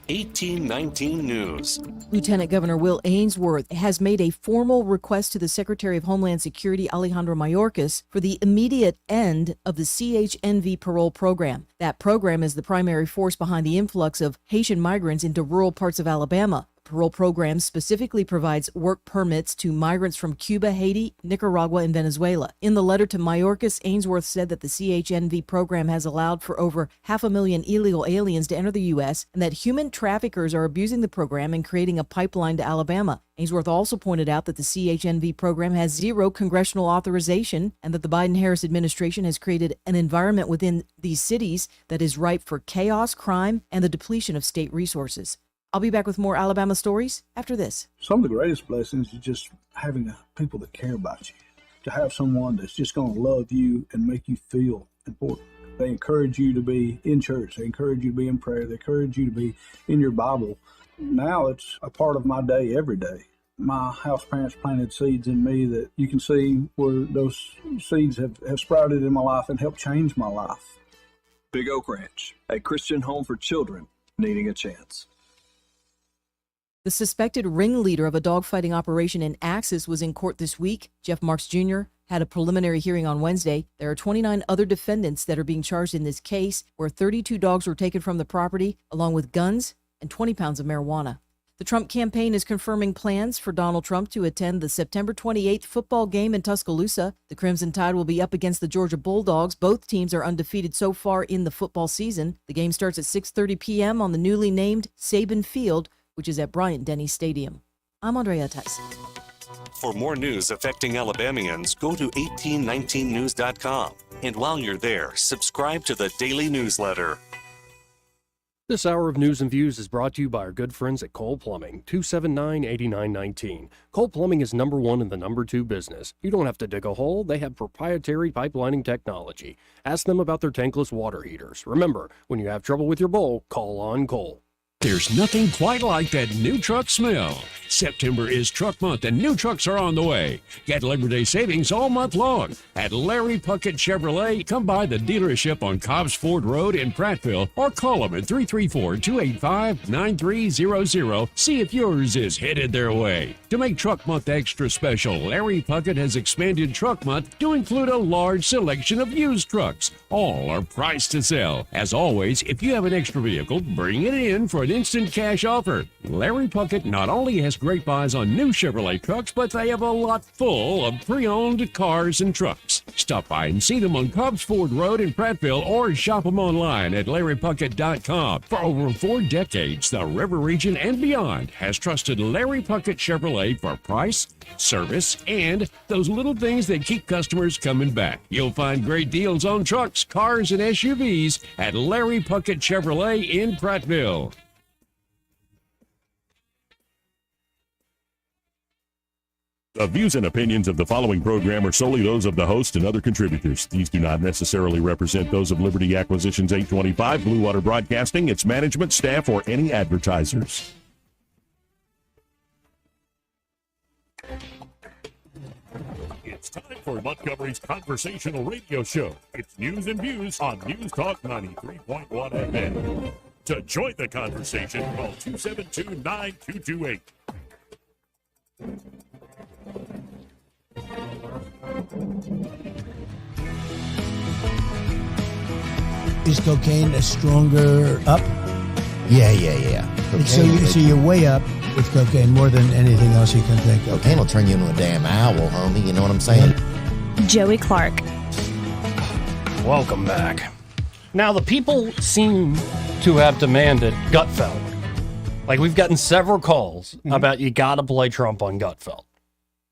1819 News. Lieutenant Governor Will Ainsworth has made a formal request to the Secretary of Homeland Security, Alejandro Mayorkas, for the immediate end of the CHNV parole program. That program is the primary force behind the influx of Haitian migrants into rural parts of Alabama. Parole program specifically provides work permits to migrants from Cuba, Haiti, Nicaragua, and Venezuela. In the letter to Mayorkas, Ainsworth said that the CHNV program has allowed for over 500,000 illegal aliens to enter the U.S. and that human traffickers are abusing the program and creating a pipeline to Alabama. Ainsworth also pointed out that the CHNV program has zero congressional authorization and that the Biden-Harris administration has created an environment within these cities that is ripe for chaos, crime, and the depletion of state resources. I'll be back with more Alabama stories after this. Some of the greatest blessings is just having people that care about you, to have someone that's just going to love you and make you feel important. They encourage you to be in church. They encourage you to be in prayer. They encourage you to be in your Bible. Now it's a part of my day every day. My house parents planted seeds in me that you can see where those seeds have sprouted in my life and helped change my life. Big Oak Ranch, a Christian home for children needing a chance. The suspected ringleader of a dogfighting operation in Axis was in court this week. Jeff Marks Jr. had a preliminary hearing on Wednesday. There are 29 other defendants that are being charged in this case, where 32 dogs were taken from the property, along with guns and 20 pounds of marijuana. The Trump campaign is confirming plans for Donald Trump to attend the September 28th football game in Tuscaloosa. The Crimson Tide will be up against the Georgia Bulldogs. Both teams are undefeated so far in the football season. The game starts at 6:30 p.m. on the newly named Saban Field, which is at Bryant-Denny Stadium. I'm Andrea Tyson. For more news affecting Alabamians, go to 1819news.com. And while you're there, subscribe to the daily newsletter. This hour of News and Views is brought to you by our good friends at Cole Plumbing, 279-8919. Cole Plumbing is number 1 in the number 2 business. You don't have to dig a hole. They have proprietary pipelining technology. Ask them about their tankless water heaters. Remember, when you have trouble with your bowl, call on Cole. There's nothing quite like that new truck smell. September is truck month and new trucks are on the way. Get Labor Day savings all month long. At Larry Puckett Chevrolet, come by the dealership on Cobbs Ford Road in Prattville or call them at 334-285-9300. See if yours is headed their way. To make truck month extra special, Larry Puckett has expanded truck month to include a large selection of used trucks. All are priced to sell. As always, if you have an extra vehicle, bring it in for an instant cash offer. Larry Puckett not only has great buys on new Chevrolet trucks, but they have a lot full of pre-owned cars and trucks. Stop by and see them on Cobbs Ford Road in Prattville or shop them online at LarryPuckett.com. For over 4 decades, the River Region and beyond has trusted Larry Puckett Chevrolet for price, service, and those little things that keep customers coming back. You'll find great deals on trucks, cars, and SUVs at Larry Puckett Chevrolet in Prattville. The views and opinions of the following program are solely those of the host and other contributors. These do not necessarily represent those of Liberty Acquisitions 825, Blue Water Broadcasting, its management, staff, or any advertisers. It's time for Montgomery's conversational radio show. It's News and Views on News Talk 93.1 FM. To join the conversation, call 272-9228. Is cocaine a stronger up? Yeah. So you're way up with cocaine more than anything else you can think of. Cocaine will turn you into a damn owl, homie. You know what I'm saying? Joey Clark. Welcome back. Now, the people seem to have demanded Gutfeld. Like, we've gotten several calls about you got to play Trump on Gutfeld.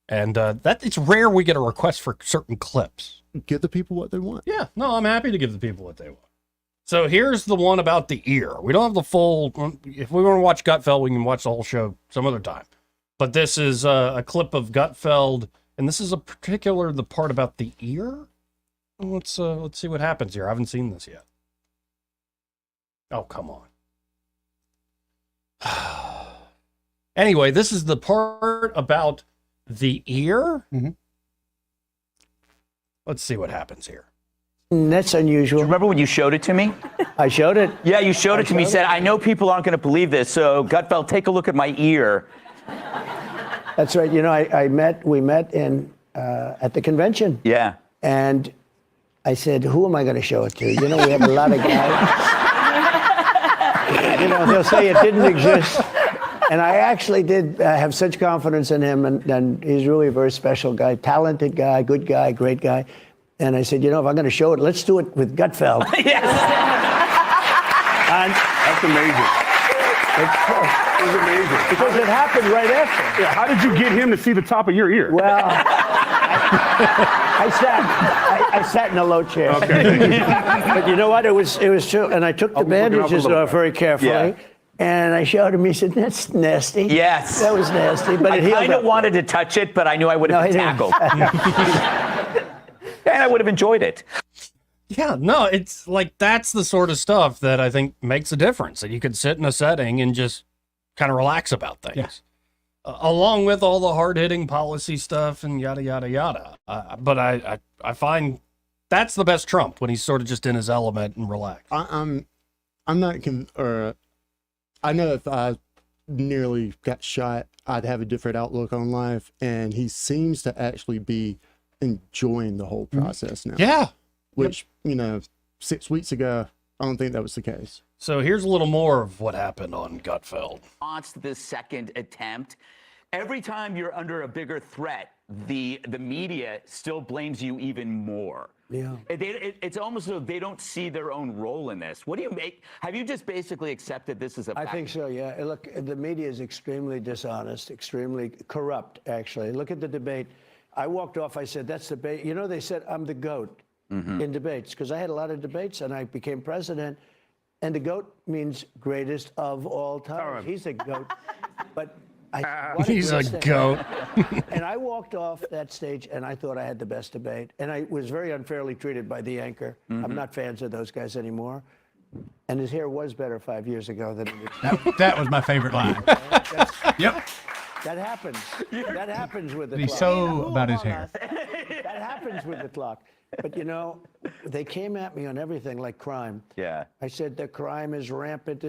And that it's rare we get a request for certain clips. Give the people what they want. Yeah, no, I'm happy to give the people what they want. So here's the one about the ear. We don't have the full... If we want to watch Gutfeld, we can watch the whole show some other time. But this is a clip of Gutfeld, and this is the part about the ear? Let's see what happens here. I haven't seen this yet. Oh, come on. Anyway, this is the part about the ear. Let's see what happens here. That's unusual. Do you remember when you showed it to me? I showed it. Yeah, you showed it to me. You said, I know people aren't going to believe this, so Gutfeld, take a look at my ear. That's right. You know, we met in at the convention. Yeah. And I said, who am I going to show it to? You know, we have a lot of guys. You know, they'll say it didn't exist. And I actually did have such confidence in him, and he's really a very special guy, talented guy, good guy, great guy. And I said, you know, if I'm going to show it, let's do it with Gutfeld. Yes. That's amazing. It's amazing. Because it happened right after. Yeah, how did you get him to see the top of your ear? Well, I sat in a low chair. Okay. But you know what? It was true. And I took the bandages off very carefully. Yeah. And I showed him. He said, "That's nasty." Yes. That was nasty. But I kind of wanted to touch it, but I knew I would have been tackled. And I would have enjoyed it. Yeah, no, it's like that's the sort of stuff that I think makes a difference. That you can sit in a setting and just kind of relax about things. Yeah. Along with all the hard-hitting policy stuff and yada, yada, yada. But I find that's the best Trump, when he's sort of just in his element and relaxed. I'm not I know if I nearly got shot, I'd have a different outlook on life, and he seems to actually be enjoying the whole process now. Yeah. Which, you know, 6 weeks ago, I don't think that was the case. So here's a little more of what happened on Gutfeld. The second attempt. Every time you're under a bigger threat, the media still blames you even more. Yeah. It's almost as though they don't see their own role in this. What do you make? Have you just basically accepted this as a fact? I think so, yeah. Look, the media is extremely dishonest, extremely corrupt, actually. Look at the debate. I walked off, I said, that's debate. You know, they said I'm the GOAT in debates, because I had a lot of debates and I became president. And the GOAT means greatest of all time. He's a GOAT. But he's a GOAT. And I walked off that stage and I thought I had the best debate. And I was very unfairly treated by the anchor. I'm not fans of those guys anymore. And his hair was better 5 years ago than it is. That was my favorite line. Yep. That happens. That happens with the He's clock. so about his hair. That happens with the clock. But, you know, they came at me on everything like crime. Yeah. I said, the crime is rampant.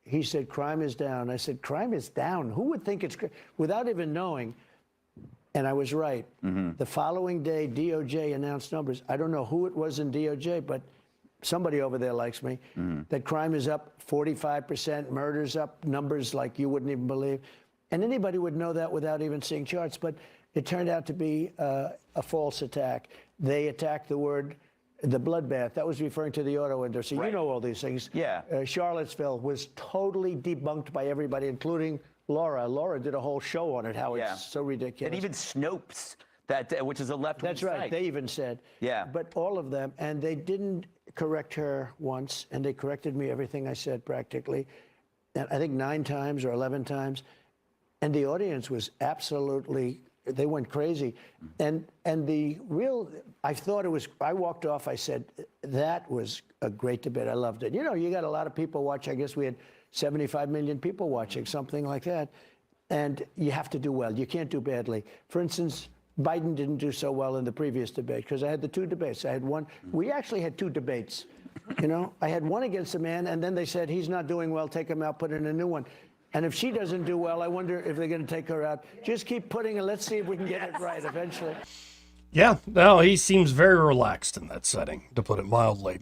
He said, crime is down. I said, crime is down? Who would think it's... Without even knowing, and I was right. The following day, DOJ announced numbers. I don't know who it was in DOJ, but somebody over there likes me. That crime is up 45%, murders up, numbers like you wouldn't even believe. And anybody would know that without even seeing charts. But it turned out to be a false attack. They attacked the bloodbath. That was referring to the auto industry. Right. You know all these things. Yeah. Charlottesville was totally debunked by everybody, including Laura. Laura did a whole show on it, how it's so ridiculous. And even Snopes, which is a left-wing That's right. site. They even said. Yeah. But all of them, and they didn't correct her once, and they corrected me everything I said practically. And I think 9 times or 11 times. And the audience was absolutely they went crazy. And the real, I thought it was, I walked off, I said, that was a great debate. I loved it. You know, you got a lot of people watch. I guess we had 75 million people watching, something like that. And you have to do well. You can't do badly. For instance, Biden didn't do so well in the previous debate because I had the two debates. I had one. We actually had two debates. You know, I had one against a man, and then they said, he's not doing well, take him out, put in a new one. And if she doesn't do well, I wonder if they're going to take her out. Just keep putting it. Let's see if we can get it right eventually. Yeah, no, he seems very relaxed in that setting, to put it mildly.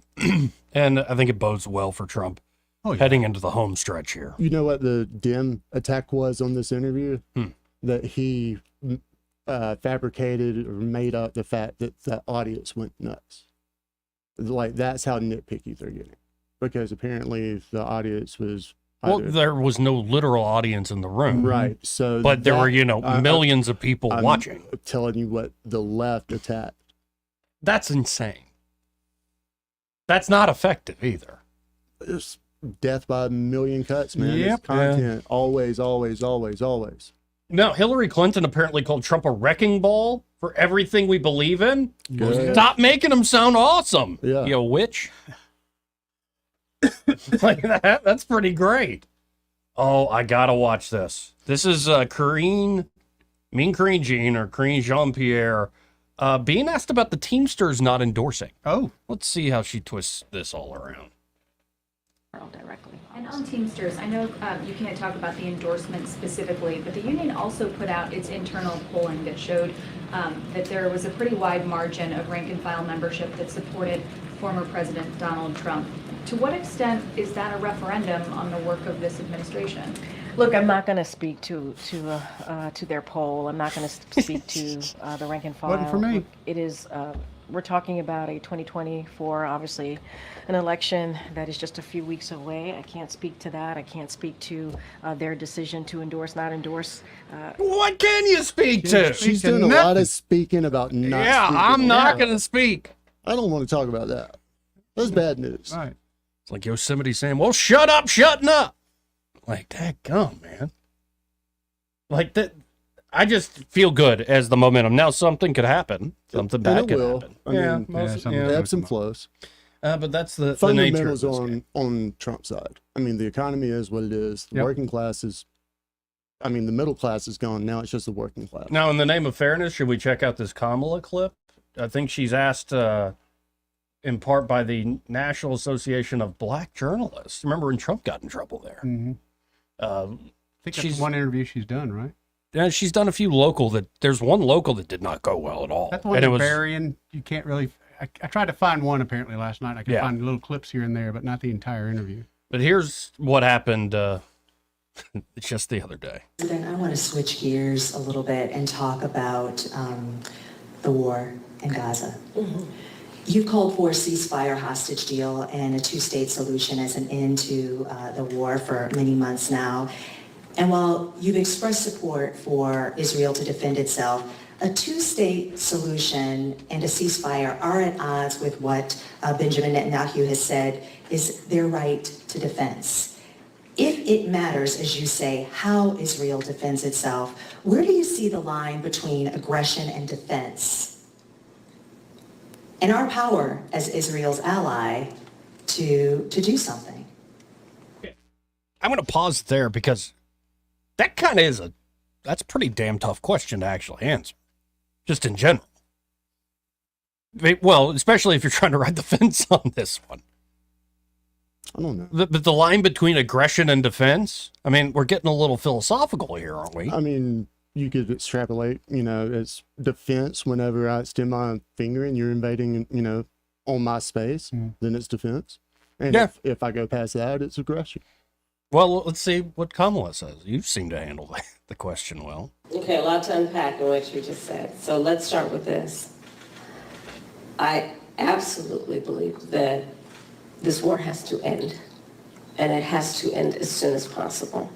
And I think it bodes well for Trump heading into the home stretch here. You know what the Dem attack was on this interview? That he fabricated or made up the fact that the audience went nuts. Like, that's how nitpicky they're getting. Because apparently the audience was... Well, there was no literal audience in the room. Right. So, but there were, millions of people watching. I'm telling you what the left attacked. That's insane. That's not effective either. It's death by a million cuts, man. Yep. It's content. Always, always, always, always. Now, Hillary Clinton apparently called Trump a wrecking ball for everything we believe in. Good. Stop making him sound awesome, you witch. Like that's pretty great. Oh, I gotta watch this. This is Karine Jean or Karine Jean-Pierre being asked about the Teamsters not endorsing. Oh. Let's see how she twists this all around. Directly. And on Teamsters, I know you can't talk about the endorsement specifically, but the union also put out its internal polling that showed that there was a pretty wide margin of rank and file membership that supported former President Donald Trump. To what extent is that a referendum on the work of this administration? Look, I'm not going to speak to their poll. I'm not going to speak to the rank and file. Wasn't for me. Look, it is. We're talking about a 2024, obviously, an election that is just a few weeks away. I can't speak to that. I can't speak to their decision to endorse, not endorce. What can you speak to? She's doing a lot of speaking about not speaking. I'm not going to speak. I don't want to talk about that. That's bad news. Right. It's like Yosemite saying, well, shut up, shutting up. Like, dadgum, man. Like that. I just feel good as the momentum. Now something could happen. Something bad could happen. I mean, ebbs and flows. But that's the fundamentals the nature of on Trump's side. I mean, the economy is what it is. The Yep. working class is, I mean, the middle class is gone. Now it's just the working class. Now, in the name of fairness, should we check out this Kamala clip? I think she's asked in part by the National Association of Black Journalists. Remember when Trump got in trouble there? Mm-hmm. I think that's one interview she's done, right? Yeah, she's done a few local there's one local that did not go well at all. That's the one and it was burying. You can't really. I tried to find one apparently last night. I could Yeah. find little clips here and there, but not the entire interview. But here's what happened just the other day. President, I want to switch gears a little bit and talk about the war in Gaza. You've called for a ceasefire hostage deal and a two-state solution as an end to the war for many months now. And while you've expressed support for Israel to defend itself, a two-state solution and a ceasefire are at odds with what Benjamin Netanyahu has said is their right to defense. If it matters, as you say, how Israel defends itself, where do you see the line between aggression and defense? And our power as Israel's ally to do something? I'm going to pause there because that kind of is that's a pretty damn tough question to actually answer, just in general. Well, especially if you're trying to ride the fence on this one. I don't know. But the line between aggression and defense, I mean, we're getting a little philosophical here, aren't we? I mean, you could extrapolate, it's defense whenever I extend my finger and you're invading, on my space, then it's defense. And Yeah. if I go past that, it's aggression. Well, let's see what Kamala says. You seem to handle the question well. Okay, a lot to unpack in what you just said. So let's start with this. I absolutely believe that this war has to end, and it has to end as soon as possible.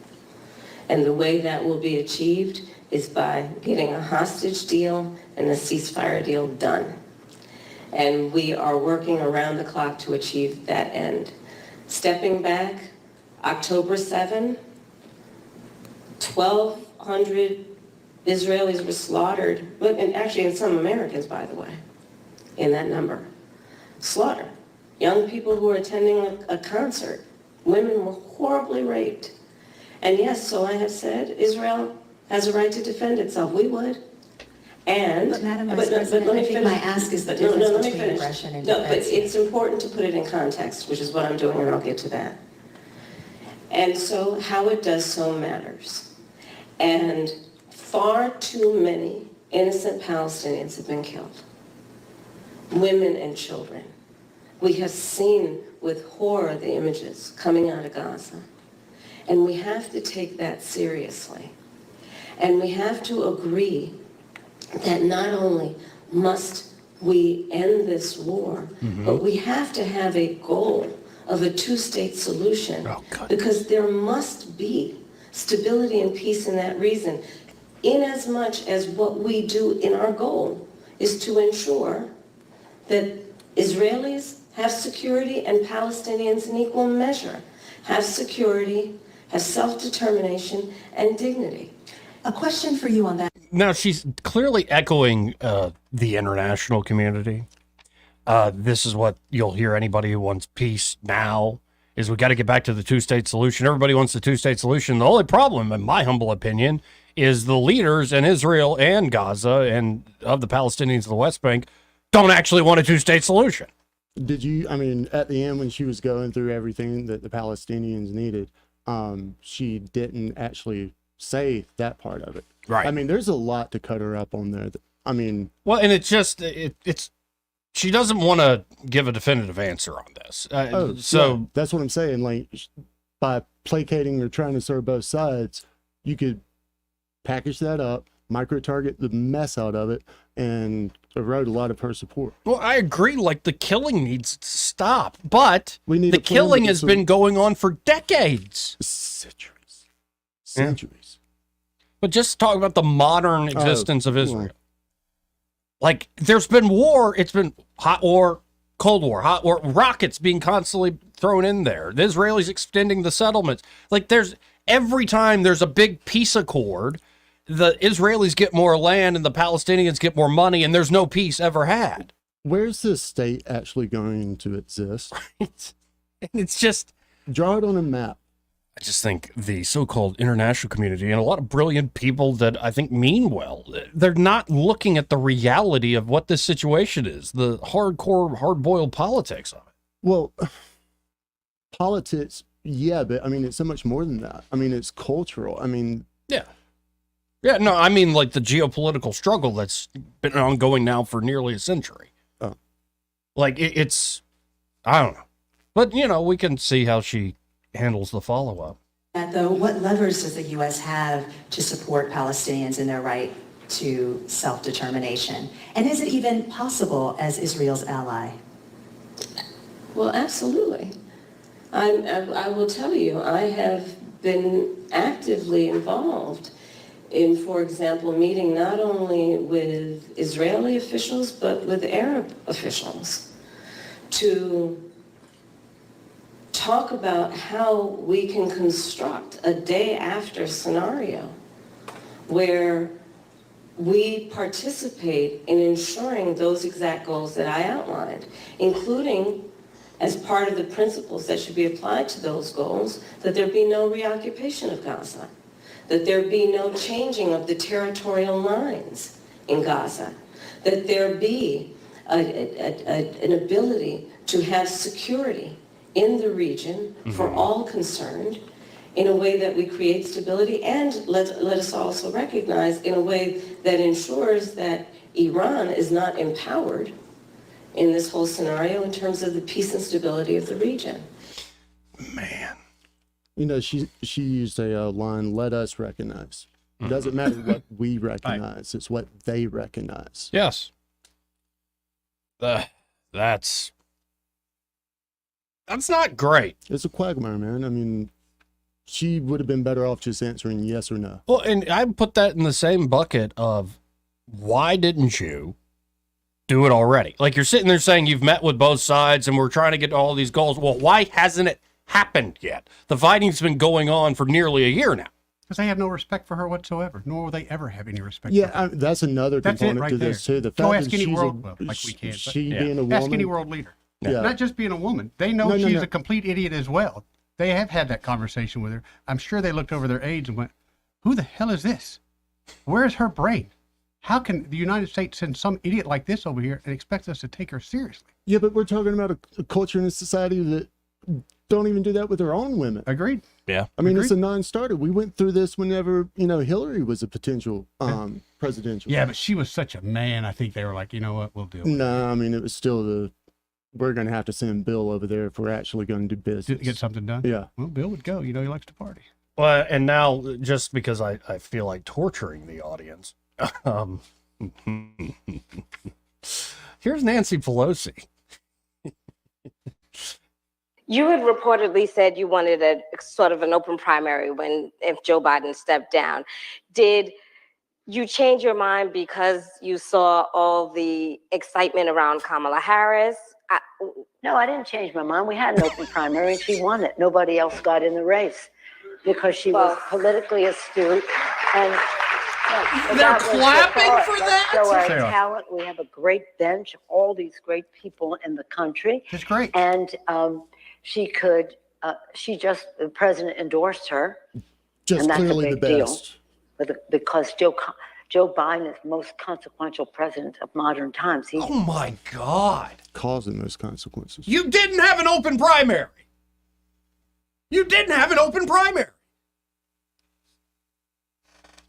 And the way that will be achieved is by getting a hostage deal and a ceasefire deal done. And we are working around the clock to achieve that end. Stepping back, October 7, 1,200 Israelis were slaughtered, and actually and some Americans, by the way, in that number. Slaughtered. Young people who were attending a concert. Women were horribly raped. And yes, so I have said, Israel has a right to defend itself. We would. And, but Madam Vice President, I think my ask is the difference between aggression and defense. No, but it's important to put it in context, which is what I'm doing, and I'll get to that. And so how it does so matters. And far too many innocent Palestinians have been killed. Women and children. We have seen with horror the images coming out of Gaza. And we have to take that seriously. And we have to agree that not only must we end this war, but we have to have a goal of a two-state solution, because there must be stability and peace in that region, inasmuch as what we do in our goal is to ensure that Israelis have security and Palestinians in equal measure have security, have self-determination, and dignity. A question for you on that. Now, she's clearly echoing the international community. This is what you'll hear anybody who wants peace now, is we got to get back to the two-state solution. Everybody wants the two-state solution. The only problem, in my humble opinion, is the leaders in Israel and Gaza and of the Palestinians of the West Bank don't actually want a two-state solution. Did you, I mean, at the end when she was going through everything that the Palestinians needed, she didn't actually say that part of it. Right. I mean, there's a lot to cut her up on there. I mean, well, and it's just, it's, she doesn't want to give a definitive answer on this. Yeah, that's what I'm saying. Like, by placating or trying to serve both sides, you could package that up, micro-target the mess out of it, and erode a lot of her support. Well, I agree. Like, the killing needs to stop, but the killing has been going on for decades. Centuries. But just talk about the modern existence of Israel. Like, there's been war. It's been hot war, cold war, hot war, rockets being constantly thrown in there. The Israelis extending the settlements. Like, every time there's a big peace accord, the Israelis get more land and the Palestinians get more money, and there's no peace ever had. Where's this state actually going to exist? It's just... Draw it on a map. I just think the so-called international community and a lot of brilliant people that I think mean well, they're not looking at the reality of what this situation is, the hardcore, hard-boiled politics of it. Well, politics, yeah, but I mean, it's so much more than that. I mean, it's cultural. I mean... Yeah. Yeah, no, I mean, like the geopolitical struggle that's been ongoing now for nearly a century. Oh. Like, it's, I don't know. But, you know, we can see how she handles the follow-up. Though, what levers does the U.S. have to support Palestinians in their right to self-determination? And is it even possible as Israel's ally? Well, absolutely. I will tell you, I have been actively involved in, for example, meeting not only with Israeli officials, but with Arab officials to talk about how we can construct a day after scenario where we participate in ensuring those exact goals that I outlined, including as part of the principles that should be applied to those goals, that there be no reoccupation of Gaza, that there be no changing of the territorial lines in Gaza, that there be an ability to have security in the region for all concerned in a way that we create stability, and let us also recognize in a way that ensures that Iran is not empowered in this whole scenario in terms of the peace and stability of the region. Man. You know, she used a line, let us recognize. It doesn't matter what we recognize, it's what they recognize. Yes. That's not great. It's a quagmire, man. I mean, she would have been better off just answering yes or no. Well, and I put that in the same bucket of why didn't you do it already? Like, you're sitting there saying you've met with both sides and we're trying to get all these goals. Well, why hasn't it happened yet? The fighting's been going on for nearly a year now. Because they have no respect for her whatsoever, nor will they ever have any respect. Yeah, for her. that's another That's it component right to there. this too. The Go fact ask that any she's world, a, like we can. she but being a woman. Ask any world leader. Yeah. Not just being a woman. They know No, she's a complete idiot as well. They have had that conversation with her. I'm sure they looked over their aides and went, "Who the hell is this? Where is her brain? How can the United States send some idiot like this over here and expect us to take her seriously?" Yeah, but we're talking about a culture and a society that don't even do that with their own women. Agreed. Yeah. I mean, it's a non-starter. We went through this whenever, Hillary was a potential presidential. Yeah, but she was such a man. I think they were like, you know what, we'll do it. No, I mean, it was still we're going to have to send Bill over there if we're actually going to do business. Get something done? Yeah. Well, Bill would go. He likes to party. Well, and now, just because I feel like torturing the audience, here's Nancy Pelosi. You had reportedly said you wanted a sort of an open primary if Joe Biden stepped down. Did you change your mind because you saw all the excitement around Kamala Harris? No, I didn't change my mind. We had an open primary and she won it. Nobody else got in the race because she was politically astute and They're clapping for that? So our They are. talent, we have a great bench, all these great people in the country. It's great. And the president endorsed her. Just and that's clearly a the big best. deal. Because Joe Biden is the most consequential president of modern times. Oh my God. Causing those consequences. You didn't have an open primary. You didn't have an open primary.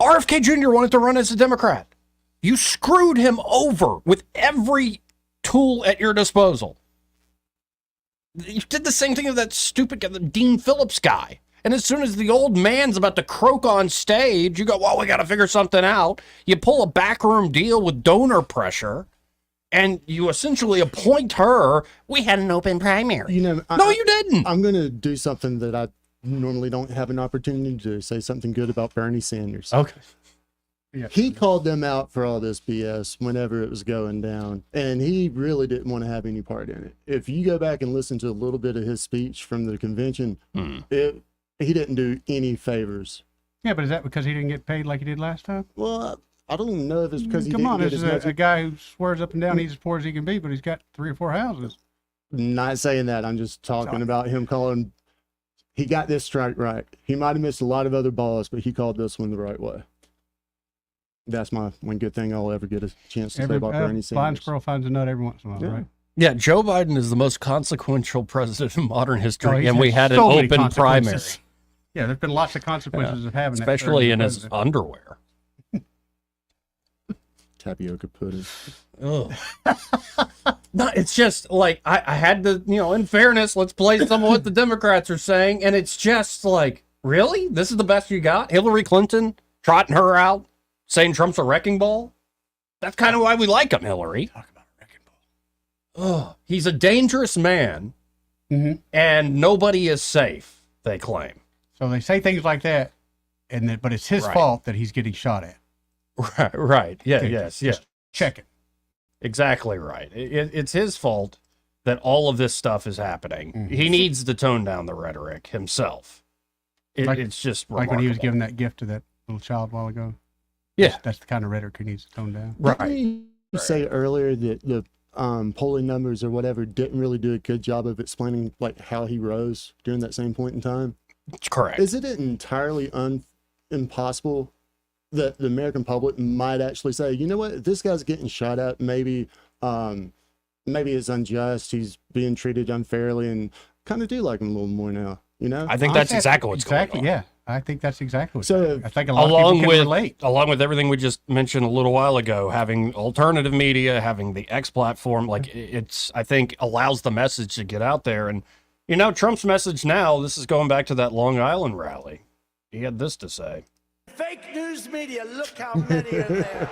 RFK Jr. wanted to run as a Democrat. You screwed him over with every tool at your disposal. You did the same thing with that stupid guy, the Dean Phillips guy. And as soon as the old man's about to croak on stage, you go, well, we got to figure something out. You pull a backroom deal with donor pressure, and you essentially appoint her. We had an open primary. No, you didn't. I'm going to do something that I normally don't have an opportunity to do, say something good about Bernie Sanders. Okay. Yeah. He called them out for all this BS whenever it was going down, and he really didn't want to have any part in it. If you go back and listen to a little bit of his speech from the convention, he didn't do any favors. Yeah, but is that because he didn't get paid like he did last time? Well, I don't even know if it's because he Come didn't on, get this as is much. a guy who swears up and down he's as poor as he can be, but he's got 3 or 4 houses. Not saying that. I'm just talking about him calling. He got this strike right. He might have missed a lot of other balls, but he called this one the right way. That's my one good thing I'll ever get a chance to say about Bernie Sanders. Blind squirrel finds a nut every once in a while, right? Yeah, Joe Biden is the most consequential president in modern history, he's and we had an so many open primary. consequences. Yeah, there's been lots of consequences of having that. Especially in his president. underwear. Tapioca pudding. Ugh. No, it's just like I had to, in fairness, let's play some of what the Democrats are saying, and it's just like, really? This is the best you got? Hillary Clinton trotting her out, saying Trump's a wrecking ball? That's kind of why we like him, Hillary. Talk about a wrecking ball. Oh, he's a dangerous man, and nobody is safe, they claim. So they say things like that, but it's his fault that he's getting shot at. Right. Yeah, Okay, yes. just check it. Exactly right. It's his fault that all of this stuff is happening. He needs to tone down the rhetoric himself. It's just like when he was remarkable. giving that gift to that little child a while ago. Yeah. That's the kind of rhetoric he needs to tone down. Didn't you say earlier that the polling numbers or whatever didn't really do a good job of explaining like how he rose during that same point in time? That's correct. Isn't it entirely impossible that the American public might actually say, you know what, if this guy's getting shot at, maybe it's unjust, he's being treated unfairly, and kind of do like him a little more now, I think that's exactly what's going on. Yeah, I think that's exactly what's So happening. I think a lot of people can relate. Along with everything we just mentioned a little while ago, having alternative media, having the X platform, like I think allows the message to get out there. And, Trump's message now, this is going back to that Long Island rally. He had this to say. Fake news media, look how many are there.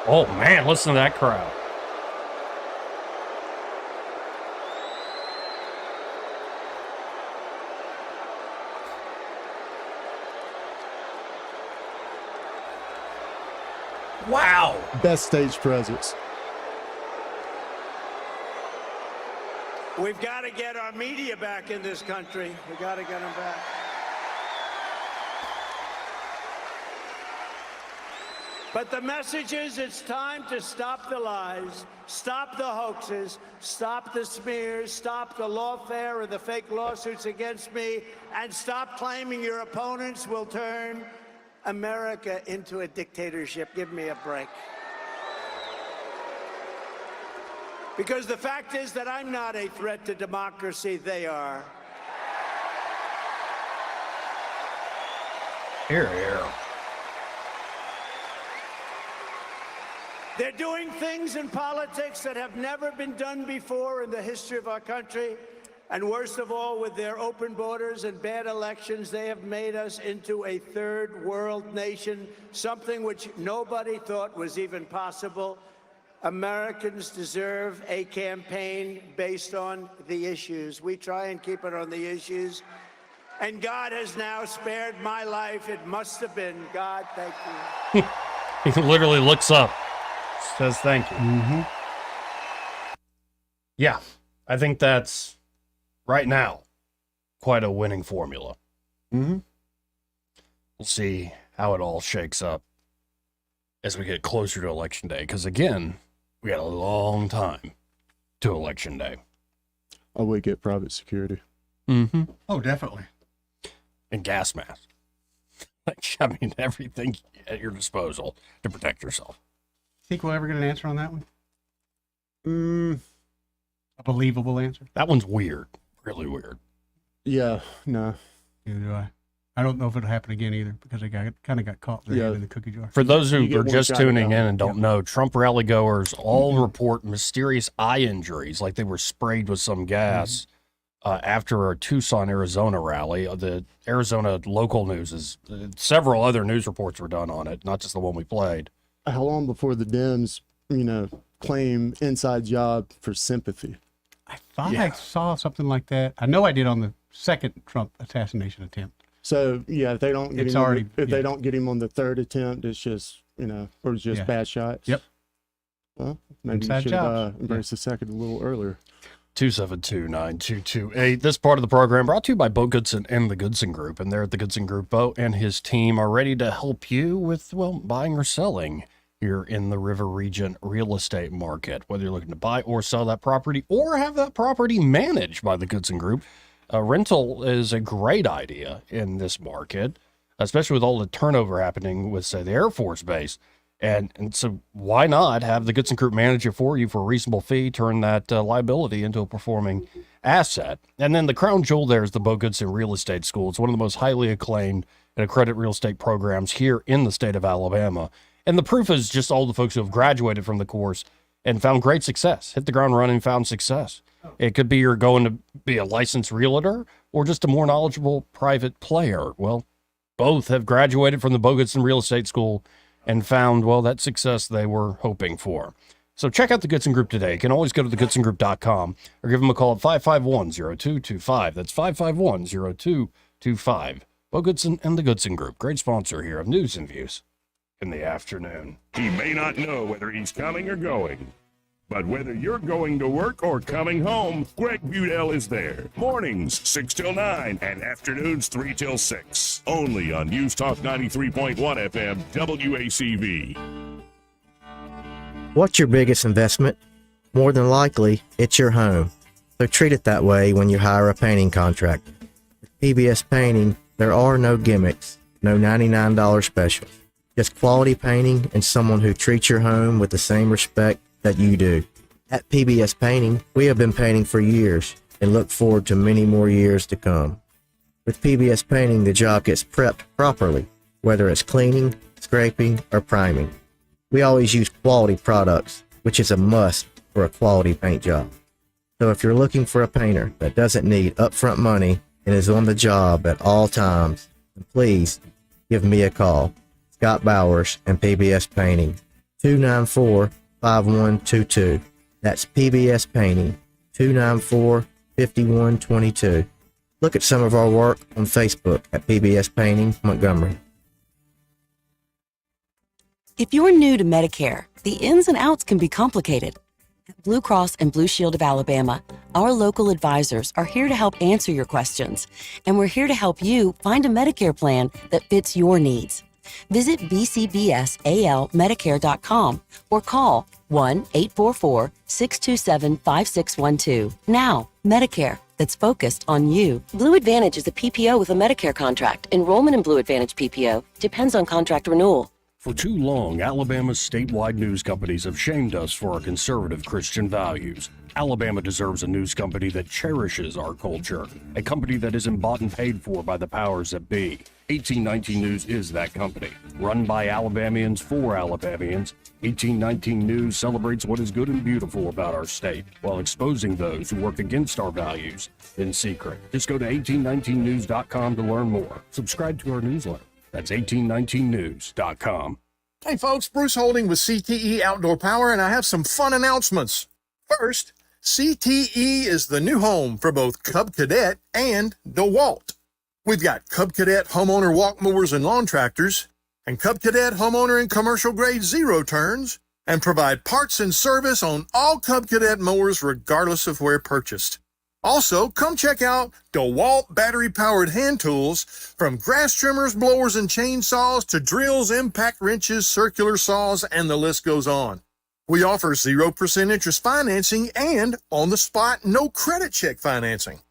Oh, man, listen to that crowd. Wow. Best stage presence. We've got to get our media back in this country. We've got to get them back. But the message is it's time to stop the lies, stop the hoaxes, stop the smears, stop the lawfare and the fake lawsuits against me, and stop claiming your opponents will turn America into a dictatorship. Give me a break. Because the fact is that I'm not a threat to democracy, they are. Here, here. They're doing things in politics that have never been done before in the history of our country. And worst of all, with their open borders and bad elections, they have made us into a third world nation, something which nobody thought was even possible. Americans deserve a campaign based on the issues. We try and keep it on the issues. And God has now spared my life. It must have been God. Thank you. He literally looks up, says thank you. Yeah, I think that's, right now, quite a winning formula. We'll see how it all shakes up as we get closer to Election Day. Because, again, we got a long time to Election Day. I would get private security. Oh, definitely. And gas masks. I mean, everything at your disposal to protect yourself. Think we'll ever get an answer on that one? A believable answer? That one's weird. Really weird. Yeah, no. Neither do I. I don't know if it'll happen again either because I kind of got caught in the cookie jar. For those who are just tuning in and don't know, Trump rally goers all report mysterious eye injuries, like they were sprayed with some gas after a Tucson, Arizona rally. The Arizona local news is several other news reports were done on it, not just the one we played. How long before the Dems, claim inside job for sympathy? I thought I saw something like that. I know I did on the second Trump assassination attempt. So yeah, if they don't get It's him, already- if they don't get him on the third attempt, it's just or it's just bad shots. Yep. Well, maybe Inside you should jobs. embrace the second a little earlier. 272-9228. This part of the program brought to you by Bo Goodson and the Goodson Group. And there at the Goodson Group, Bo and his team are ready to help you with, buying or selling here in the River Region real estate market. Whether you're looking to buy or sell that property or have that property managed by the Goodson Group, rental is a great idea in this market, especially with all the turnover happening with, say, the Air Force Base. And so why not have the Goodson Group manage it for you for a reasonable fee, turn that liability into a performing asset. And then the crown jewel there is the Bo Goodson Real Estate School. It's one of the most highly acclaimed and accredited real estate programs here in the state of Alabama. And the proof is just all the folks who have graduated from the course and found great success, hit the ground running, found success. It could be you're going to be a licensed realtor or just a more knowledgeable private player. Well, both have graduated from the Bo Goodson Real Estate School and found, that success they were hoping for. So check out the Goodson Group today. You can always go to thegoodsongroup.com or give them a call at 551-0225. That's 551-0225. Bo Goodson and the Goodson Group, great sponsor here of News and Views in the afternoon. He may not know whether he's coming or going, but whether you're going to work or coming home, Greg Budell is there. Mornings 6 till 9 and afternoons 3 till 6. Only on News Talk 93.1 FM WACV. What's your biggest investment? More than likely, it's your home. So treat it that way when you hire a painting contractor. With PBS Painting, there are no gimmicks, no $99 specials. Just quality painting and someone who treats your home with the same respect that you do. At PBS Painting, we have been painting for years and look forward to many more years to come. With PBS Painting, the job gets prepped properly, whether it's cleaning, scraping, or priming. We always use quality products, which is a must for a quality paint job. So if you're looking for a painter that doesn't need upfront money and is on the job at all times, then please give me a call. Scott Bowers and PBS Painting, 294-5122. That's PBS Painting, 294-5122. Look at some of our work on Facebook at PBS Painting Montgomery. If you're new to Medicare, the ins and outs can be complicated. At Blue Cross and Blue Shield of Alabama, our local advisors are here to help answer your questions, and we're here to help you find a Medicare plan that fits your needs. Visit bcbsalmedicare.com or call 1-844-627-5612. Now, Medicare, that's focused on you. Blue Advantage is a PPO with a Medicare contract. Enrollment in Blue Advantage PPO depends on contract renewal. For too long, Alabama's statewide news companies have shamed us for our conservative Christian values. Alabama deserves a news company that cherishes our culture, a company that isn't bought and paid for by the powers that be. 1819 News is that company. Run by Alabamians for Alabamians, 1819 News celebrates what is good and beautiful about our state, while exposing those who work against our values in secret. Just go to 1819news.com to learn more. Subscribe to our newsletter. That's 1819news.com. Hey folks, Bruce Holding with CTE Outdoor Power, and I have some fun announcements. First, CTE is the new home for both Cub Cadet and DeWalt. We've got Cub Cadet homeowner walk mowers and lawn tractors, and Cub Cadet homeowner and commercial grade zero turns, and provide parts and service on all Cub Cadet mowers regardless of where purchased. Also, come check out DeWalt battery-powered hand tools, from grass trimmers, blowers, and chainsaws to drills, impact wrenches, circular saws, and the list goes on. We offer 0% interest financing and on-the-spot, no credit check financing.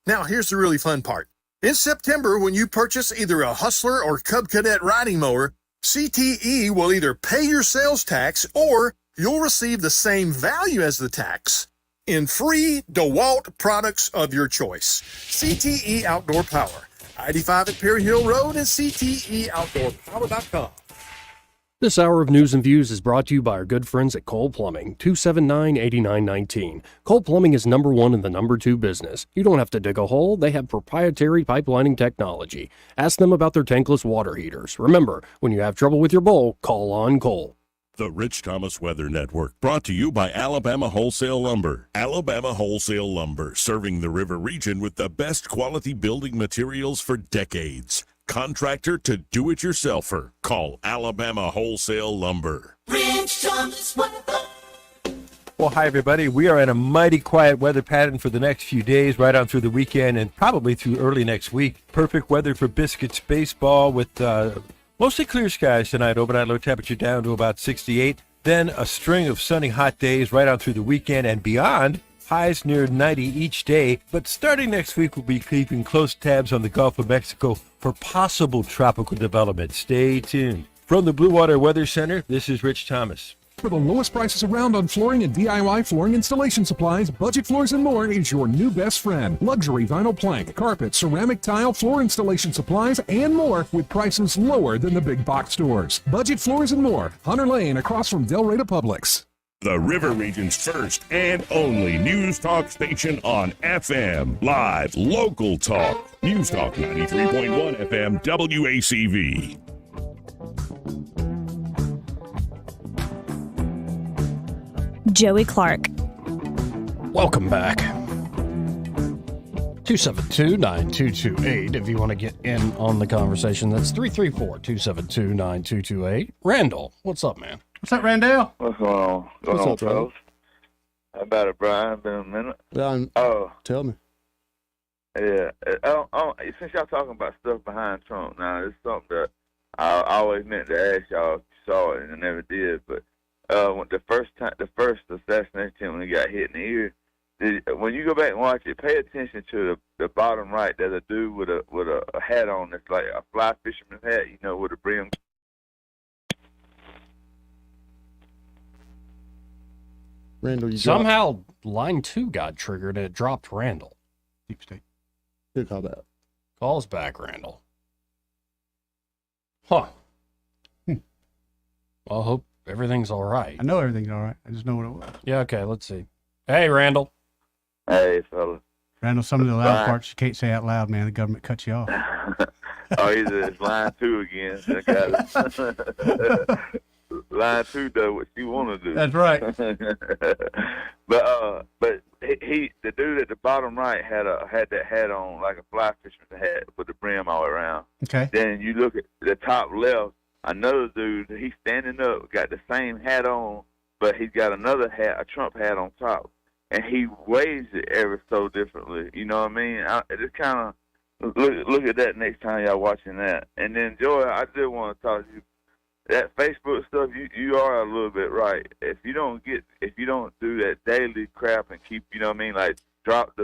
Now, here's the really fun part. In September, when you purchase either a Hustler or Cub Cadet riding mower, CTE will either pay your sales tax or you'll receive the same value as the tax in free DeWalt products of your choice. CTE Outdoor Power, I-85 at Perry Hill Road and CTEOutdoorPower.com. This hour of news and views is brought to you by our good friends at Cole Plumbing, 279-8919. Cole Plumbing is number one in the number two business. You don't have to dig a hole. They have proprietary pipelining technology. Ask them about their tankless water heaters. Remember, when you have trouble with your bowl, call on Cole. The Rich Thomas Weather Network, brought to you by Alabama Wholesale Lumber. Alabama Wholesale Lumber, serving the river region with the best quality building materials for decades. Contractor to do-it-yourselfer. Call Alabama Wholesale Lumber. Rich Thomas Weather. Well, hi, everybody. We are in a mighty quiet weather pattern for the next few days, right on through the weekend and probably through early next week. Perfect weather for Biscuits baseball with mostly clear skies tonight. Overnight low temperature down to about 68. Then a string of sunny, hot days right on through the weekend and beyond. Highs near 90 each day, but starting next week, we'll be keeping close tabs on the Gulf of Mexico for possible tropical development. Stay tuned. From the Blue Water Weather Center, this is Rich Thomas. For the lowest prices around on flooring and DIY flooring installation supplies, Budget Floors and More is your new best friend. Luxury vinyl plank, carpet, ceramic tile, floor installation supplies, and more with prices lower than the big box stores. Budget Floors and More, Hunter Lane across from Del Rey to Publix. The River Region's first and only news talk station on FM. Live, local talk. News Talk 93.1 FM WACV. Joey Clark. Welcome back. 272-9228 if you want to get in on the conversation. That's 334-272-9228. Randall, what's up, man? What's up, Randall? What's going on? What's up, fellas? How about it, Brian? Been a minute. Tell me. Yeah. Since y'all talking about stuff behind Trump, now it's something that I always meant to ask y'all if you saw it and I never did. But when the first assassination attempt when he got hit in the ear, when you go back and watch it, pay attention to the bottom right. There's a dude with a hat on that's like a fly fisherman's hat, with a brim. Randall, you somehow line 2 got triggered and it dropped Randall. Deep state. Good call back. Calls back, Randall. Huh. Well, I hope everything's all right. I know everything's all right. I just know what it was. Yeah, okay, let's see. Hey, Randall. Hey, fella. Randall, some of the loud parts you can't say out loud, man. The government cuts you off. It's line 2 again. I got it. Line 2 does what she want to do. That's right. but the dude at the bottom right had that hat on like a fly fisherman's hat with the brim all around. Okay. Then you look at the top left, another dude, he's standing up, got the same hat on, but he's got another hat, a Trump hat on top, and he waves it ever so differently. You know what I mean? It just kind of look at that next time y'all watching that. And then Joy, I did want to talk to you. That Facebook stuff, you are a little bit right. If you don't do that daily crap and keep, you know what I mean, like drop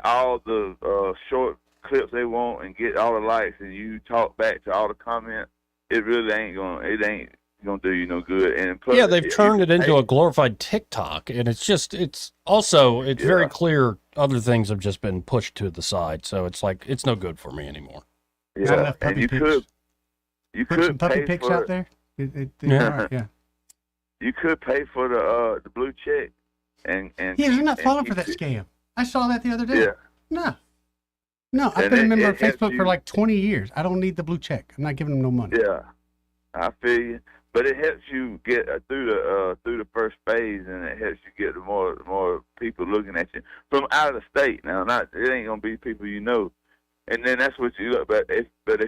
all the short clips they want and get all the likes, and you talk back to all the comments, it really ain't gonna do you no good. And plus, Yeah, they've turned it into a glorified TikTok, and it's very clear other things have just been pushed to the side, so it's like it's no good for me anymore. Yeah, and you could Put some puppy pay pics for out it. there. Yeah. You could pay for the blue check and Yeah, they're not and falling for keep that it. scam. I saw that the other day. Yeah. No, I've And been a member it of helps Facebook for you. like 20 years. I don't need the blue check. I'm not giving them no money. Yeah, I feel you. But it helps you get through the first phase, and it helps you get the more people looking at you from out of the state. Now, it ain't gonna be people you know, and then that's what you look. But if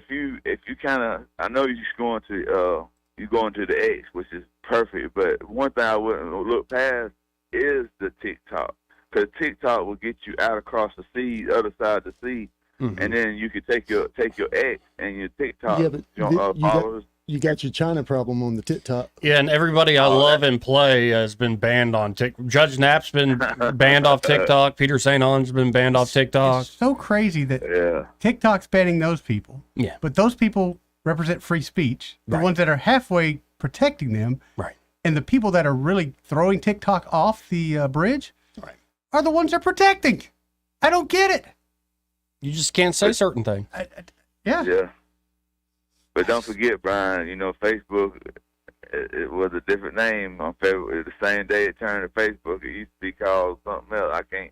you kind of, I know you're going to the X, which is perfect. But one thing I wouldn't look past is the TikTok, because TikTok will get you out across the sea, the other side of the sea, and then you can take your X and your TikTok followers. You got your China problem on the TikTok. Yeah, and everybody I love and play has been banned on TikTok. Judge Knapp's been banned off TikTok. Peter St. On's been banned off TikTok. It's so crazy that TikTok's banning those people. Yeah. But those people represent free speech. The ones that are halfway protecting them. Right. And the people that are really throwing TikTok off the bridge are the ones they're protecting. I don't get it. You just can't say certain things. Yeah. But don't forget, Brian, Facebook, it was a different name on February. The same day it turned to Facebook, it used to be called something else. I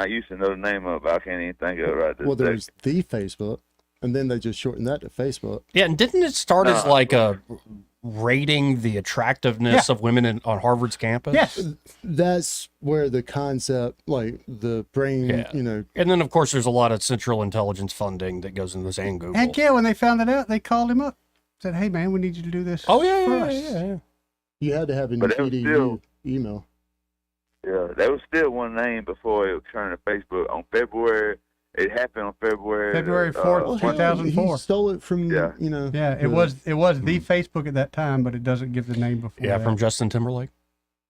used to know the name of it, but I can't even think of it right this Well, second. there's the Facebook, and then they just shortened that to Facebook. Yeah, and didn't it start as like a rating the attractiveness of women on Harvard's campus? Yes. That's where the concept, like the brain, And then, of course, there's a lot of Central Intelligence funding that goes into this and Google. Heck yeah, when they found it out, they called him up. Said, hey, man, we need you to do this Oh, for us. yeah. You had to have an But it was EDU still- email. Yeah, there was still one name before it turned to Facebook. On February, it happened on February 4th, 2004. He stole it from, Yeah. Yeah, it was the Facebook at that time, but it doesn't give the name before Yeah, that. from Justin Timberlake.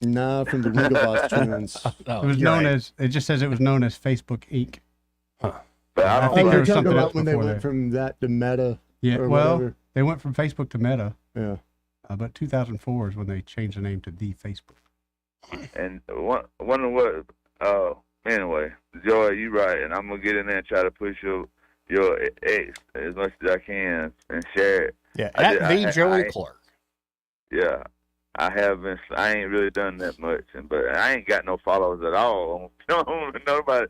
Nah, from the Winklevoss twins. It was known as, it just says it was known as Facebook Inc. But I I don't think Oh, there you're was talking something else about when they before went that. from that to Meta. Yeah, or well, whatever. they went from Facebook to Meta, Yeah. but 2004 is when they changed the name to The Facebook. And wonder what. Anyway, Joy, you right, and I'm gonna get in there and try to push your ex as much as I can and share it. Yeah, I at did- the Joey I- Clark. Yeah, I haven't. I ain't really done that much, but I ain't got no followers at all. Nobody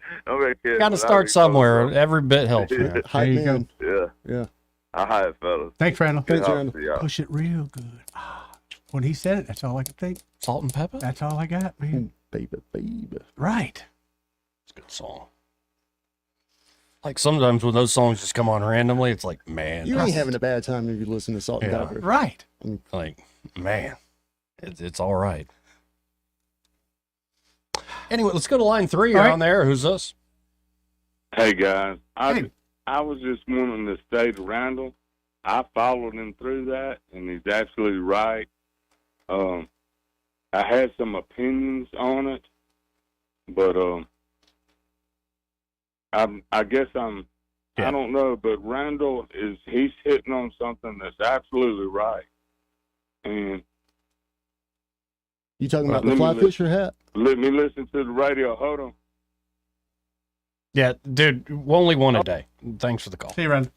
cares. Got to start somewhere. Every bit helps, man. Hype you go. man. Yeah, Yeah. I hired fellas. Thanks, Randall. Thanks, Good Randall. talking to y'all. Push it real good. When he said it, that's all I could think. Salt and pepper? That's all I got, man. Baby, baby. Right. It's a good song. Like sometimes when those songs just come on randomly, it's like, man. You ain't having a bad time if you listen to Salt and Yeah. Pepper. Right. Like, man, it's all right. Anyway, let's go to line 3. You're All right. on there. Who's this? Hey guys, Hey. I was just wanting to say to Randall, I followed him through that, and he's absolutely right. I had some opinions on it, but I guess I don't know, but Randall he's hitting on something that's absolutely right, and You talking about Let the me fly listen. fisher hat? let me listen to the radio. Hold on. Yeah, dude, only one a day. Thanks for the call. See you, Randall.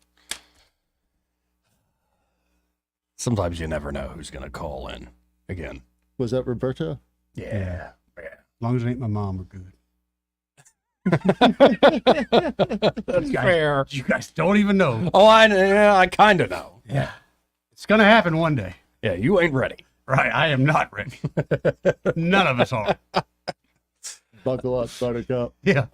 Sometimes you never know who's going to call in again. Was that Roberto? Yeah. As long as it ain't my mom, we're good. That's fair. You guys don't even know. Oh, I kind of know. Yeah. It's going to happen one day. Yeah, you ain't ready. Right. I am not ready. None of us are. Buckle up, Buttercup. Yeah.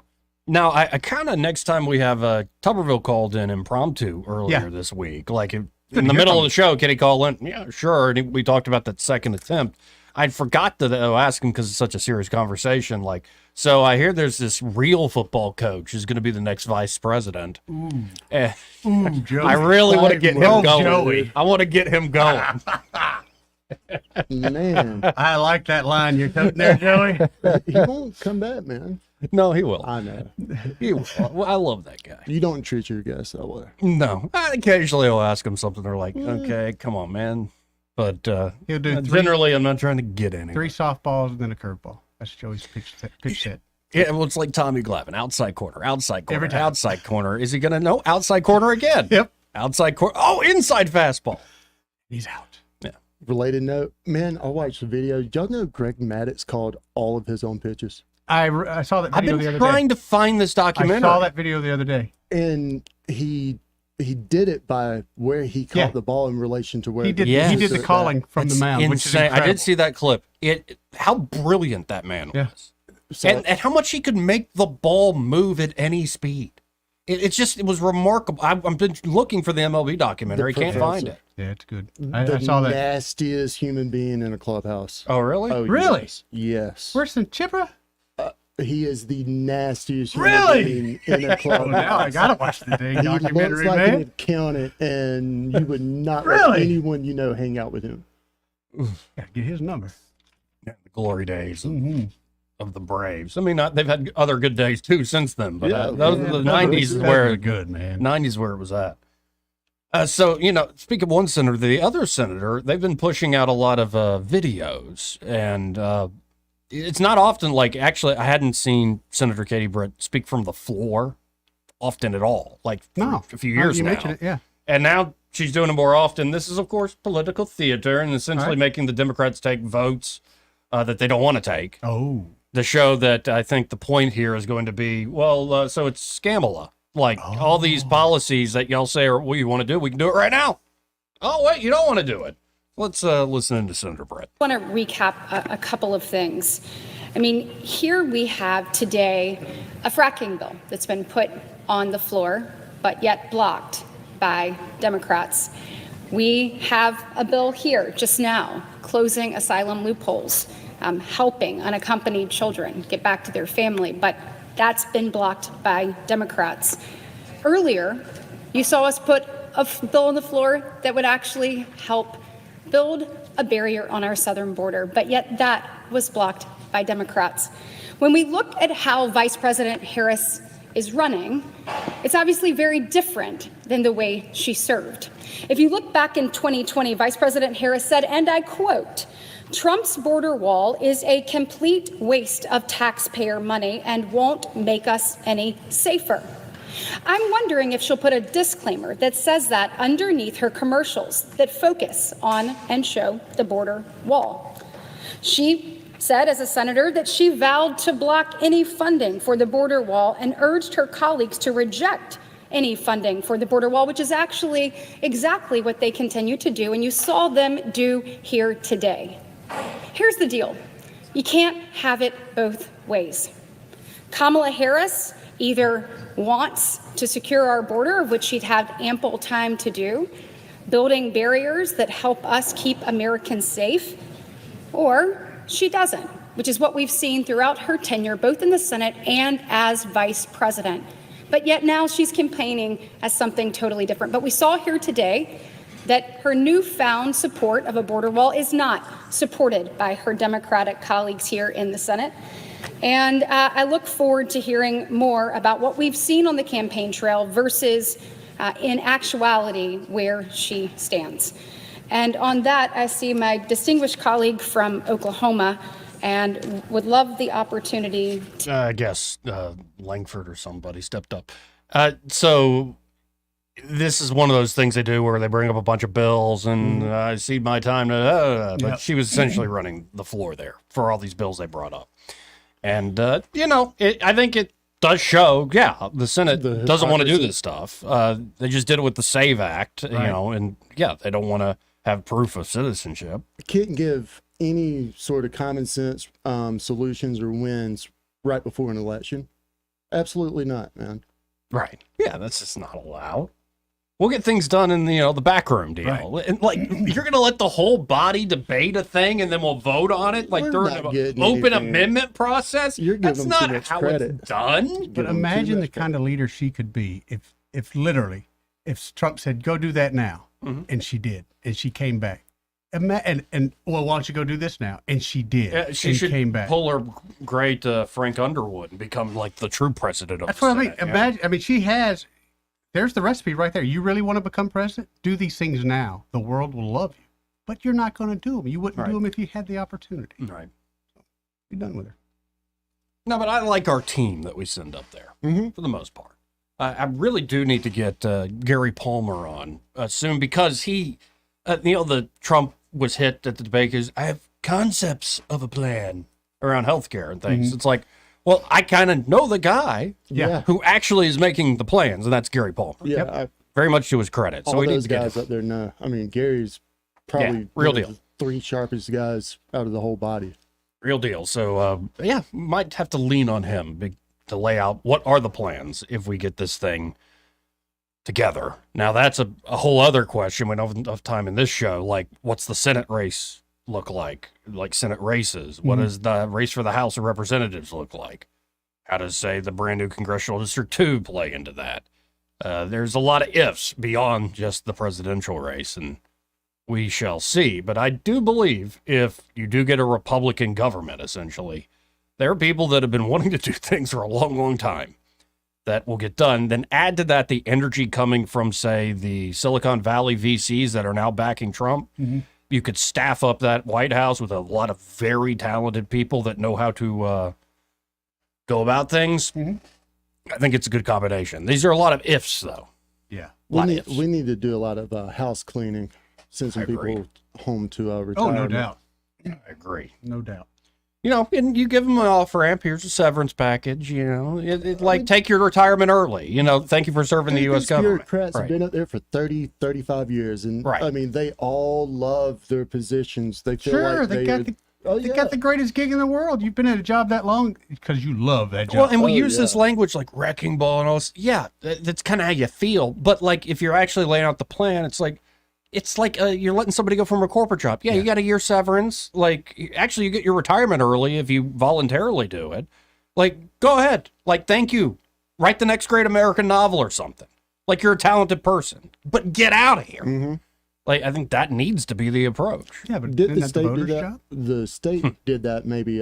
Now, I kind of, next time we have Tuberville called in impromptu earlier this week, like in the middle of the show, can he call in? Yeah, sure. And we talked about that second attempt. I forgot to ask him because it's such a serious conversation. Like, so I hear there's this real football coach who's going to be the next vice president. I really want to get him going. Joey. I want to get him going. Man, I like that line you're putting there, Joey. he won't come back, man. No, he will. I know. He will. Well, I love that guy. You don't treat your guests that way. No, occasionally I'll ask him something. They're like, okay, come on, man. But He'll do generally, I'm not trying to get any. 3 softballs and then a curveball. That's Joey's pitch set. Yeah, well, it's like Tommy Glavine, outside corner, Every time. outside corner. Is he going to know outside corner again? Yep. Outside corner. Oh, inside fastball. He's out. Yeah. Related note, man, I watched the video. Y'all know Greg Maddux called all of his own pitches? I saw that I've video been the other trying day. to find this documentary. I saw that video the other day. And he did it by where he caught the ball in relation to where He did the calling from the mound, which is insane. I incredible. did see that clip. How brilliant that man was. So, and how much he could make the ball move at any speed. It was remarkable. I've been looking for the MLB documentary. Can't find it. Yeah, it's good. the I saw that. nastiest human being in a clubhouse. Oh, really? Oh, Really? Yes. Worse than Chipra? He is the nastiest human Really? being in a clubhouse. Now I gotta watch the dang He documentary, looks like man. an accountant, and you would not let Really? anyone you know hang out with him. Gotta get his number. Yeah, the glory days of the Braves. I mean, they've had other good days too since then, but those are the 90s is where good, man. 90s where it was at. So, speak of one senator, the other senator, they've been pushing out a lot of videos, and it's not often, like, actually, I hadn't seen Senator Katie Britt speak from the floor often at all, like for a few years you now. mentioned it, yeah. And now she's doing it more often. This is, of course, political theater and essentially making the Democrats take votes that they don't want to take. Oh. To show that I think the point here is going to be, so it's Scamala. Like, all these policies that y'all say are what you want to do, we can do it right now. Oh, wait, you don't want to do it. Let's listen to Senator Brett. I want to recap a couple of things. I mean, here we have today a fracking bill that's been put on the floor, but yet blocked by Democrats. We have a bill here just now closing asylum loopholes, helping unaccompanied children get back to their family, but that's been blocked by Democrats. Earlier, you saw us put a bill on the floor that would actually help build a barrier on our southern border, but yet that was blocked by Democrats. When we look at how Vice President Harris is running, it's obviously very different than the way she served. If you look back in 2020, Vice President Harris said, and I quote, "Trump's border wall is a complete waste of taxpayer money and won't make us any safer." I'm wondering if she'll put a disclaimer that says that underneath her commercials that focus on and show the border wall. She said as a senator that she vowed to block any funding for the border wall and urged her colleagues to reject any funding for the border wall, which is actually exactly what they continue to do, and you saw them do here today. Here's the deal. You can't have it both ways. Kamala Harris either wants to secure our border, of which she'd had ample time to do, building barriers that help us keep Americans safe, or she doesn't, which is what we've seen throughout her tenure, both in the Senate and as vice president. But yet now she's campaigning as something totally different. But we saw here today that her newfound support of a border wall is not supported by her Democratic colleagues here in the Senate. And I look forward to hearing more about what we've seen on the campaign trail versus in actuality where she stands. And on that, I see my distinguished colleague from Oklahoma and would love the opportunity to I guess Langford or somebody stepped up. So this is one of those things they do where they bring up a bunch of bills and I see my time to, but she was essentially running the floor there for all these bills they brought up. And, I think it does show, the Senate doesn't want to do this stuff. They just did it with the SAVE Act, and they don't want to have proof of citizenship. Can't give any sort of common sense solutions or wins right before an election. Absolutely not, man. Right. Yeah, that's just not allowed. We'll get things done in the backroom deal. Right. And like you're gonna let the whole body debate a thing and then we'll vote on it like We're during not an getting open anything. amendment process. You're giving That's them not too much how credit. it's done. But imagine the kind of leader she could be if literally, if Trump said, go do that now, and she did, and she came back. And well, why don't you go do this now? And she did. She and should came back. pull her great Frank Underwood and become like the true president of That's the what I mean. Senate. Imagine. I mean, she has. There's the recipe right there. You really want to become president? Do these things now. The world will love you. But you're not going to do them. You wouldn't do them if you had the opportunity. Right. Be done with her. No, but I like our team that we send up there for the most part. I really do need to get Gary Palmer on soon because he, the Trump was hit at the debate because I have concepts of a plan around healthcare and things. It's like, well, I kind of know the guy who actually is making the plans, and that's Gary Palmer. Yeah. Very much to his credit. So All we need those to get guys him. up there know. I mean, Gary's probably real one of deal. the 3 sharpest guys out of the whole body. Real deal. So, might have to lean on him to lay out what are the plans if we get this thing together. Now, that's a whole other question. We don't have enough time in this show. Like, what's the Senate race look like? Like Senate races. What does the race for the House of Representatives look like? How does, say, the brand new Congressional District 2 play into that? There's a lot of ifs beyond just the presidential race, and we shall see. But I do believe if you do get a Republican government, essentially, there are people that have been wanting to do things for a long, long time that will get done. Then add to that the energy coming from, say, the Silicon Valley VCs that are now backing Trump. You could staff up that White House with a lot of very talented people that know how to go about things. I think it's a good combination. These are a lot of ifs, though. Yeah. We need to do a lot of house cleaning, send some people home to retire. Oh, no doubt. I agree. No doubt. And you give them an off-ramp. Here's a severance package. Take your retirement early. Thank you for serving the U.S. government. Bureaucrats have been up there for 30, 35 years. And I mean, they all love their positions. They feel like they got the greatest gig in the world. You've been at a job that long because you love that job. Well, and we use this language like wrecking ball and all this. Yeah, that's kind of how you feel. But like, if you're actually laying out the plan, it's like you're letting somebody go from a corporate job. Yeah, you got a year severance. Like, actually, you get your retirement early if you voluntarily do it. Like, go ahead. Like, thank you. Write the next great American novel or something. Like, you're a talented person. But get out of here. Like, I think that needs to be the approach. Yeah, but did isn't the that the state do voter's that? job? The state did that maybe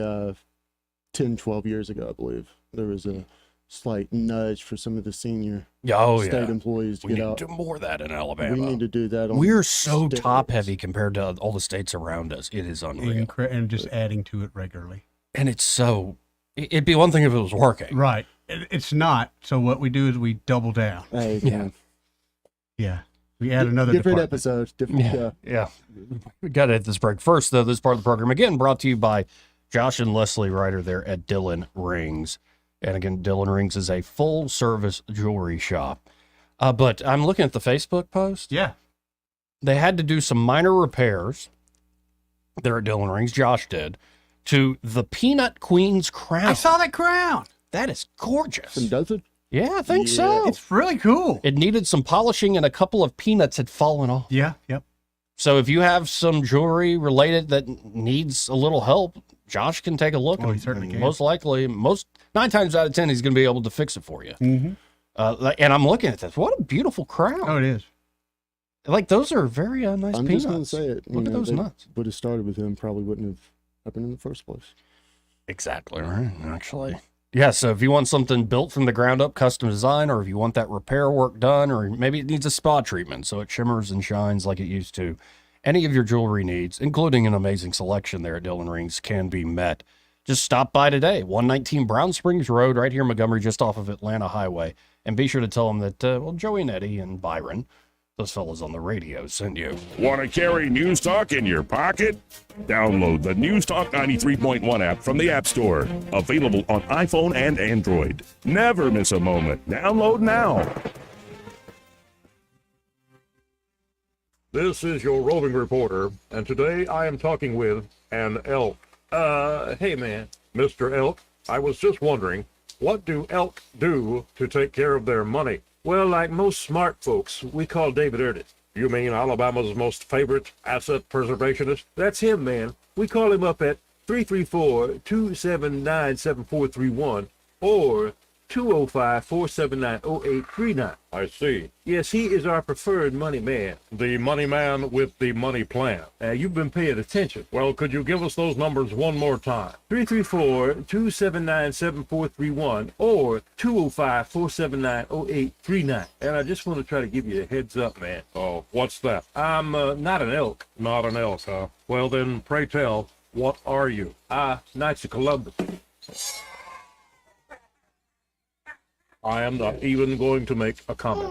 10, 12 years ago, I believe. There was a slight nudge for some of the senior state employees to we get need out. to do more of that in Alabama. We need to do that. We're so top heavy compared to all the states around us. It is unreal. And just adding to it regularly. And it'd be one thing if it was working. Right. It's not. So what we do is we double down. Yeah. We add another different department. episodes, different show. Yeah. We got to hit this break. First, though, this part of the program, again, brought to you by Josh and Leslie Ryder there at Dillon Rings. And again, Dillon Rings is a full-service jewelry shop. But I'm looking at the Facebook post. Yeah. They had to do some minor repairs there at Dillon Rings, Josh did, to the Peanut Queen's crown. I saw that crown. That is gorgeous. And does it? Yeah, I think so. It's really cool. It needed some polishing and a couple of peanuts had fallen off. Yeah, yep. So if you have some jewelry related that needs a little help, Josh can take a look. Oh, he certainly can. Most likely, 9 times out of 10, he's going to be able to fix it for you. Mm-hmm. And I'm looking at this. What a beautiful crown. Oh, it is. Like, those are very nice I'm peanuts. just going to say it. Look at those nuts. Would have started with him, probably wouldn't have happened in the first place. Exactly right, actually. Yeah, so if you want something built from the ground up, custom design, or if you want that repair work done, or maybe it needs a spa treatment so it shimmers and shines like it used to, any of your jewelry needs, including an amazing selection there at Dillon Rings, can be met. Just stop by today, 119 Brown Springs Road, right here in Montgomery, just off of Atlanta Highway. And be sure to tell them that, Joey and Eddie and Byron, those fellas on the radio, sent you. Want to carry News Talk in your pocket? Download the News Talk 93.1 app from the App Store. Available on iPhone and Android. Never miss a moment. Download now. This is your roving reporter, and today I am talking with an elk. Hey man. Mr. Elk, I was just wondering, what do elk do to take care of their money? Well, like most smart folks, we call David Ernest. You mean Alabama's most favorite asset preservationist? That's him, man. We call him up at 334-279-7431 or 205-479-0839. I see. Yes, he is our preferred money man. The money man with the money plan. You've been paying attention. Well, could you give us those numbers one more time? 334-279-7431 or 205-479-0839. And I just want to try to give you a heads up, man. Oh, what's that? I'm not an elk. Not an elk, huh? Well, then, pray tell, what are you? Knights of Columbus. I am not even going to make a comment.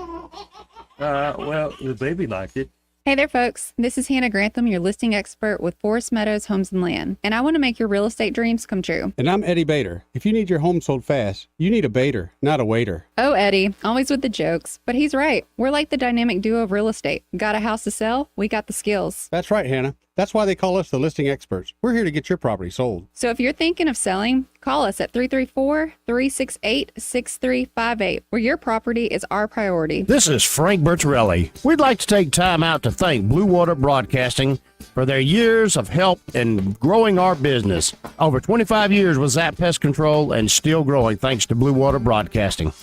Well, the baby liked it. Hey there, folks. This is Hannah Grantham, your listing expert with Forest Meadows Homes and Land, and I want to make your real estate dreams come true. And I'm Eddie Bader. If you need your home sold fast, you need a Bader, not a waiter. Oh, Eddie, always with the jokes, but he's right. We're like the dynamic duo of real estate. Got a house to sell? We got the skills. That's right, Hannah. That's why they call us the listing experts. We're here to get your property sold. So if you're thinking of selling, call us at 334-368-6358, where your property is our priority. This is Frank Bertorelli. We'd like to take time out to thank Blue Water Broadcasting for their years of help in growing our business. Over 25 years with Zap Pest Control and still growing thanks to Blue Water Broadcasting.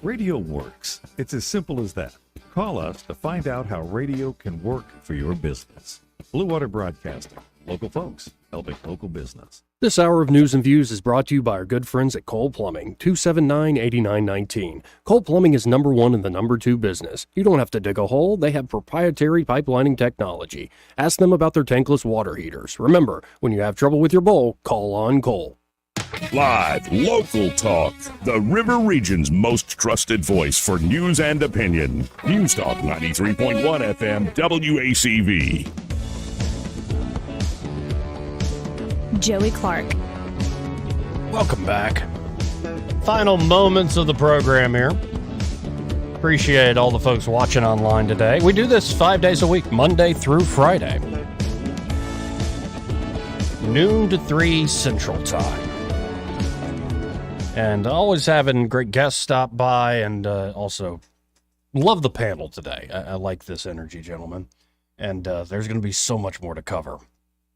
Radio works. It's as simple as that. Call us to find out how radio can work for your business. Blue Water Broadcasting. Local folks helping local business. This hour of news and views is brought to you by our good friends at Cole Plumbing, 279-8919. Cole Plumbing is number one in the number two business. You don't have to dig a hole. They have proprietary pipelining technology. Ask them about their tankless water heaters. Remember, when you have trouble with your bowl, call on Cole. Live, local talk. The River Region's most trusted voice for news and opinion. News Talk 93.1 FM WACV. Joey Clark. Welcome back. Final moments of the program here. Appreciate all the folks watching online today. We do this 5 days a week, Monday through Friday. Noon to 3 Central Time. And always having great guests stop by, and also love the panel today. I like this energy, gentlemen. And there's going to be so much more to cover.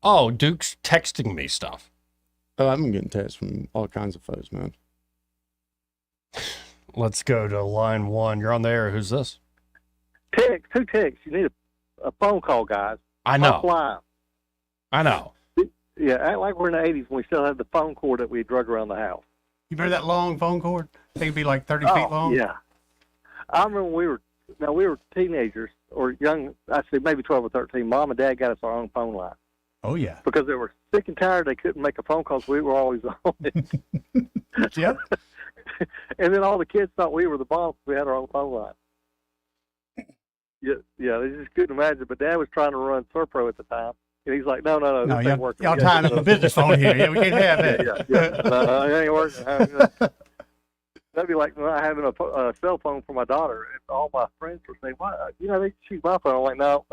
Oh, Duke's texting me stuff. Oh, I'm getting texts from all kinds of folks, man. Let's go to line one. You're on the air. Who's this? Text. Who texts? You need a phone call, guys. I know. Offline. I know. Yeah, act like we're in the 80s when we still have the phone cord that we drug around the house. You remember that long phone cord? I think it'd be like 30 feet long. Yeah. I remember we were teenagers or young, I'd say maybe 12 or 13. Mom and Dad got us our own phone line. Oh, yeah. Because they were sick and tired. They couldn't make a phone call, so we were always on it. Yep. And then all the kids thought we were the boss. We had our own phone line. Yeah, they just couldn't imagine. But Dad was trying to run Serpro at the time. And he's like, no, this ain't working. Y'all tying up a business phone here. Yeah, we can't have that. Yeah. No, it ain't working. That'd be like having a cell phone for my daughter. And all my friends were saying, "Why? They shoot my phone." I'm like, no.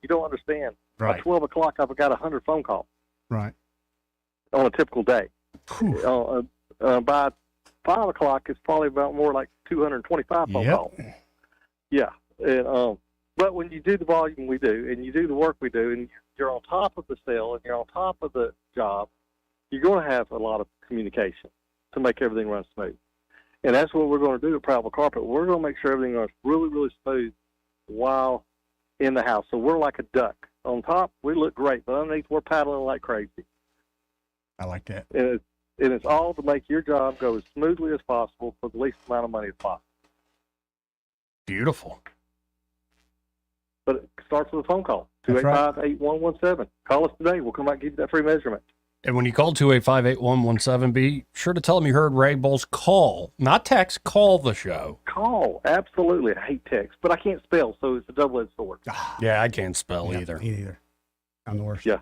You don't understand. Right. By 12 o'clock, I've got 100 phone calls. Right. On a typical day. By 5 o'clock, it's probably about more like 225 phone calls. Yeah. And, but when you do the volume we do, and you do the work we do, and you're on top of the sale, and you're on top of the job, you're going to have a lot of communication to make everything run smooth. And that's what we're going to do at Proudville Carpet. We're going to make sure everything runs really, really smooth while in the house. So we're like a duck. On top, we look great, but underneath, we're paddling like crazy. I like that. And it's all to make your job go as smoothly as possible for the least amount of money as possible. Beautiful. But it starts with a phone call, 285-8117. Call us today. We'll come out and give you that free measurement. And when you call 285-8117, be sure to tell them you heard Ray Bowles call, not text, call the show. Call, absolutely. I hate text, but I can't spell, so it's a double-edged sword. Yeah, I can't spell either. Me either. I'm the worst. Yeah,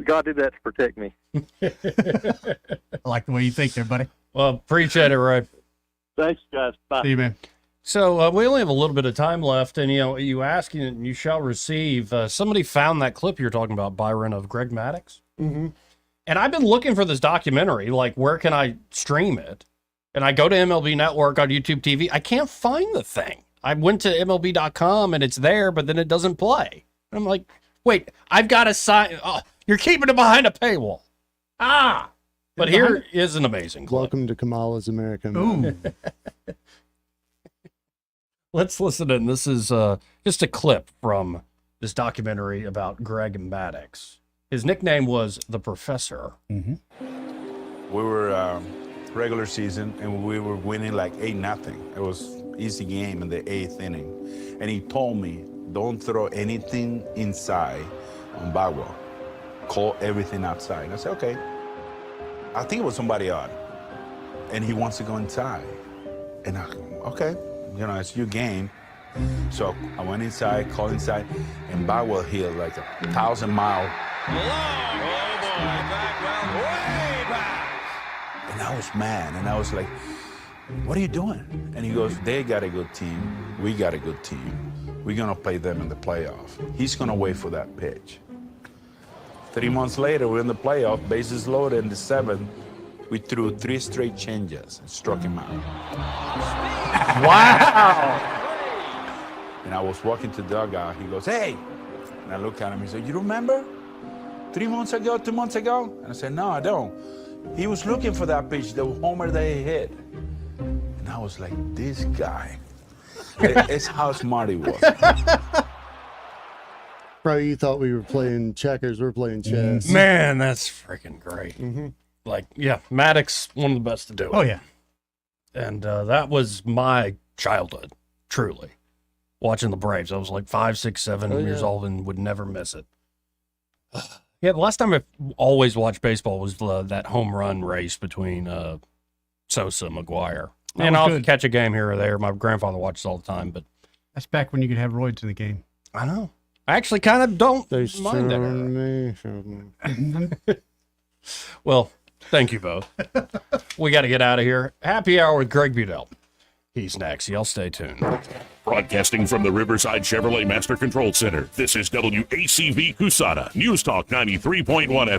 God did that to protect me. I like the way you think there, buddy. Well, appreciate it, Ray. Thanks, guys. Bye. See you, man. So we only have a little bit of time left, and you ask and you shall receive. Somebody found that clip you're talking about, Byron, of Greg Maddux. Mm-hmm. And I've been looking for this documentary, like where can I stream it? And I go to MLB Network on YouTube TV. I can't find the thing. I went to MLB.com and it's there, but then it doesn't play. I'm like, wait, I've got to sign. Oh, you're keeping it behind a paywall. But here is an amazing clip. Welcome to Kamala's America. Ooh. Let's listen in. This is just a clip from this documentary about Greg Maddux. His nickname was the Professor. We were regular season, and we were winning like 8-0. It was easy game in the 8th inning. And he told me, don't throw anything inside on Bagwell. Call everything outside. And I said, okay. I think it was somebody odd. And he wants to go inside. And I, okay, you know, it's your game. So I went inside, called inside, and Bagwell hit like 1,000-mile. And I was mad, and I was like, what are you doing? And he goes, they got a good team. We got a good team. We're going to play them in the playoff. He's going to wait for that pitch. 3 months later, we're in the playoff, bases loaded in the 7th. We threw 3 straight changes and struck him out. Wow. And I was walking to the dugout. He goes, hey. And I look at him. He said, you remember 3 months ago, 2 months ago? And I said, no, I don't. He was looking for that pitch, the homer that he hit. And I was like, this guy. It's how smart he was. Bro, you thought we were playing checkers. We're playing chess. Man, that's freaking great. Like, yeah, Maddux, one of the best to do it. Oh, yeah. And that was my childhood, truly. Watching the Braves. I was like 5, 6, 7 years old and would never miss it. Yeah, the last time I always watched baseball was that home run race between Sosa and McGuire. And I'll catch a game here or there. My grandfather watches all the time, but that's back when you could have roids in the game. I know. I actually kind of don't They mind that. Well, thank you both. We got to get out of here. Happy hour with Greg Budell. He's next. Y'all stay tuned. Broadcasting from the Riverside Chevrolet Master Control Center, this is WACV Cusada, News Talk 93.1 FM.